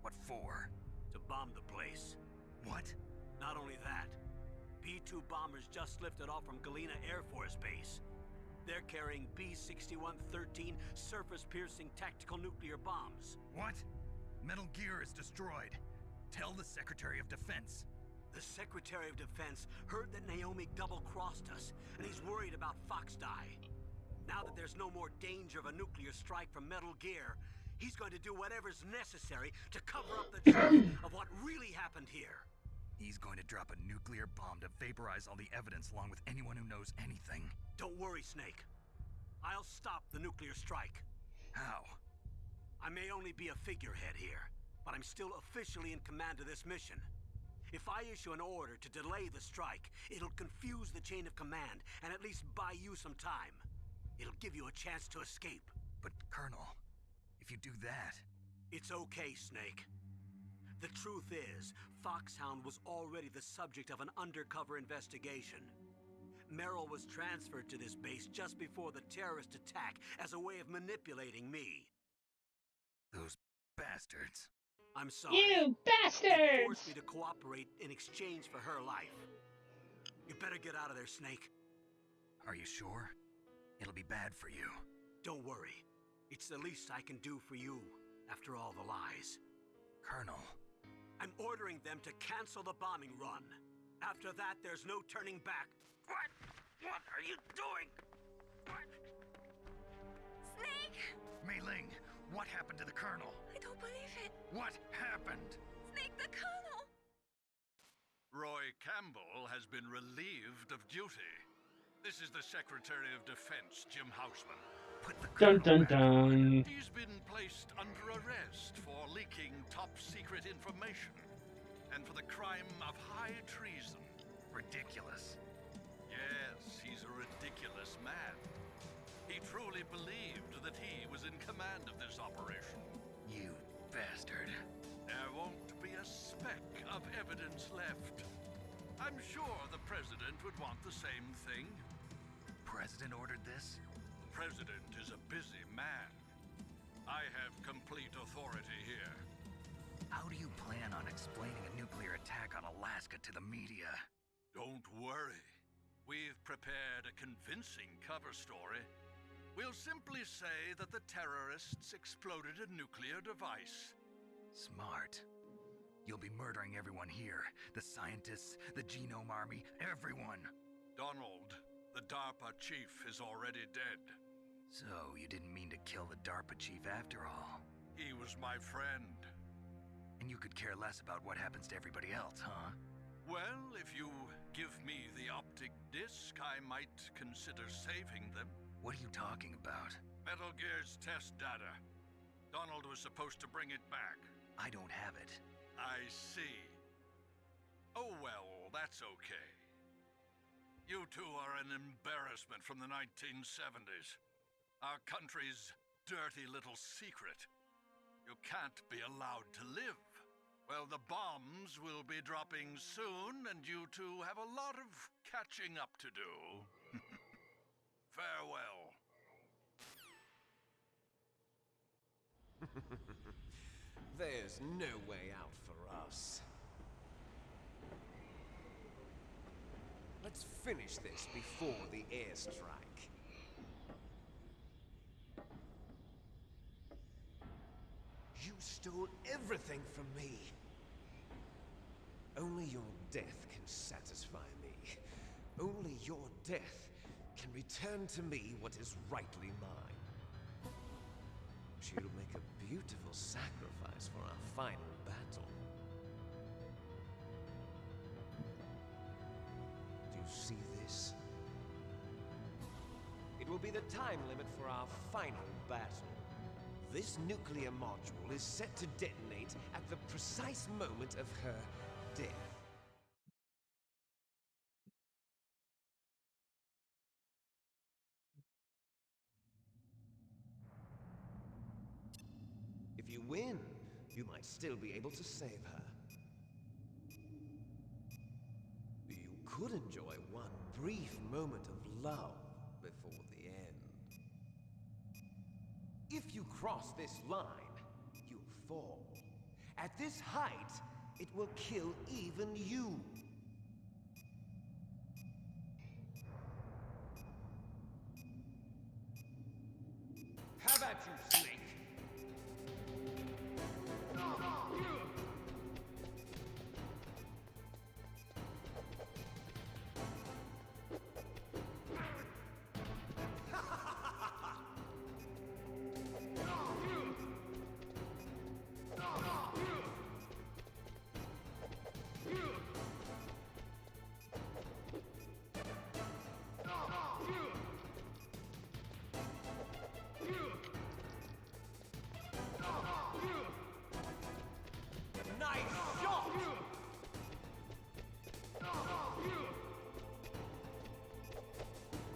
What for?
To bomb the place.
What?
Not only that, B-2 bombers just lifted off from Galena Air Force Base. They're carrying B-6113 surface-piercing tactical nuclear bombs.
What? Metal Gear is destroyed. Tell the Secretary of Defense.
The Secretary of Defense heard that Naomi double-crossed us, and he's worried about Fox Die. Now that there's no more danger of a nuclear strike from Metal Gear, he's going to do whatever's necessary to cover up the truth of what really happened here.
He's going to drop a nuclear bomb to vaporize all the evidence along with anyone who knows anything.
Don't worry, Snake. I'll stop the nuclear strike.
How?
I may only be a figurehead here, but I'm still officially in command of this mission. If I issue an order to delay the strike, it'll confuse the chain of command and at least buy you some time. It'll give you a chance to escape.
But, Colonel, if you do that...
It's okay, Snake. The truth is, Foxhound was already the subject of an undercover investigation. Meryl was transferred to this base just before the terrorist attack as a way of manipulating me.
Those bastards.
I'm sorry.
You
They
bastards!
forced me to cooperate in exchange for her life. You better get out of there, Snake.
Are you sure? It'll be bad for you.
Don't worry. It's the least I can do for you, after all the lies.
Colonel.
I'm ordering them to cancel the bombing run. After that, there's no turning back.
What? What are you doing? What?
Snake!
Mei Ling, what happened to the Colonel?
I don't believe it.
What happened?
Snake, the Colonel!
Roy Campbell has been relieved of duty. This is the Secretary of Defense, Jim Houseman.
Put the
Dun
Colonel
dun
back on.
dun.
He's been placed under arrest for leaking top-secret information and for the crime of high treason.
Ridiculous.
Yes, he's a ridiculous man. He truly believed that he was in command of this operation.
You bastard.
There won't be a speck of evidence left. I'm sure the President would want the same thing.
President ordered this?
The President is a busy man. I have complete authority here.
How do you plan on explaining a nuclear attack on Alaska to the media?
Don't worry. We've prepared a convincing cover story. We'll simply say that the terrorists exploded a nuclear device.
Smart. You'll be murdering everyone here. The scientists, the Genome Army, everyone.
Donald, the DARPA chief, is already dead.
So, you didn't mean to kill the DARPA chief after all.
He was my friend.
And you could care less about what happens to everybody else, huh?
Well, if you give me the optic disc, I might consider saving them.
What are you talking about?
Metal Gear's test data. Donald was supposed to bring it back.
I don't have it.
I see. Oh well, that's okay. You two are an embarrassment from the 1970s. Our country's dirty little secret. You can't be allowed to live. Well, the bombs will be dropping soon, and you two have a lot of catching up to do. Farewell.
There's no way out for us. Let's finish this before the airstrike. You stole everything from me. Only your death can satisfy me. Only your death can return to me what is rightly mine. She'll make a beautiful sacrifice for our final battle. Do you see this? It will be the time limit for our final battle. This nuclear module is set to detonate at the precise moment of her death. If you win, you might still be able to save her. You could enjoy one brief moment of love before the end. If you cross this line, you'll fall. At this height, it will kill even you. How about you, Snake?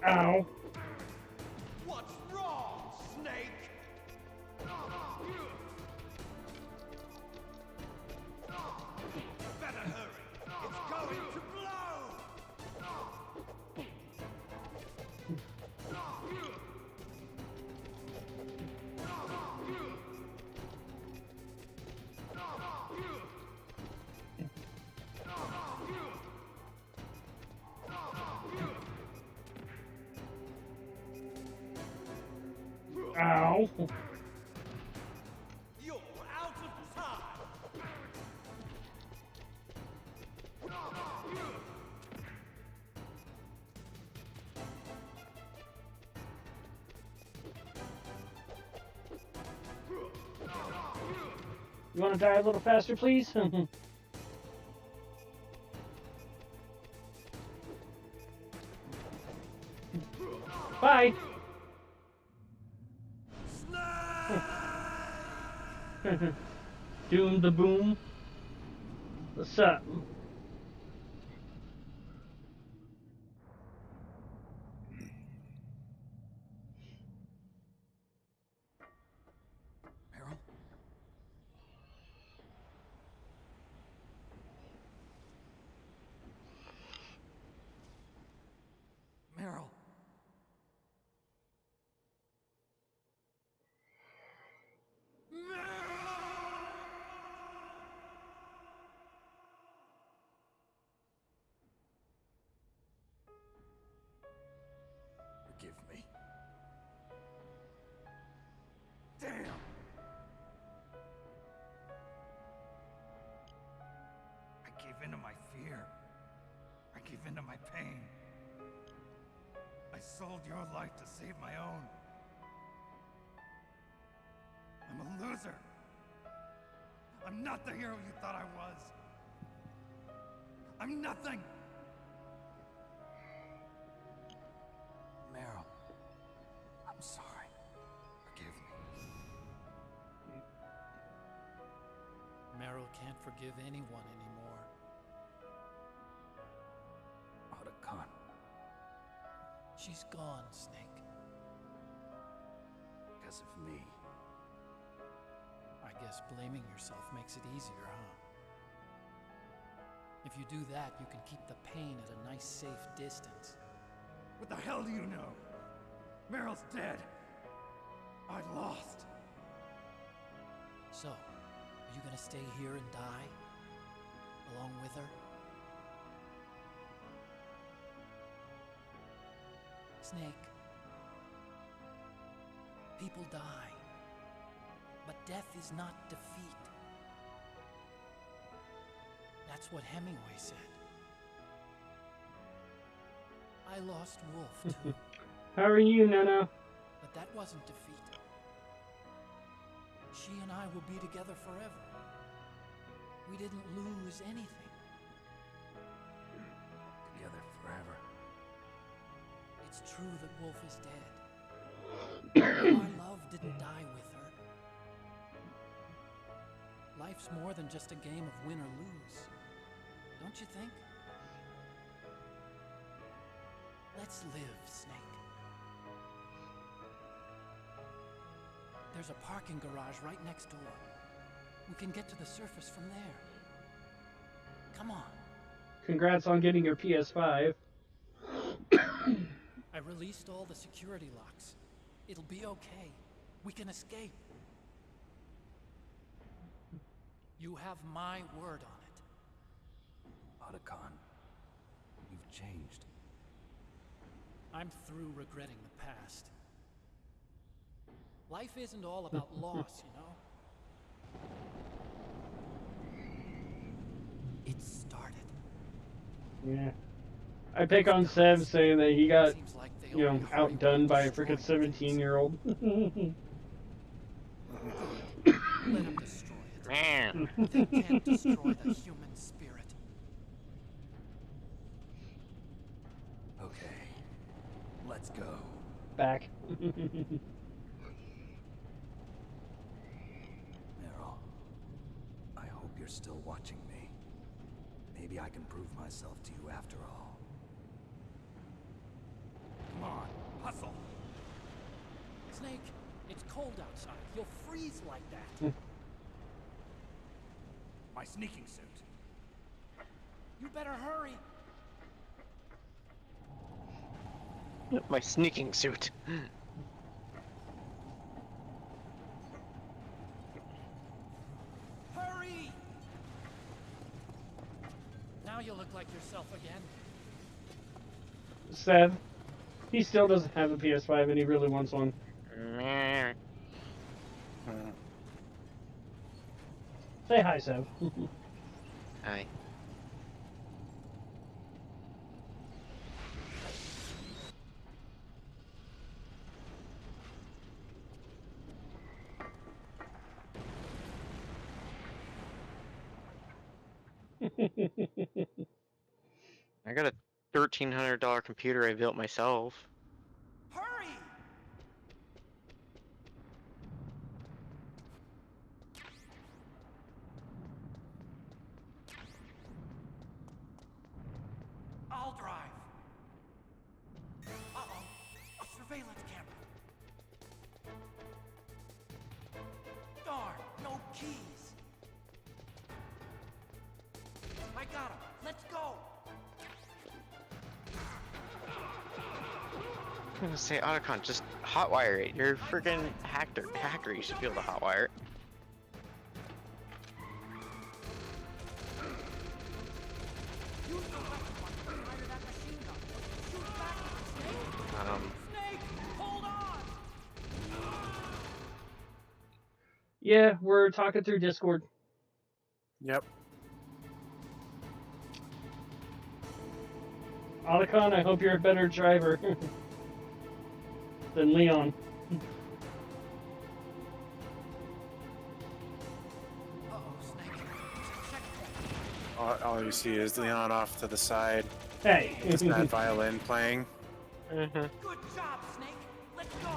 Ow.
What's wrong, Snake? Better hurry. It's going to blow.
Ow.
You're out of time.
You want to die a little faster, please? Bye. Doom the boom. What's up?
Meryl? Meryl.
Forgive me.
Damn! I gave in to my fear. I gave in to my pain. I sold your life to save my own. I'm a loser. I'm not the hero you thought I was. I'm nothing. Meryl, I'm sorry. Forgive me.
Meryl can't forgive anyone anymore.
Otacon.
She's gone, Snake.
Because of me.
I guess blaming yourself makes it easier, huh? If you do that, you can keep the pain at a nice, safe distance.
What the hell do you know? Meryl's dead. I lost.
So, are you gonna stay here and die? Along with her? Snake. People die. But death is not defeat. That's what Hemingway said. I lost Wolf, too.
How are you, Nana?
But that wasn't defeat. She and I will be together forever. We didn't lose anything.
Together forever.
It's true that Wolf is dead. Our love didn't die with her. Life's more than just a game of win or lose. Don't you think? Let's live, Snake. There's a parking garage right next door. We can get to the surface from there. Come on.
Congrats on getting your PS5.
I released all the security locks. It'll be okay. We can escape. You have my word on it.
Otacon, you've changed.
I'm through regretting the past. Life isn't all about loss, you know? It started.
Yeah. I pick on Sev saying that he got, you know, outdone by a freaking 17-year-old.
Let him destroy it.
Man.
They can't destroy the human spirit.
Okay. Let's go.
Back.
Meryl, I hope you're still watching me. Maybe I can prove myself to you after all.
Come on, hustle.
Snake, it's cold outside. You'll freeze like that.
My sneaking suit.
You better hurry.
My sneaking suit.
Hurry! Now you look like yourself again.
Sev, he still doesn't have a PS5 and he really wants one. Say hi, Sev.
Hi. I got a $1,300 computer I built myself.
Hurry! I'll drive. Uh-oh. A surveillance camera. Darn, no keys. I got him. Let's go.
I'm gonna say, Otacon, just hotwire it. You're a freaking hacker. You should be able to hotwire it.
Use the weapon button to fire that machine gun. Shoot back, Snake. Snake, hold on.
Yeah, we're talking through Discord.
Yep.
Otacon, I hope you're a better driver than Leon.
All you see is Leon off to the side.
Hey.
With that violin playing.
Good job, Snake. Let's go.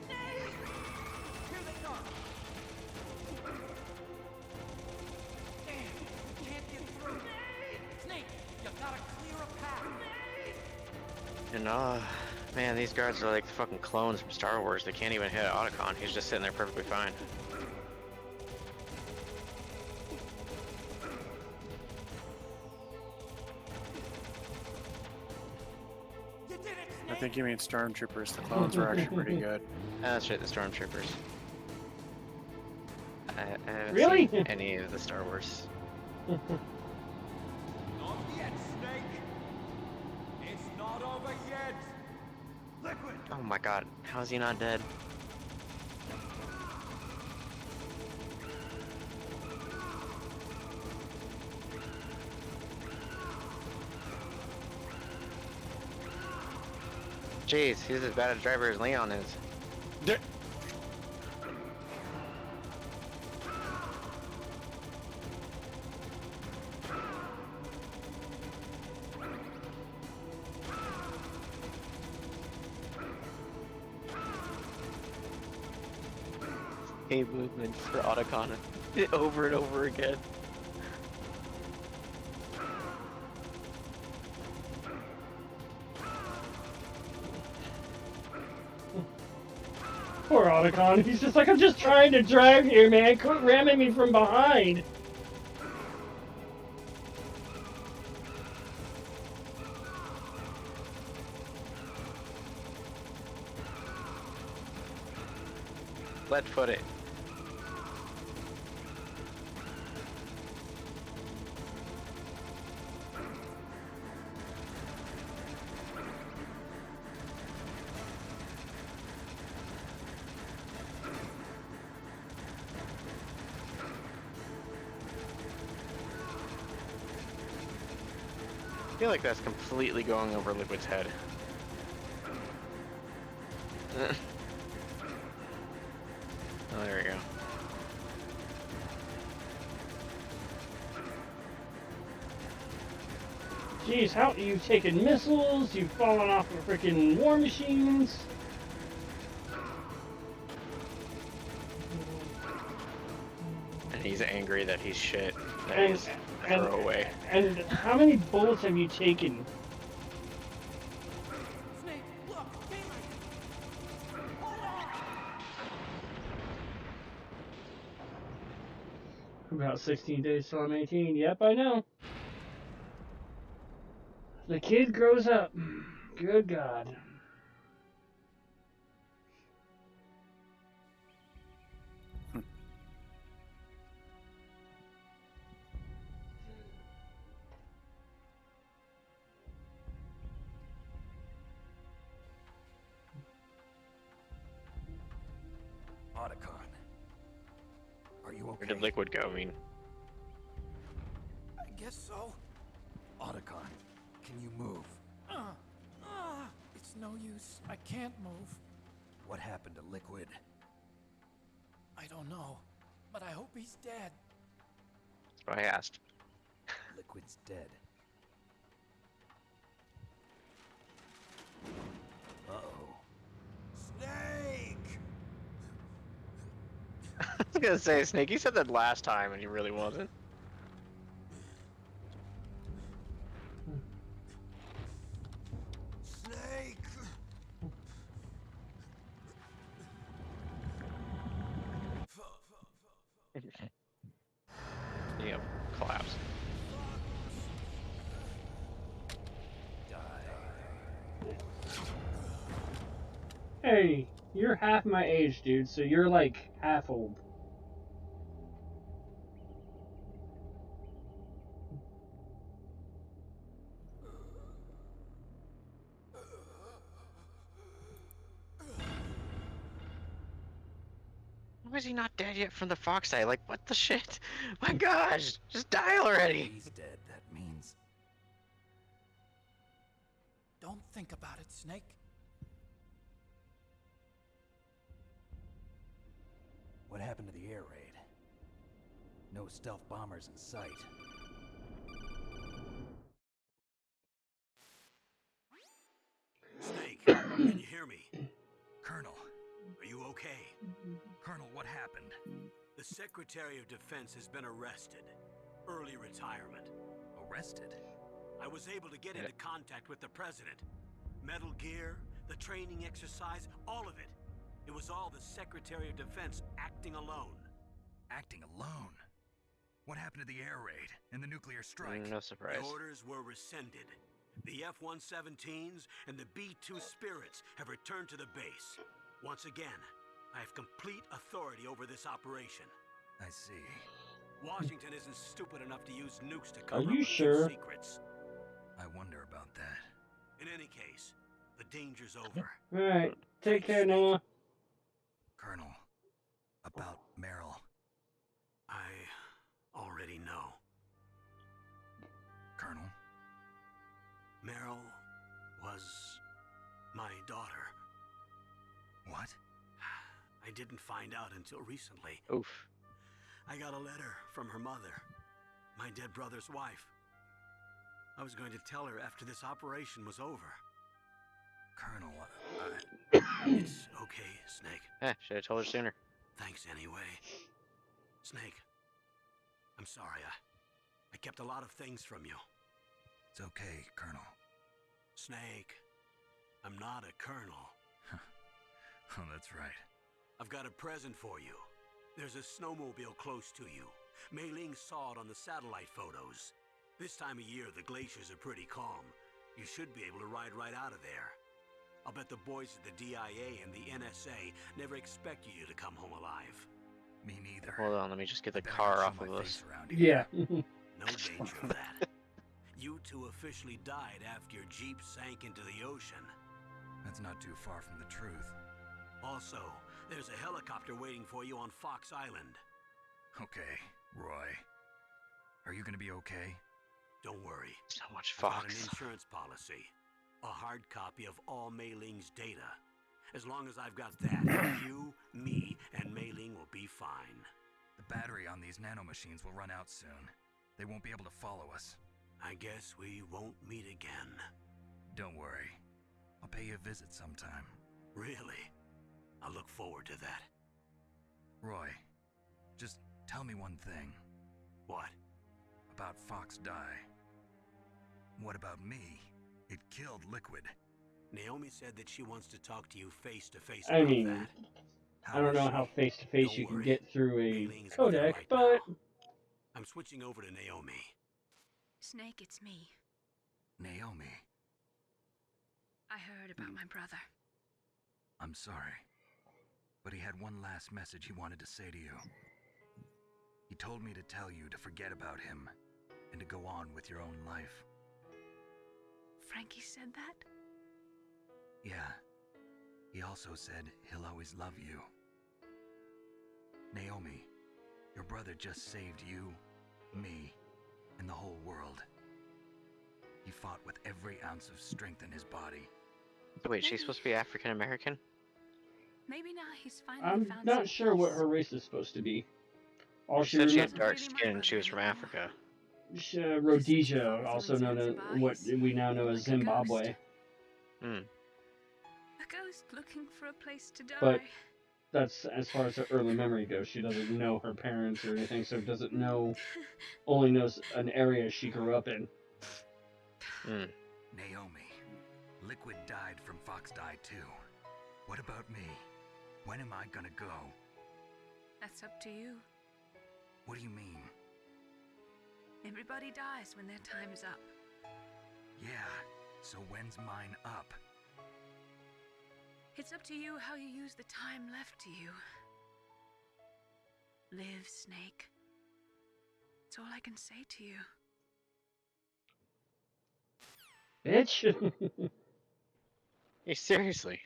Snake! Here they come. Damn, we can't get through. Snake, you gotta clear a path.
And man, these guards are like fucking clones from Star Wars. They can't even hit Otacon. He's just sitting there perfectly fine.
I think you mean stormtroopers. The clones were actually pretty good.
That's right, the stormtroopers. I haven't
Really?
seen any of the Star Wars.
Not yet, Snake. It's not over yet. Liquid.
Oh my god, how is he not dead? Jeez, he's as bad a driver as Leon is. A movement for Otacon over and over again.
Poor Otacon. He's just like, I'm just trying to drive here, man. Quit ramming me from behind.
Let's foot it. I feel like that's completely going over Liquid's head. Oh, there we go.
Jeez, how you've taken missiles, you've fallen off of freaking war machines.
And he's angry that he's shit. That
And-
he's throw away.
And how many bullets have you taken?
Snake, look, daylight. Hold on.
About 16 days till I'm 18. Yep, I know. The kid grows up. Good God.
Otacon. Are you okay?
Where did Liquid go? I mean,
I guess so.
Otacon, can you move?
It's no use. I can't move.
What happened to Liquid?
I don't know, but I hope he's dead.
that's what I asked.
Liquid's dead. Uh-oh.
Snake!
I was gonna say, Snake, you said that last time and he really wasn't.
Snake!
Yep, collapse.
Hey, you're half my age, dude, so you're like half old.
Why is he not dead yet from the Fox Eye? Like, what the shit? My gosh, just die already.
He's dead. That means...
Don't think about it, Snake.
What happened to the air raid? No stealth bombers in sight.
Snake, can you hear me?
Colonel.
Are you okay?
Colonel, what happened?
The Secretary of Defense has been arrested. Early retirement.
Arrested?
I was able to get into contact with the President. Metal Gear, the training exercise, all of it. It was all the Secretary of Defense acting alone.
Acting alone? What happened to the air raid and the nuclear strike?
No surprise.
The orders were rescinded. The F-117s and the B-2 Spirits have returned to the base. Once again, I have complete authority over this operation.
I see.
Washington isn't stupid enough to use nukes to
Are
cover up
you
its
sure?
secrets.
I wonder about that.
In any case, the danger's over.
Alright, take care, Noah.
Colonel, about Meryl.
I already know.
Colonel?
Meryl was my daughter.
What?
I didn't find out until recently.
Oof.
I got a letter from her mother, my dead brother's wife. I was going to tell her after this operation was over.
Colonel,
It's okay, Snake.
Should have told her sooner.
Thanks anyway. Snake, I'm sorry. I kept a lot of things from you.
It's okay, Colonel.
Snake, I'm not a colonel.
Oh, that's right.
I've got a present for you. There's a snowmobile close to you. Mei Ling saw it on the satellite photos. This time of year, the glaciers are pretty calm. You should be able to ride right out of there. I'll bet the boys at the DIA and the NSA never expected you to come home alive.
Me neither.
Hold on, let me just get the
I better
car
not
off
show
of
my
this.
face around here.
Yeah.
No danger of that. You two officially died after your Jeep sank into the ocean.
That's not too far from the truth.
Also, there's a helicopter waiting for you on Fox Island.
Okay, Roy. Are you gonna be okay?
Don't worry.
So much
I've got an
Fox.
insurance policy. A hard copy of all Mei Ling's data. As long as I've got that, you, me, and Mei Ling will be fine.
The battery on these nanomachines will run out soon. They won't be able to follow us.
I guess we won't meet again.
Don't worry. I'll pay you a visit sometime.
Really? I look forward to that.
Roy, just tell me one thing.
What?
About Fox Die. What about me? It killed Liquid.
Naomi said that she wants to talk to you face to face
I
about
mean,
that.
I don't know how face to face you can get through a codec, but
I'm switching over to Naomi.
Snake, it's me.
Naomi,
I heard about my brother.
I'm sorry. But he had one last message he wanted to say to you. He told me to tell you to forget about him and to go on with your own life.
Frankie said that?
Yeah. He also said he'll always love you. Naomi, your brother just saved you, me, and the whole world. He fought with every ounce of strength in his body.
Wait, she's supposed to be African American?
Maybe now he's finally
I'm
found
not
some
sure what
peace.
her race is supposed to be. All
She
she
said she had
remembers.
dark skin and she was from Africa.
Rhodesia, also known as what we now know as Zimbabwe.
Hmm.
A ghost looking for a place to die.
But that's as far as her early memory goes. She doesn't know her parents or anything, so doesn't know. Only knows an area she grew up in.
Naomi, Liquid died from Fox died too. What about me? When am I gonna go?
That's up to you.
What do you mean?
Everybody dies when their time is up.
Yeah, so when's mine up?
It's up to you how you use the time left to you. Live, Snake. That's all I can say to you.
Bitch!
Hey, seriously.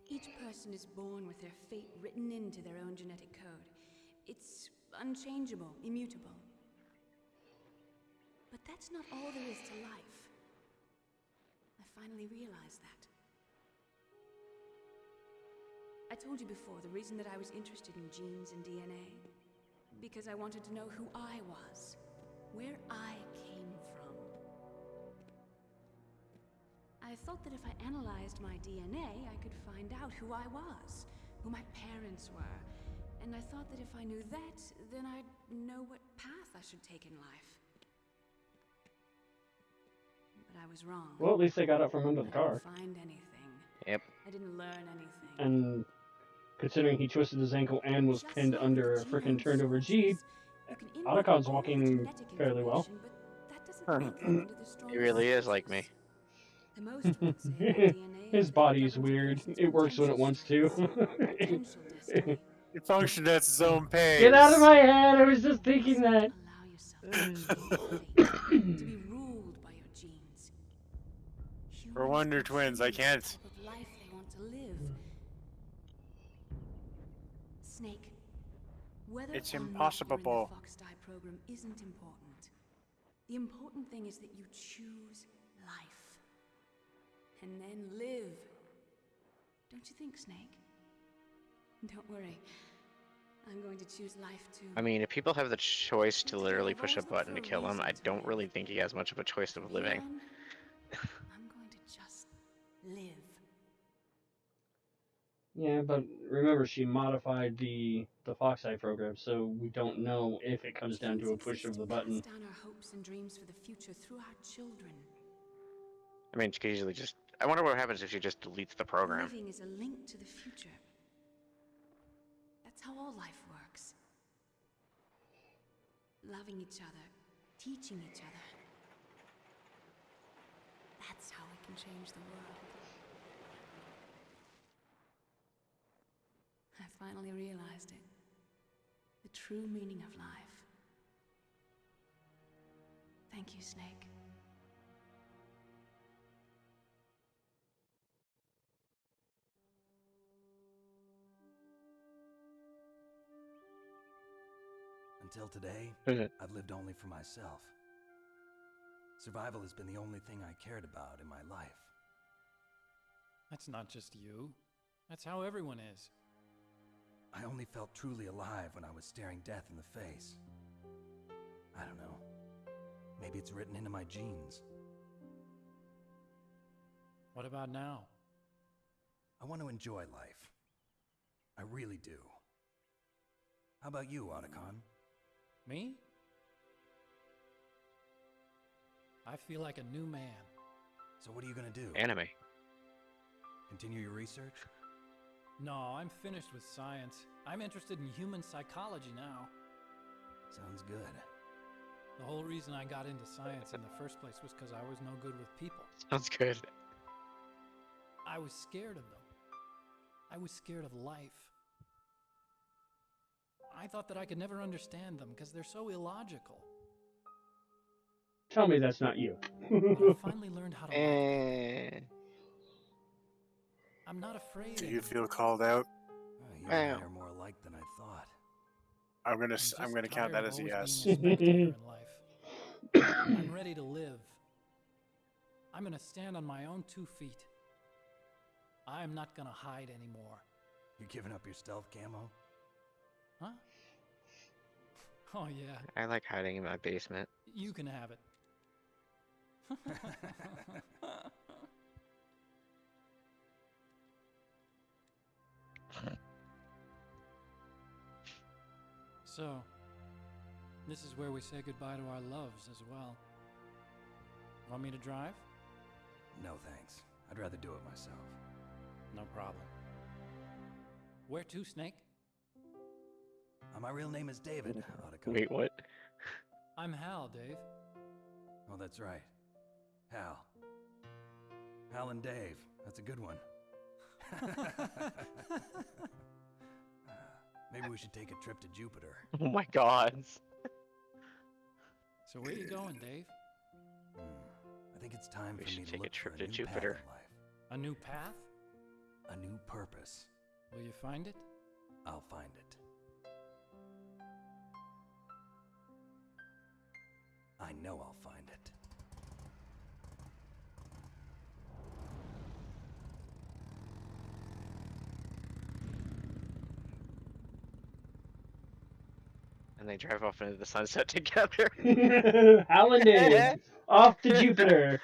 Each person is born with their fate written into their own genetic code. It's unchangeable, immutable. But that's not all there is to life. I finally realized that. I told you before the reason that I was interested in genes and DNA. Because I wanted to know who I was, where I came from. I thought that if I analyzed my DNA, I could find out who I was, who my parents were. And I thought that if I knew that, then I'd know what path I should take in life. But I was wrong.
Well, at least they got up from under the
I
car.
didn't find anything.
Yep.
I didn't learn anything.
And considering he twisted his ankle and was pinned under a frickin' turned over Jeep, Otacon's walking fairly well.
He really is like me.
The most would say that DNA
His body's weird. It works when it wants to.
potential destiny.
It functioned at its own pace.
Get out of my head! I was just thinking that.
To be ruled by your genes.
For Wonder Twins, I can't.
The type of life they want to live. Snake, whether
It's
or not
impossible.
you're in the Fox Die program isn't important. The important thing is that you choose life. And then live. Don't you think, Snake? Don't worry. I'm going to choose life too.
I mean, if people have the choice to literally push a button to kill him, I don't really think he has much of a choice of living.
I'm going to just live.
Yeah, but remember, she modified the Fox Eye program, so we don't know if it comes down to a push of the button.
Pass down our hopes and dreams for the future through our children.
I mean, she could easily just... I wonder what happens if she just deletes the program.
Living is a link to the future. That's how all life works. Loving each other, teaching each other. That's how we can change the world. I finally realized it. The true meaning of life. Thank you, Snake.
Until today, I've lived only for myself. Survival has been the only thing I cared about in my life.
That's not just you. That's how everyone is.
I only felt truly alive when I was staring death in the face. I don't know. Maybe it's written into my genes.
What about now?
I want to enjoy life. I really do. How about you, Otacon?
Me? I feel like a new man.
So what are you gonna do?
Anime.
Continue your research?
No, I'm finished with science. I'm interested in human psychology now.
Sounds good.
The whole reason I got into science in the first place was because I was no good with people.
Sounds good.
I was scared of them. I was scared of life. I thought that I could never understand them because they're so illogical.
Tell me that's not you.
But I finally learned how to like them. I'm not afraid.
Do you feel called out?
You and I are more alike than I thought.
I'm gonna count that as a yes.
Being a spectator in life. I'm ready to live. I'm gonna stand on my own 2 feet. I'm not gonna hide anymore.
You're giving up your stealth camo?
Huh? Oh yeah.
I like hiding in my basement.
You can have it. So, this is where we say goodbye to our loves as well. Want me to drive?
No thanks. I'd rather do it myself.
No problem. Where to, Snake?
My real name is David.
Wait, what?
I'm Hal, Dave.
Oh, that's right. Hal. Hal and Dave. That's a good one. Maybe we should take a trip to Jupiter.
Oh my god.
So where you going, Dave?
I think it's time
We
for me
should
to
take a
look
trip
for
to
a new
Jupiter.
path in life.
A new path?
A new purpose.
Will you find it?
I'll find it. I know I'll find it.
And they drive off into the sunset together.
Hal and Dave, off to Jupiter.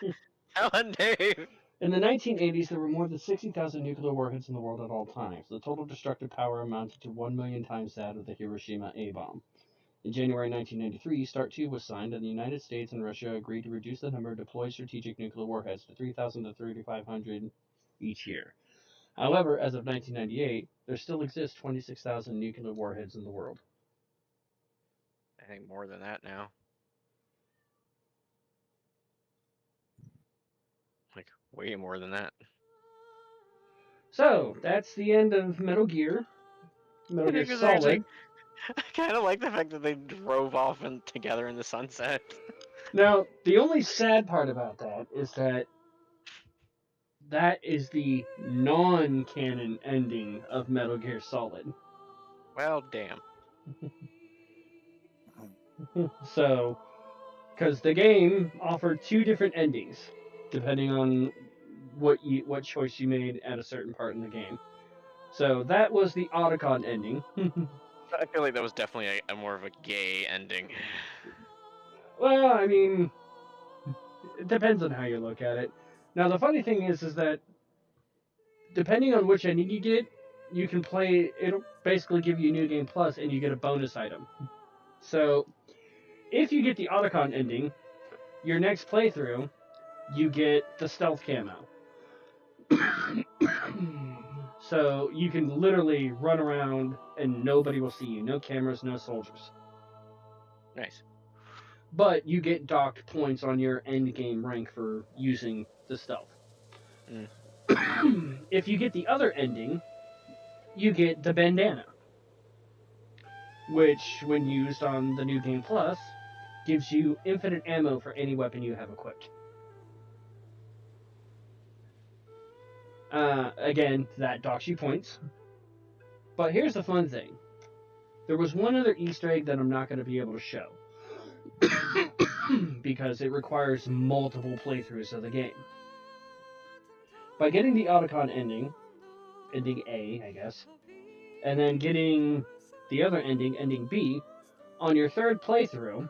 Hal and Dave.
In the 1980s, there were more than 60,000 nuclear warheads in the world at all times. The total destructive power amounted to 1 million times that of the Hiroshima A-bomb. In January 1993, START II was signed, and the United States and Russia agreed to reduce the number of deployed strategic nuclear warheads to 3,000 to 3,500 each year. However, as of 1998, there still exists 26,000 nuclear warheads in the world.
I think more than that now. Like, way more than that.
So, that's the end of Metal Gear. Metal Gear Solid.
I kind of like the fact that they drove off and together in the sunset.
Now, the only sad part about that is that that is the non-canon ending of Metal Gear Solid.
Well, damn.
So, because the game offered 2 different endings, depending on what choice you made at a certain part in the game. So that was the Otacon ending.
I feel like that was definitely a more of a gay ending.
Well, I mean, it depends on how you look at it. Now, the funny thing is that depending on which ending you get, you can play. It'll basically give you New Game Plus, and you get a bonus item. So, if you get the Otacon ending, your next playthrough, you get the stealth camo. So you can literally run around and nobody will see you. No cameras, no soldiers.
Nice.
But you get docked points on your end game rank for using the stealth. If you get the other ending, you get the bandana, which, when used on the New Game Plus, gives you infinite ammo for any weapon you have equipped. Again, that docks you points. But here's the fun thing. There was one other Easter egg that I'm not going to be able to show. Because it requires multiple playthroughs of the game. By getting the Otacon ending A, I guess, and then getting the other ending B, on your third playthrough,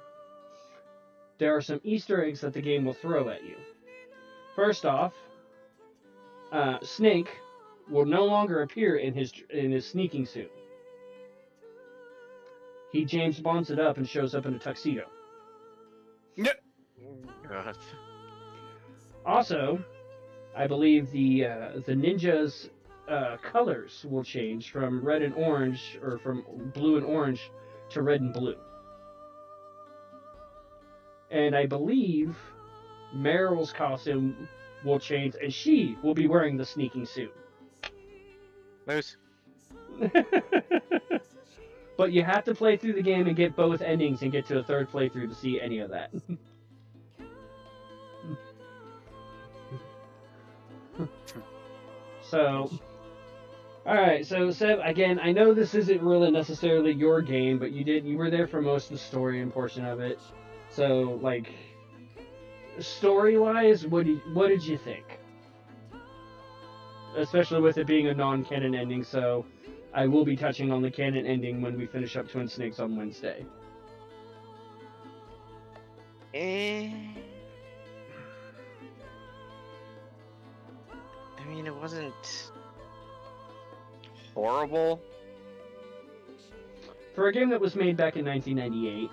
there are some Easter eggs that the game will throw at you. First off, Snake will no longer appear in his sneaking suit. He James Bonds it up and shows up in a tuxedo.
God.
Also, I believe the ninjas' colors will change from red and orange, or from blue and orange to red and blue. And I believe Meryl's costume will change, and she will be wearing the sneaking suit.
Moose.
But you have to play through the game and get both endings and get to a third playthrough to see any of that. So, alright, so Seb, again, I know this isn't really necessarily your game, but you were there for most of the story and portion of it. So, like, story-wise, what did you think? Especially with it being a non-canon ending, so I will be touching on the canon ending when we finish up Twin Snakes on Wednesday.
I mean, it wasn't horrible.
For a game that was made back in 1998.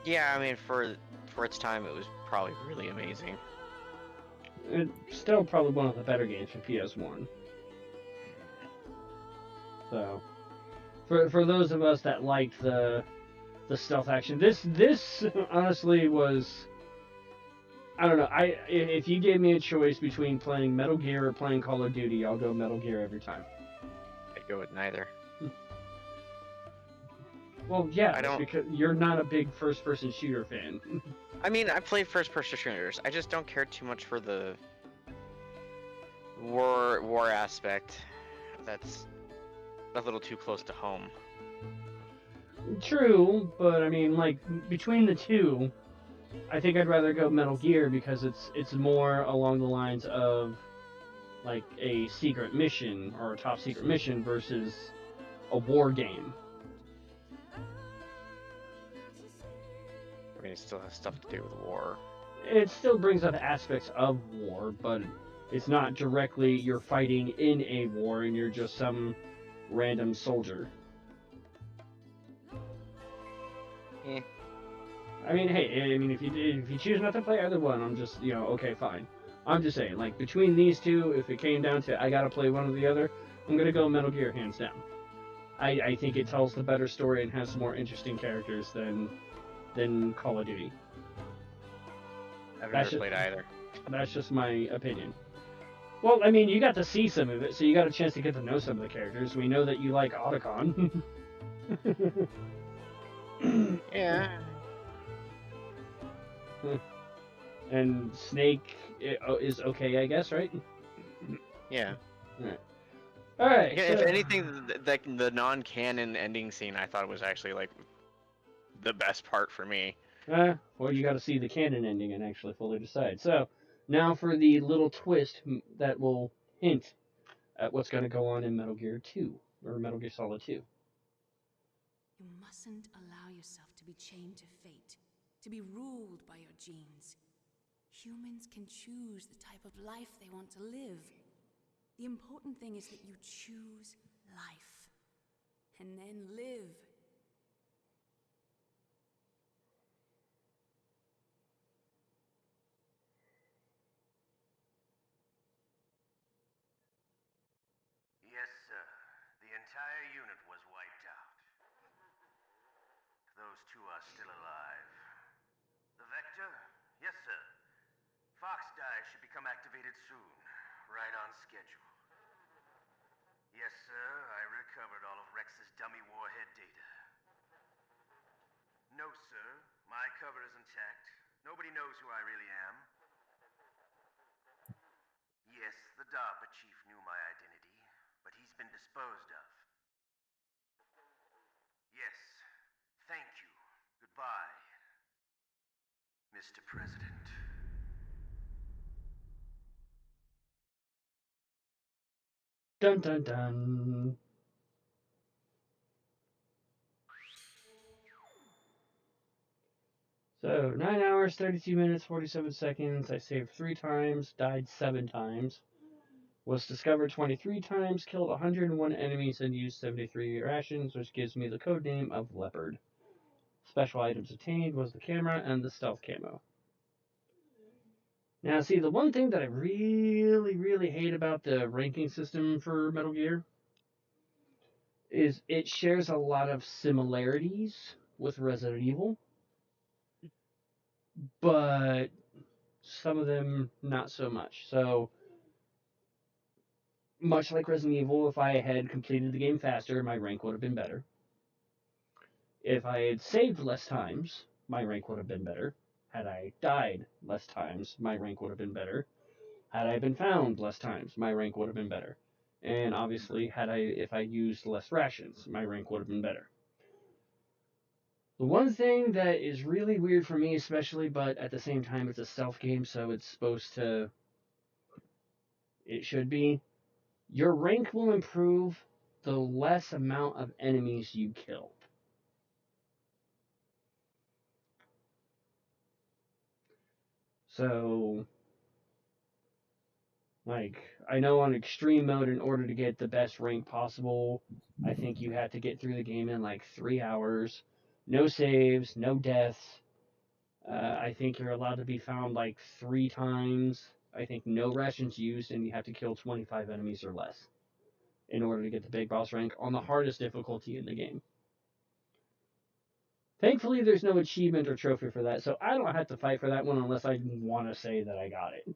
Yeah, I mean, for its time, it was probably really amazing.
It's still probably one of the better games for PS1. So, for those of us that liked the stealth action, this honestly was, I don't know. If you gave me a choice between playing Metal Gear or playing Call of Duty, I'll go Metal Gear every time.
I'd go with neither.
Well, yeah, because you're not a big first-person shooter fan.
I mean, I play first-person shooters. I just don't care too much for the war aspect. That's a little too close to home.
True, but I mean, like, between the two, I think I'd rather go Metal Gear because it's more along the lines of like a secret mission or a top secret mission versus a war game.
I mean, it still has stuff to do with war.
It still brings up aspects of war, but it's not directly you're fighting in a war and you're just some random soldier.
Eh.
I mean, hey, I mean, if you choose not to play either one, I'm just, okay, fine. I'm just saying, like, between these two, if it came down to I gotta play one or the other, I'm gonna go Metal Gear hands down. I think it tells the better story and has more interesting characters than Call of Duty.
I've never played either.
That's just my opinion. Well, I mean, you got to see some of it, so you got a chance to get to know some of the characters. We know that you like Otacon.
Yeah.
And Snake is okay, I guess, right?
Yeah.
All right.
Yeah, if anything, the non-canon ending scene I thought was actually like the best part for me.
Well, you got to see the canon ending and actually fully decide. So, now for the little twist that will hint at what's going to go on in Metal Gear 2, or Metal Gear Solid 2.
You mustn't allow yourself to be chained to fate, to be ruled by your genes. Humans can choose the type of life they want to live. The important thing is that you choose life, and then live.
Yes, sir. The entire unit was wiped out. Those two are still alive. The Vector? Yes, sir. Fox die should become activated soon. Right on schedule. Yes, sir. I recovered all of Rex's dummy warhead data. No, sir. My cover is intact. Nobody knows who I really am. Yes, the DARPA chief knew my identity, but he's been disposed of. Yes. Thank you. Goodbye, Mr. President.
Dun dun dun. So, 9 hours, 32 minutes, 47 seconds. I saved 3 times, died 7 times. Was discovered 23 times, killed 101 enemies, and used 73 rations, which gives me the codename of Leopard. Special items obtained was the camera and the stealth camo. Now, see, the one thing that I really, really hate about the ranking system for Metal Gear is it shares a lot of similarities with Resident Evil, but some of them not so much. So, much like Resident Evil, if I had completed the game faster, my rank would have been better. If I had saved less times, my rank would have been better. Had I died less times, my rank would have been better. Had I been found less times, my rank would have been better. And obviously, if I used less rations, my rank would have been better. The one thing that is really weird for me, especially, but at the same time, it's a stealth game, so it's supposed to. It should be. Your rank will improve the less amount of enemies you kill. So, like, I know on extreme mode, in order to get the best rank possible, I think you have to get through the game in like 3 hours. No saves, no deaths. I think you're allowed to be found like 3 times. I think no rations used, and you have to kill 25 enemies or less in order to get the big boss rank on the hardest difficulty in the game. Thankfully, there's no achievement or trophy for that, so I don't have to fight for that one unless I want to say that I got it.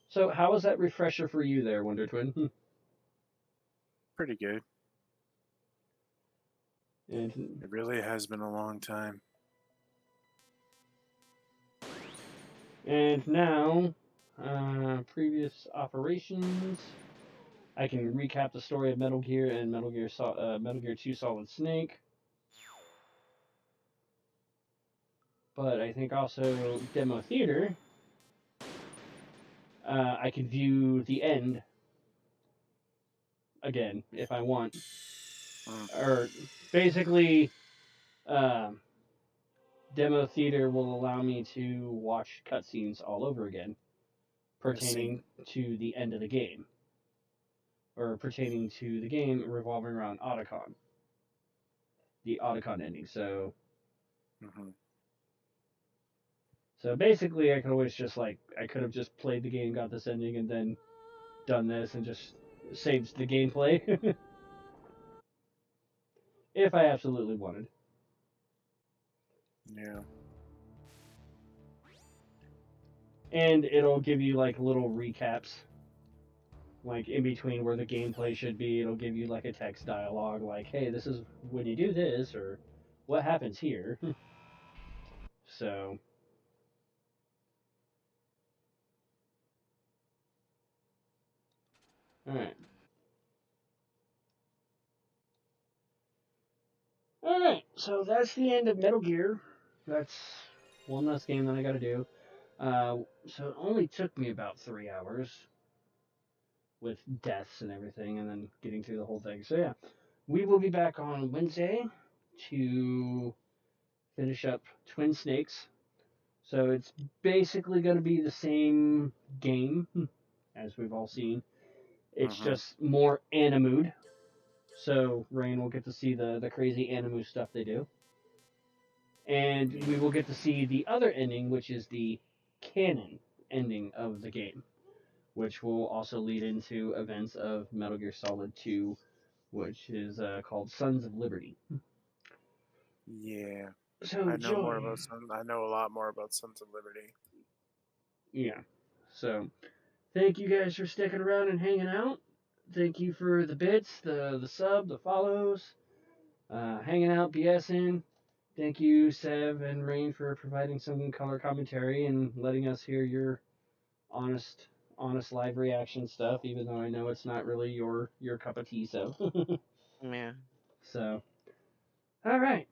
So, how was that refresher for you there, Wonder Twin?
Pretty good.
And
it really has been a long time.
And now, previous operations. I can recap the story of Metal Gear and Metal Gear 2 Solid Snake. But I think also Demo Theater, I can view the end again if I want. Or basically, Demo Theater will allow me to watch cutscenes all over again pertaining to the end of the game. Or pertaining to the game revolving around Otacon. The Otacon ending. So, so basically, I could always just I could have just played the game, got this ending, and then done this and just saved the gameplay. If I absolutely wanted.
Yeah.
And it'll give you little recaps. In between where the gameplay should be, it'll give you a text dialogue hey, this is when you do this, or what happens here. So. Alright. Alright, so that's the end of Metal Gear. That's one less game that I gotta do. So it only took me about 3 hours with deaths and everything, and then getting through the whole thing. So yeah, we will be back on Wednesday to finish up Twin Snakes. So it's basically going to be the same game as we've all seen. It's just more Animude. So Rain will get to see the crazy Animu stuff they do. And we will get to see the other ending, which is the canon ending of the game, which will also lead into events of Metal Gear Solid 2, which is called Sons of Liberty.
Yeah.
So
I know more about I know a lot more about Sons of Liberty.
Yeah. So thank you guys for sticking around and hanging out. Thank you for the bits, the sub, the follows, hanging out, BSing. Thank you, Sev and Rain, for providing some color commentary and letting us hear your honest live reaction stuff, even though I know it's not really your cup of tea, so.
Yeah.
So, all right.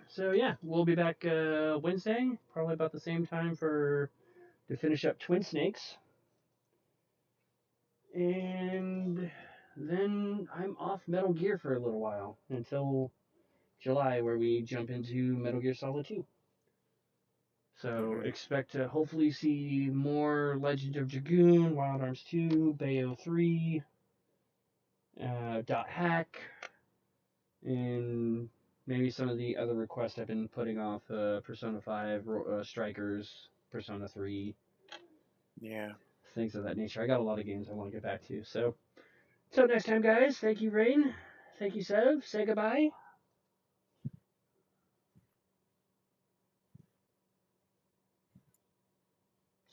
So yeah, we'll be back Wednesday, probably about the same time to finish up Twin Snakes. And then I'm off Metal Gear for a little while until July, where we jump into Metal Gear Solid 2. So expect to hopefully see more Legend of Dragoon, Wild Arms 2, Bayo 3, Dot Hack, and maybe some of the other requests I've been putting off, Persona 5, Strikers, Persona 3.
Yeah.
Things of that nature. I got a lot of games I want to get back to. So, till next time, guys. Thank you, Rain. Thank you, Sev. Say goodbye.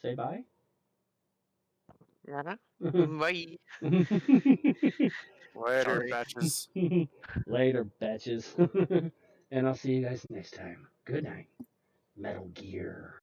Say bye.
Bye.
Later,
Sorry.
batches.
Later, batches. And I'll see you guys next time. Good night. Metal Gear.